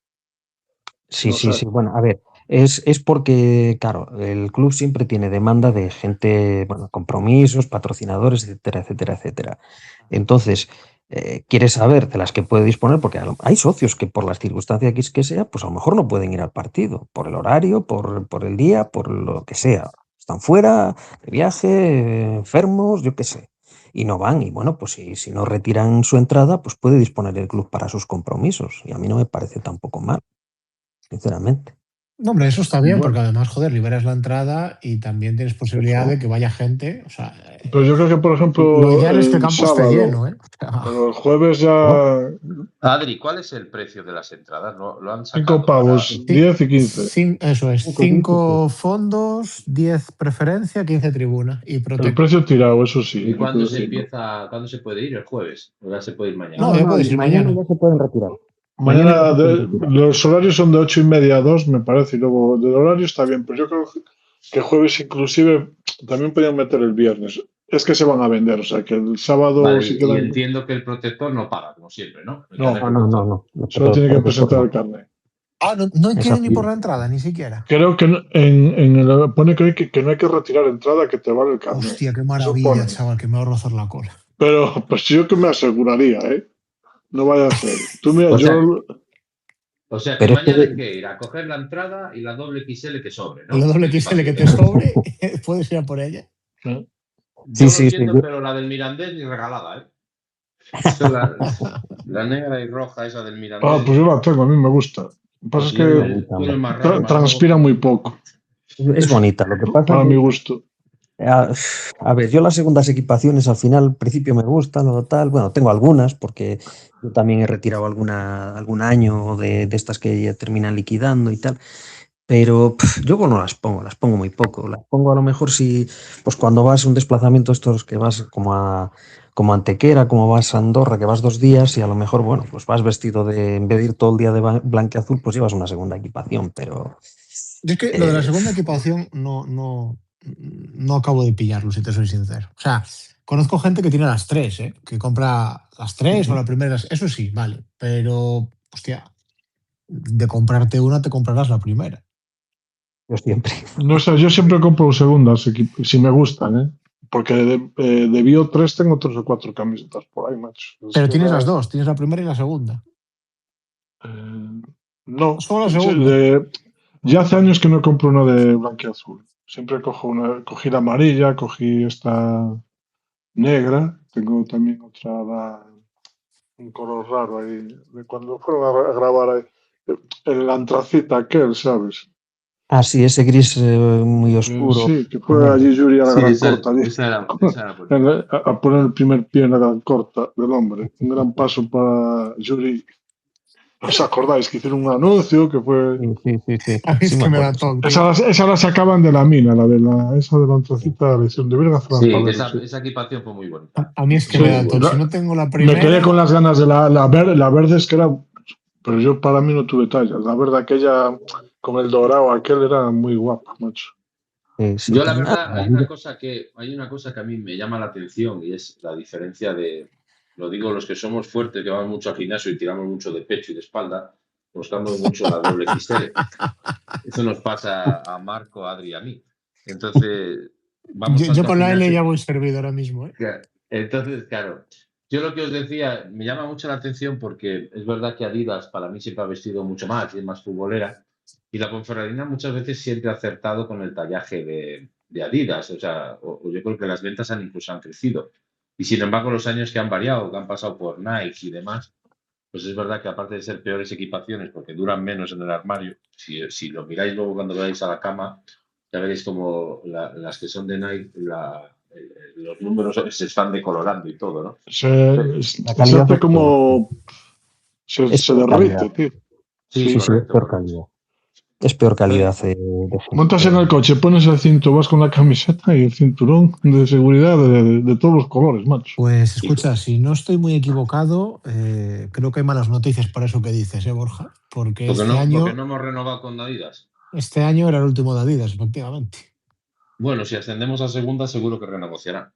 Sí, no sí, sé. sí. Bueno, a ver, es porque, claro, el club siempre tiene demanda de gente, bueno, compromisos, patrocinadores, etcétera, etcétera, etcétera. Entonces, quiere saber de las que puede disponer, porque hay socios que por las circunstancias que sea, pues a lo mejor no pueden ir al partido, por el horario, por el día, por lo que sea. Están fuera, de viaje, enfermos, yo qué sé. Y no van, y bueno, pues si no retiran su entrada, pues puede disponer el club para sus compromisos. Y a mí no me parece tampoco mal, sinceramente. No, hombre, eso está bien, porque Bueno, además, joder, liberas la entrada y también tienes posibilidad de Eso. que vaya gente. O sea, pero yo creo que, por lo ejemplo, ideal es que el el campo esté sábado, lleno, ¿eh? O sea, pero el jueves ¿No? ya Adri, ¿cuál es el precio de las entradas? ¿Lo han 5 sacado para...? pavos, 10 y 15. eso es, 5-15. 5 fondos, 10 preferencia, 15 tribuna y El Protec. precio tirado, eso sí, ¿Y hay que cuándo se decirlo. empieza, cuándo se puede ir? ¿El jueves? ¿O ya se puede ir mañana? No, No, ya no, puedes ir mañana mañana. ya se pueden retirar. Mañana ya Mañana se pueden retirar. los horarios son de 8:30 a 2, me parece, y luego del horario está bien, pero yo creo que jueves inclusive también podían meter el viernes. Es que se van a vender, o sea que el sábado Vale, si y quedan. entiendo que el protector no paga, como siempre, ¿no? El No, carnet No, no, no, protector. no. solo tiene que Protector presentar no. el carnet. Ah, no Esa quiere ni por la entrada, ni siquiera. Creo que pone que no hay que retirar entrada, que te vale el carnet. Hostia, qué Eso maravilla, pone. chaval, que me ahorro hacer la cola. Pero pues yo que me aseguraría, ¿eh? No vaya a ser. Tú mira, O sea, yo que Pero es mañana hay que, que ir a coger la entrada y la doble XL que sobre, La ¿no? doble De XL que equipación. te sobre, puedes ir a por ella. ¿eh? sí, Yo lo sí, sí. siento, pero la del Mirandés ni regalada, ¿eh? Eso, la negra y roja esa del Ah, pues Mirandés. yo la tengo, a mí me gusta. Lo que pasa Pues es si ya Es que bonita, tú eres hombre. más raro, más transpira bobo. muy poco, Es bonita. Lo que pasa para mi que, gusto. a, a ver, yo las segundas equipaciones al principio me gustan o tal. Bueno, tengo algunas porque yo también he retirado algún año de estas que ya terminan liquidando y tal. Pero yo no las pongo muy poco. Las pongo a lo mejor si, pues cuando vas a un desplazamiento estos que vas como a Antequera, como vas a Andorra, que vas 2 días y a lo mejor, bueno, pues vas vestido en vez de ir todo el día de blanqueazul, pues llevas una segunda equipación, pero Yo es que lo de la eh, segunda equipación no acabo de pillarlo, si te soy sincero. O sea, conozco gente que tiene las tres, ¿eh? Que compra las tres o la primera. Eso sí, vale. Pero, hostia, de comprarte una, te comprarás la primera. yo siempre. No sé, yo siempre compro segundas, si me gustan, ¿eh? Porque de Bio 3 tengo 3 o 4 camisetas por ahí, macho. Es Pero que tienes las dos, tienes la primera y la segunda. eh, no, Solo la segunda. ya hace años que no compro una de blanquiazul. Siempre cogí la amarilla, cogí esta negra, tengo también otra, un color raro ahí, de cuando fueron a grabar ahí, el antracita aquel, ¿sabes? Ah, sí, ese gris muy oscuro Sí, que con fue negro. allí Yuri a la Sí, gran corta, allí, esa era bonita. a poner el primer pie en la gran corta del hombre. Un gran paso para Yuri. ¿Os acordáis que hicieron un anuncio que fue? Sí, sí, sí, sí. A mí Sí es me que me da acuerdo, sí. toque, tío. Esa la sacaban de la mina, esa de la antracita, le hicieron, deberían hacer Sí, para que verlo, sí. esa equipación fue muy bonita. A mí es que Sí, me Muy da toque. Si bonita. no tengo la me quedé con primera, las ganas de la verde, es que era, pero yo para mí no tuve talla. La verde aquella con el dorado aquel era muy guapa, macho. Sí, Yo la también. verdad, hay una cosa que a mí me llama la atención y es la diferencia lo digo los que somos fuertes, que vamos mucho al gimnasio y tiramos mucho de pecho y de espalda, buscamos mucho la doble XL. Eso nos pasa a Marco, a Adri y a mí. Entonces, vamos yo tanto al con la L gimnasio. ya voy servido ahora mismo, ¿eh? Entonces, claro, yo lo que os decía, me llama mucho la atención porque es verdad que Adidas para mí siempre ha vestido mucho más y es más futbolera. Y la Ponferradina muchas veces siempre ha acertado con el tallaje de Adidas. O sea, o yo creo que las ventas incluso han crecido. Y sin embargo, los años que han variado, que han pasado por Nike y demás, pues es verdad que aparte de ser peores equipaciones porque duran menos en el armario, si lo miráis luego cuando veáis a la cama, ya veréis como las que son de Nike, los números se están decolorando y todo, ¿no? La Se calidad hace es peor. como. Es Se peor calidad. derrite, tío. Sí, Sí, sí, es correcto, peor correcto. calidad. Es peor calidad Entonces, Montas en el de- coche, pones el cinto, vas con la camiseta y el cinturón de seguridad de todos los colores, macho. Pues y escucha, si no estoy muy equivocado, creo que hay malas noticias por eso que dices, Borja? Porque porque no hemos renovado con Adidas. este año era el último de Adidas, efectivamente. Bueno, si ascendemos a segunda, seguro que renegociará.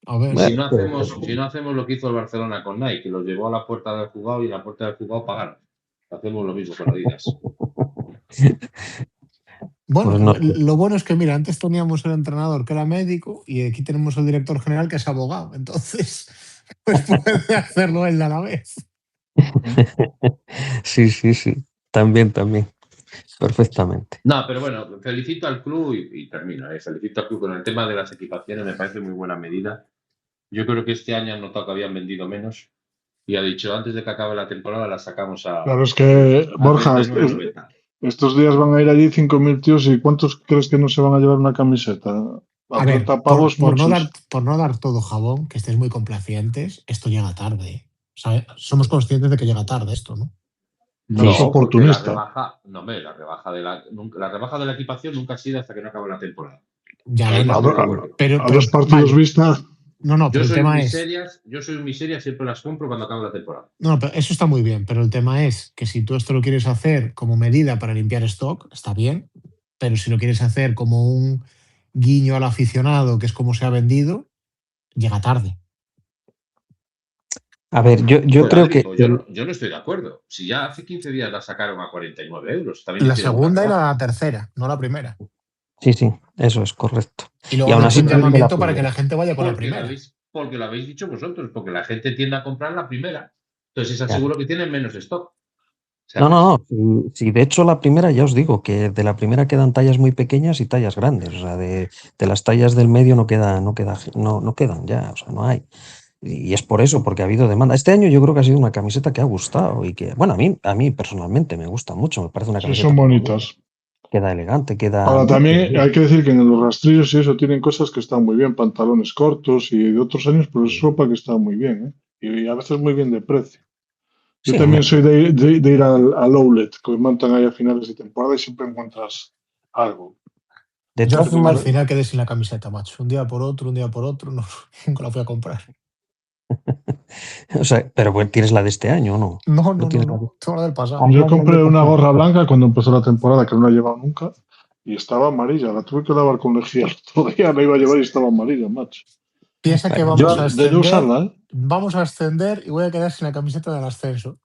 A ver. Si no hacemos lo que hizo el Barcelona con Nike, que los llevó a la puerta del juzgado y en la puerta del juzgado pagaron. Hacemos lo mismo con Adidas. Bueno, Pues no. lo bueno es que, mira, antes teníamos el entrenador que era médico y aquí tenemos el director general que es abogado. Entonces, pues puede hacerlo él a la vez. Sí. También. Perfectamente. No, pero bueno, felicito al club y termino. Felicito al club con el tema de las equipaciones, me parece muy buena medida. Yo creo que este año han notado que habían vendido menos y ha dicho, antes de que acabe la temporada la sacamos a... Claro, es que, Borja, 39,90. estos días van a ir allí 5.000 tíos y ¿cuántos crees que no se van a llevar una camiseta? A ver, 30 pavos, por no muchos. dar todo jabón, que estéis muy complacientes, esto llega tarde. O sea, somos conscientes de que llega tarde esto, ¿no? No, es oportunista. La rebaja de la equipación nunca ha sido hasta que no acabe la temporada. Ya, Ahí bueno, no estoy de acuerdo. pero A 2 partidos vale. vista. No, pero Yo el soy tema un miseria, siempre las compro cuando acabe la temporada. No, pero eso está muy bien, pero el tema es que si tú esto lo quieres hacer como medida para limpiar stock, está bien, pero si lo quieres hacer como un guiño al aficionado, que es como se ha vendido, llega tarde. A ver, yo creo Adri, que... yo no estoy de acuerdo. Si ya hace 15 días la sacaron a 49 euros. La segunda y la tercera, no la primera. Sí, eso es correcto. Y luego aún han hecho así un también de la llamamiento para que primera. la gente vaya con la Porque primera. porque lo habéis dicho vosotros, porque la gente tiende a comprar la primera. Entonces es Claro. seguro que tienen menos stock. No. Sí, de hecho la primera ya os digo que de la primera quedan tallas muy pequeñas y tallas grandes. O sea, de las tallas del medio no quedan ya, o sea, no hay. Y es por eso, porque ha habido demanda. Este año yo creo que ha sido una camiseta que ha gustado y que, bueno, a mí personalmente me gusta mucho, me parece una Sí, camiseta son muy bonitas. queda elegante, Ahora también bien. hay que decir que en los rastrillos y eso tienen cosas que están muy bien, pantalones cortos y de otros años, pero es ropa que está muy bien, ¿eh? Y a veces muy bien de precio. Yo Sí, también soy de ir al outlet, que montan ahí a finales de temporada y siempre encuentras algo. de Yo todas al formas, final quedé sin la camiseta, macho. Un día por otro, no, nunca la fui a comprar. o sea, pero bueno, tienes la de este año, ¿o no? No. Tienes la de- Tengo la del pasado. Yo compré una gorra blanca cuando empezó la temporada, que no la he llevado nunca, y estaba amarilla. La tuve que lavar con lejía. Todavía la iba a llevar y estaba amarilla, macho. Piensa que Yo- vamos a De no ascender. usarla, ¿eh? Vamos a ascender y voy a quedar sin la camiseta del ascenso.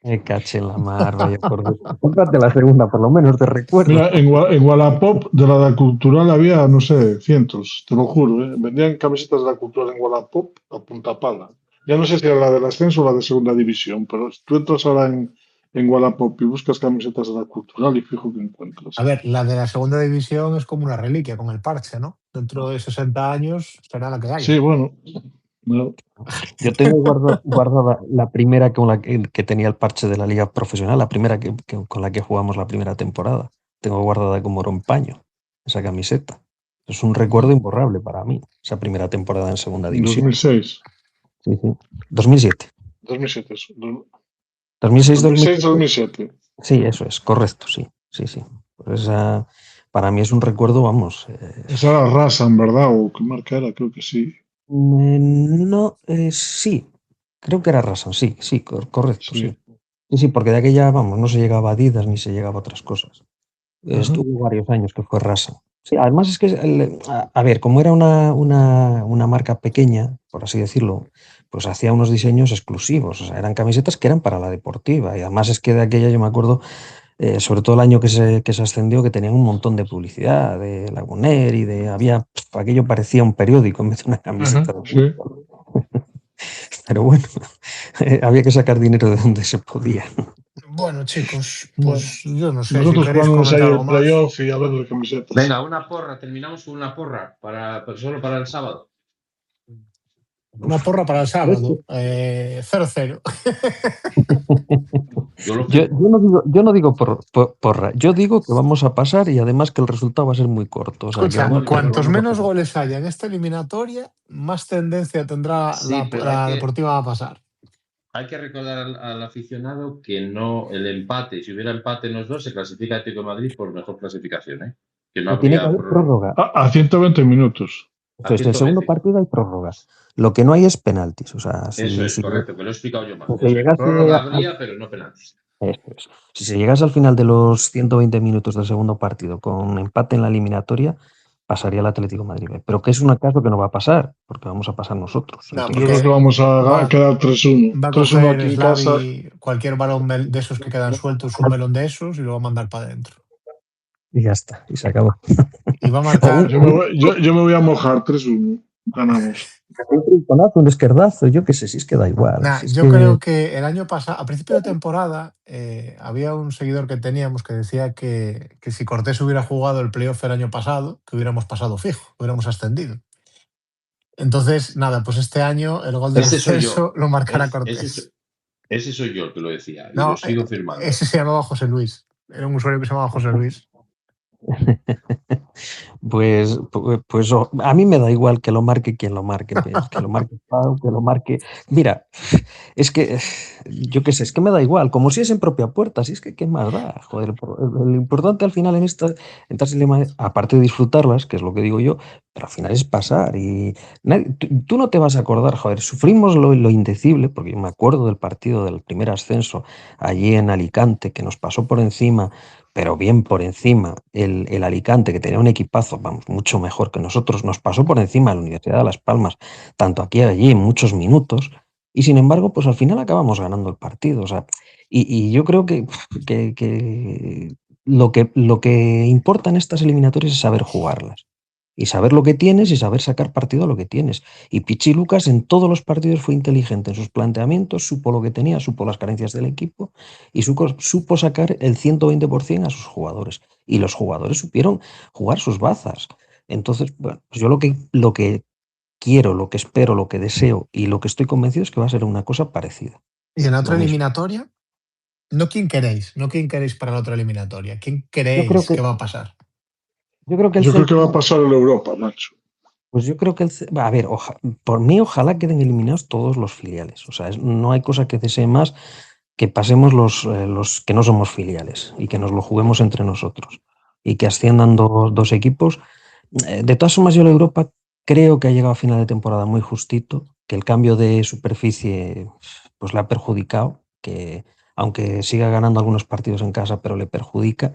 Me caché en la mar, vaya por Dios. Cómprate la segunda, por lo menos, te recuerdo. Mira, en Wallapop de la Cultural había, no sé, cientos, te lo juro, ¿eh? Vendían camisetas de la Cultural en Wallapop a punta pala. Ya no sé si era la del ascenso o la de segunda división, pero tú entras ahora en Wallapop y buscas camisetas de la Cultural y fijo que encuentras. A ver, la de la segunda división es como una reliquia con el parche, ¿no? Dentro de 60 años será la que haya. Sí, bueno. No. Yo tengo guardada la primera con la que tenía el parche de la liga profesional, la primera con la que jugamos la primera temporada. Tengo guardada como oro en paño, esa camiseta. Es un recuerdo imborrable para mí, esa primera temporada en segunda división. 2006. Sí. 2007. 2007, eso. 2006, 2006-2007. Sí, eso es, correcto, sí. Pues esa, para mí es un recuerdo, vamos. Esa era Rasan, ¿verdad? ¿O qué marca era? Creo que sí. No, sí, creo que era Rasan, sí, correcto, Sí. Sí, porque de aquella, vamos, no se llegaba a Adidas ni se llegaba a otras cosas. Ajá. Estuvo varios años que fue Rasan. Sí, además es que, a ver, como era una marca pequeña, por así decirlo, pues hacía unos diseños exclusivos, o sea, eran camisetas que eran para la deportiva, y además es que de aquella yo me acuerdo, sobre todo el año que se ascendió, que tenían un montón de publicidad, de Laguner y aquello parecía un periódico en vez de una camiseta. Ajá, sí. Pero bueno, había que sacar dinero de donde se podía. Bueno, chicos, pues yo no sé. Nosotros si queréis jugamos ahí comentar el algo más. playoff y a ver de camisetas. Venga, una porra, terminamos con una porra, solo para el sábado. Una porra para el sábado. 0-0. Yo no digo porra, yo digo que vamos a pasar y además que el resultado va a ser muy corto. O sea, Escucha, que cuantos menos goles haya en esta eliminatoria, más tendencia tendrá la Deportiva a pasar. Hay que recordar al aficionado que no el empate, si hubiera empate en los dos, se clasifica Atlético de Madrid por mejor clasificación, ¿eh? Que no tiene que habría haber prórroga. A 120 minutos. Entonces, el segundo partido hay prórroga. Lo que no hay es penaltis. O sea, eso es correcto, que lo he explicado yo mal. Prórroga habría, pero no penaltis. Eso es. Si se llegase al final de los 120 minutos del segundo partido con empate en la eliminatoria, pasaría el Atlético de Madrid B. Pero que es un caso que no va a pasar, porque vamos a pasar nosotros. No, Yo creo que vamos a quedar 3-1. Va a 3-1 coger aquí en casa. Slavi cualquier balón de esos que quedan sueltos, un melón de esos, y lo va a mandar para adentro. Y ya está, y se acabó. Y va a marcar. Yo me voy a mojar 3-1. Ganamos. Un trinconazo, un izquierdazo, yo qué sé, si es que da igual. Nah, Si es yo que... creo que el año pasado, a principio de temporada, había un seguidor que teníamos que decía que si Cortés hubiera jugado el playoff el año pasado, que hubiéramos pasado fijo, hubiéramos ascendido. Entonces, nada, pues este año el gol del Ese soy yo. ascenso lo marcará Cortés. Ese soy yo el que lo decía, y No, lo sigo firmando. ese se llamaba José Luis. Era un usuario que se llamaba José Luis. Pues a mí me da igual que lo marque quien lo marque, que lo marque Pau, que lo marque. Mira, es que yo qué sé, es que me da igual, como si es en propia puerta, si es que qué más da, joder, lo importante al final en estas aparte de disfrutarlas, que es lo que digo yo, pero al final es pasar y tú no te vas a acordar, joder, sufrimos lo indecible, porque yo me acuerdo del partido del primer ascenso allí en Alicante, que nos pasó por encima, pero bien por encima el Alicante, que tenía un equipazo, vamos, mucho mejor que nosotros, nos pasó por encima de la Universidad de Las Palmas, tanto aquí y allí, en muchos minutos, y sin embargo, pues al final acabamos ganando el partido. O sea, y yo creo que lo que importa en estas eliminatorias es saber jugarlas. Y saber lo que tienes y saber sacar partido a lo que tienes. Y Pichi Lucas en todos los partidos fue inteligente en sus planteamientos, supo lo que tenía, supo las carencias del equipo y supo sacar el 120% a sus jugadores. Y los jugadores supieron jugar sus bazas. Entonces, bueno, pues yo lo que quiero, lo que espero, lo que deseo y lo que estoy convencido es que va a ser una cosa parecida. Y en la otra Lo mismo. eliminatoria, no quién queréis para la otra eliminatoria, quién Yo creo creéis que, que va a pasar. yo creo que el Yo creo que Celta, va a pasar en Europa, macho. pues yo creo que a ver, por mí ojalá queden eliminados todos los filiales. O sea, no hay cosa que desee más que pasemos los que no somos filiales y que nos lo juguemos entre nosotros y que asciendan dos equipos. De todas formas, yo la Europa creo que ha llegado a final de temporada muy justito, que el cambio de superficie pues le ha perjudicado, que aunque siga ganando algunos partidos en casa, pero le perjudica.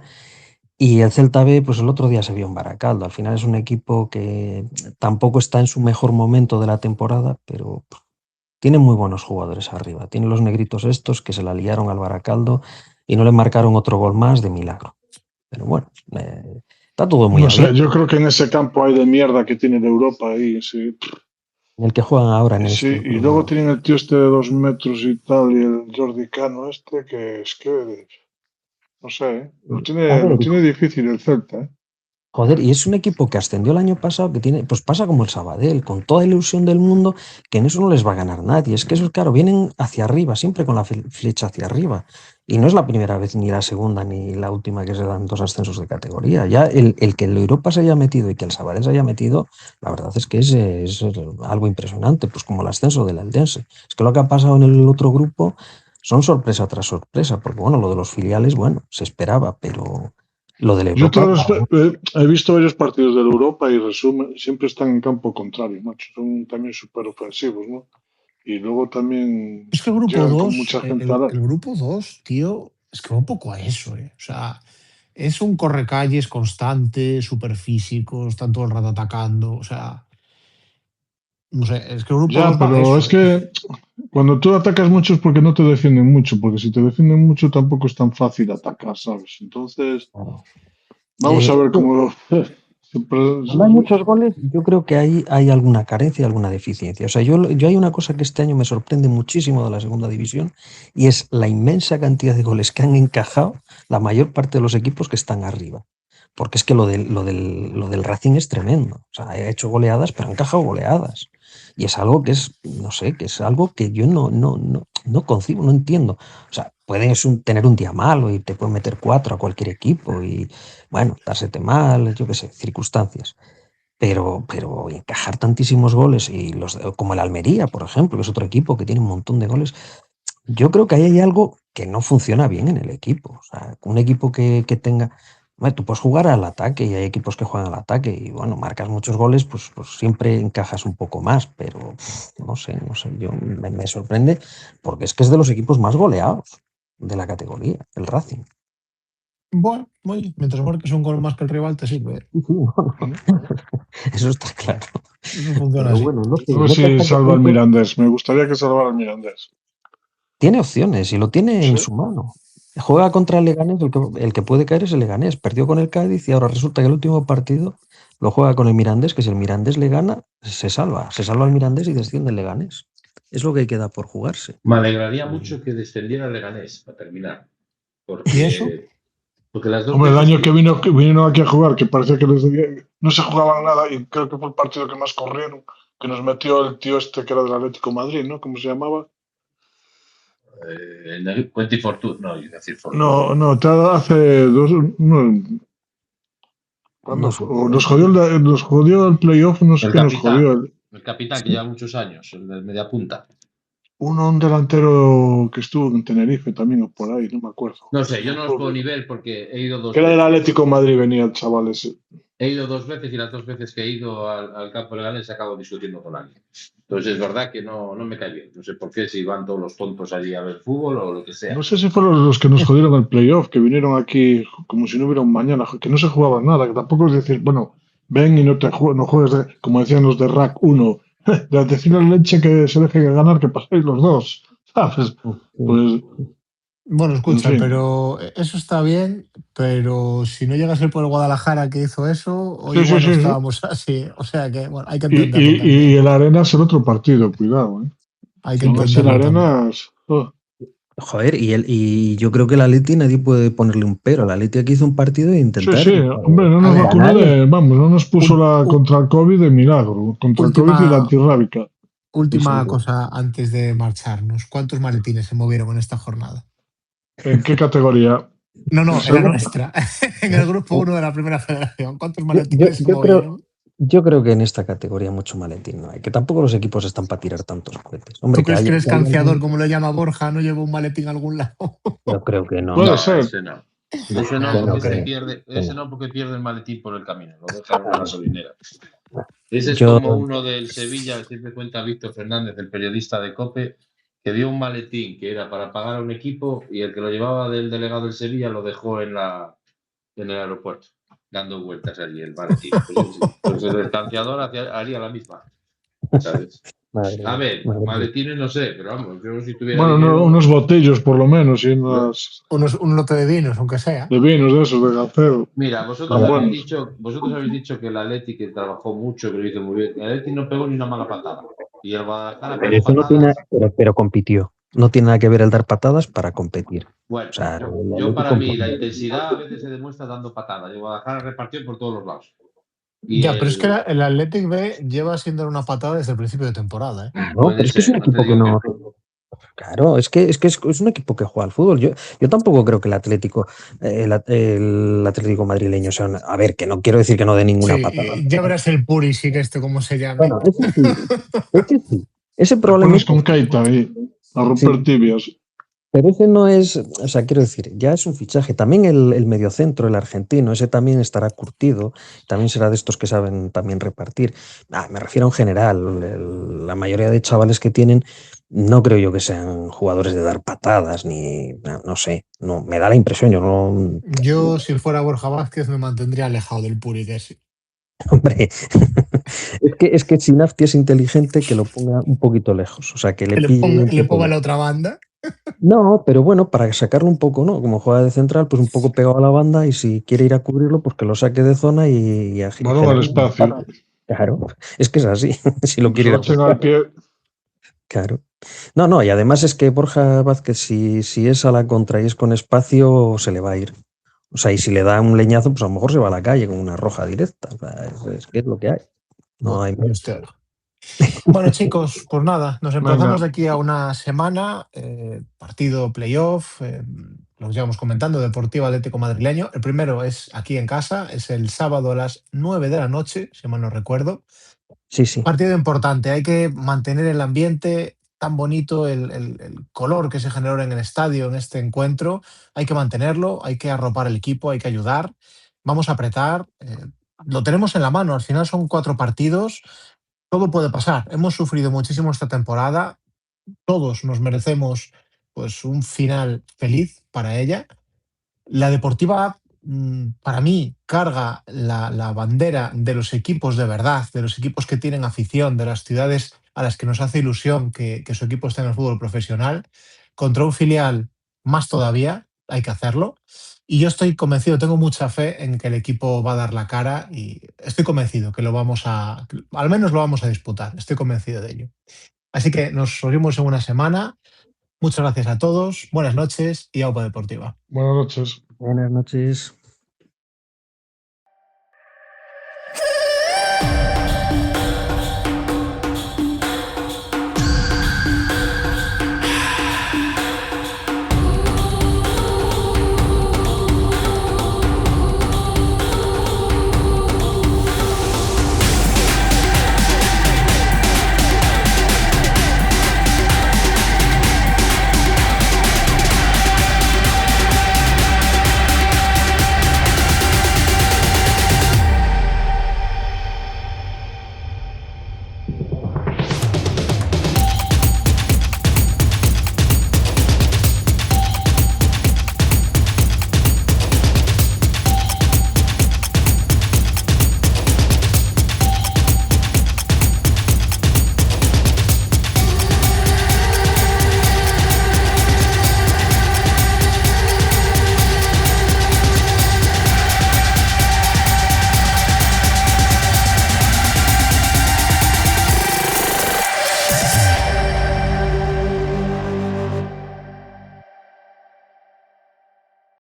Y el Celta B, pues el otro día se vio en Baracaldo. Al final es un equipo que tampoco está en su mejor momento de la temporada, pero tiene muy buenos jugadores arriba. Tiene los negritos estos que se la liaron al Baracaldo y no le marcaron otro gol más de milagro. Pero bueno, está todo muy No sé, abierto. yo creo que en ese campo hay de mierda que tiene de Europa ahí, sí. En el que juegan ahora en el Sí, y luego tienen el tío este de 2 metros y tal, y el Jordi Cano este, que es que, no sé, lo tiene difícil el Celta, ¿eh? Joder, y es un equipo que ascendió el año pasado, que tiene, pues pasa como el Sabadell, con toda la ilusión del mundo, que en eso no les va a ganar nadie. Es que eso, claro, vienen hacia arriba, siempre con la flecha hacia arriba. Y no es la primera vez, ni la segunda, ni la última que se dan dos ascensos de categoría. Ya el que el Europa se haya metido y que el Sabadell se haya metido, la verdad es que es algo impresionante, pues como el ascenso del Eldense. Es que lo que ha pasado en el otro grupo son sorpresa tras sorpresa, porque bueno, lo de los filiales, bueno, se esperaba, pero lo del Yo Europa... he visto varios partidos del Europa y resumen, siempre están en campo contrario, macho. Son también súper ofensivos, ¿no? Y luego también Es que el grupo llegan con 2, mucha gente a dar. el grupo 2, tío, es que va un poco a eso, ¿eh? O sea, es un correcalles constante, súper físicos, están todo el rato atacando, o sea, no sé, es que el grupo Ya, 2 va a pero eso, es que cuando tú atacas mucho es porque no te defienden mucho, porque si te defienden mucho tampoco es tan fácil atacar, ¿sabes? Entonces, vamos a ver cómo... Cuando hay muchos goles, yo creo que hay alguna carencia, alguna deficiencia. O sea, yo hay una cosa que este año me sorprende muchísimo de la segunda división y es la inmensa cantidad de goles que han encajado la mayor parte de los equipos que están arriba. Porque es que lo del Racing es tremendo. O sea, ha hecho goleadas, pero ha encajado goleadas. Y es algo que es, no sé, que es algo que yo no concibo, no entiendo. O sea, puedes tener un día malo y te pueden meter 4 a cualquier equipo y, bueno, dársete mal, yo qué sé, circunstancias. Pero encajar tantísimos goles y como el Almería, por ejemplo, que es otro equipo que tiene un montón de goles, yo creo que ahí hay algo que no funciona bien en el equipo. O sea, un equipo que tenga... Bueno, tú puedes jugar al ataque y hay equipos que juegan al ataque y bueno, marcas muchos goles, pues siempre encajas un poco más, pero no sé, yo me sorprende porque es que es de los equipos más goleados de la categoría, el Racing. Bueno, oye, mientras marques un gol más que el rival, te sirve. Eso está claro. Eso funciona Pero así. bueno, no sé. A ver vete si hasta qué salva el punto Mirandés. Me gustaría que salvara el Mirandés. tiene opciones y lo tiene en Sí. su mano. Juega contra el Leganés, el que puede caer es el Leganés. Perdió con el Cádiz y ahora resulta que el último partido lo juega con el Mirandés, que si el Mirandés le gana, se salva. Se salva el Mirandés y desciende el Leganés. Es lo que queda por jugarse. Me alegraría mucho que descendiera el Leganés, para terminar. ¿Y eso? Porque las dos Hombre, el veces año que vinieron aquí a jugar, que parecía que no se jugaban nada, y creo que fue el partido que más corrieron, que nos metió el tío este que era del Atlético de Madrid, ¿no? ¿Cómo se llamaba? en el 24, no, iba a decir Fortuna. No, hace dos. No, ¿cuándo No fue? sé. O nos jodió el playoff, no sé El qué nos jodió. capitán que lleva muchos años, el de media punta. Un delantero que estuvo en Tenerife también, o por ahí, no me acuerdo. No sé, yo no los puedo ni ver porque he ido dos Que era del veces. Atlético de Madrid, venía el chaval ese. He ido 2 veces y las 2 veces que he ido al campo Leganés acabo discutiendo con alguien. Entonces es verdad que no me cae bien. No sé por qué, si van todos los tontos allí a ver fútbol o lo que sea. No sé si fueron los que nos jodieron el playoff, que vinieron aquí como si no hubiera un mañana, que no se jugaba nada, que tampoco es decir, bueno, ven y no juegues, como decían los de Rack 1, de decirle a la leche que se deje ganar, que paséis los dos, ¿sabes? Pues, Bueno, escucha, en fin. pero eso está bien, pero si no llega a ser por el Guadalajara que hizo eso, hoy Sí, igual no sí. estábamos así. O sea que, bueno, hay que Y entenderlo también. el Arenas el otro partido, cuidado, ¿eh? Hay que Aún así el entenderlo también. Arenas. Joder, y yo creo que el Atleti nadie puede ponerle un pero. El Atleti aquí hizo un partido e intentar Sí, hombre, no A nos ver, vacunó no nos puso ul- contra el COVID de milagro, contra el COVID y la última, antirrábica. última cosa antes de marcharnos. ¿Cuántos maletines se movieron en esta jornada? ¿En qué categoría? No, en la Según- nuestra. En el grupo 1 de la primera federación. ¿Cuántos Yo, maletines se movieron? yo creo que en esta categoría mucho maletín no hay, que tampoco los equipos están para tirar tantos maletes. Hombre, ¿Tú crees que el que haya escanciador, algún- como lo llama Borja, no lleva un maletín a algún lado? Yo creo que no. Puede No, ser. ese no. Ese no, No, porque no ese creo. pierde, que ese no. no porque pierde el maletín por el camino, lo deja en una gasolinera. Ese es Yo, como uno del Sevilla, siempre cuenta Víctor Fernández, el periodista de COPE, que dio un maletín que era para pagar a un equipo y el que lo llevaba del delegado del Sevilla lo dejó en el aeropuerto, dando vueltas allí el maletín. Pues el estanciador haría la misma, ¿sabes? madre A mía, ver, madre mía. maletines no sé, pero vamos, yo si tuviera Bueno, dinero... unos botellos por lo menos, y unas Un lote de vinos, aunque sea. de vinos de esos, de gacero. Mira, Tan buenos. vosotros habéis dicho que el Atleti que trabajó mucho, que lo hizo muy bien. El Atleti no pegó ni una mala patada. Y el Guadalajara Pero pegó eso no tiene, patadas. pero compitió. No tiene nada que ver el dar patadas para competir. Bueno, O sea, el yo Atleti para mí la compitió. intensidad a veces se demuestra dando patadas. El Guadalajara repartió por todos los lados. Y Ya, pero es que el, el Athletic B lleva siendo una patada desde el principio de temporada, ¿eh? No, pero puede es que es un ser, no te equipo que digo no. que Claro, es un equipo que juega al fútbol. Yo tampoco creo que el Atlético madrileño sea a ver, que no quiero decir que no dé ninguna patada. Sí, ya verás el Pulisic este, como se llame. Bueno, ese sí. Ese sí. Ese Te pones probablemente. con Keita ahí a romper Sí, tibias. pero ese no es, o sea, quiero decir, ya es un fichaje. También el mediocentro, el argentino, ese también estará curtido, también será de estos que saben también repartir. Me refiero en general, la mayoría de chavales que tienen, no creo yo que sean jugadores de dar patadas, ni, no sé, no, me da la impresión, yo no, Yo, si fuera Borja Vázquez, me mantendría alejado del Puric ese. hombre, es que si Nafti es inteligente, que lo ponga un poquito lejos, o sea, que le Que pille un le poco ponga a la lejos. otra banda. No, pero bueno, para sacarlo un poco, ¿no? Como juega de central, pues un poco pegado a la banda y si quiere ir a cubrirlo, pues que lo saque de zona y Balón al genere. espacio. Claro, es que es así, si lo Que se quiere ir lo a echen al pie. claro. No, y además es que Borja Vázquez, si es a la contra y es con espacio, se le va a ir. O sea, y si le da un leñazo, pues a lo mejor se va a la calle con una roja directa. O sea, es que es lo que hay. No Bueno, hay Dios te oiga. Bueno, chicos, pues nada, nos emplazamos de Venga, aquí a una semana. Partido playoff, lo llevamos comentando, Deportivo Atlético Madrileño. El primero es aquí en casa, es el sábado a las 9 de la noche, si mal no recuerdo. Sí. Partido importante, hay que mantener el ambiente tan bonito, el color que se generó en el estadio en este encuentro, hay que mantenerlo, hay que arropar el equipo, hay que ayudar, vamos a apretar, lo tenemos en la mano, al final son 4 partidos, todo puede pasar, hemos sufrido muchísimo esta temporada, todos nos merecemos pues un final feliz para ella. La Deportiva para mí, carga la bandera de los equipos de verdad, de los equipos que tienen afición, de las ciudades a las que nos hace ilusión que su equipo esté en el fútbol profesional, contra un filial más todavía, hay que hacerlo. Y yo estoy convencido, tengo mucha fe en que el equipo va a dar la cara y estoy convencido que al menos lo vamos a disputar, estoy convencido de ello. Así que nos oímos en una semana. Muchas gracias a todos, buenas noches y aupa deportiva. Buenas noches. Buenas noches.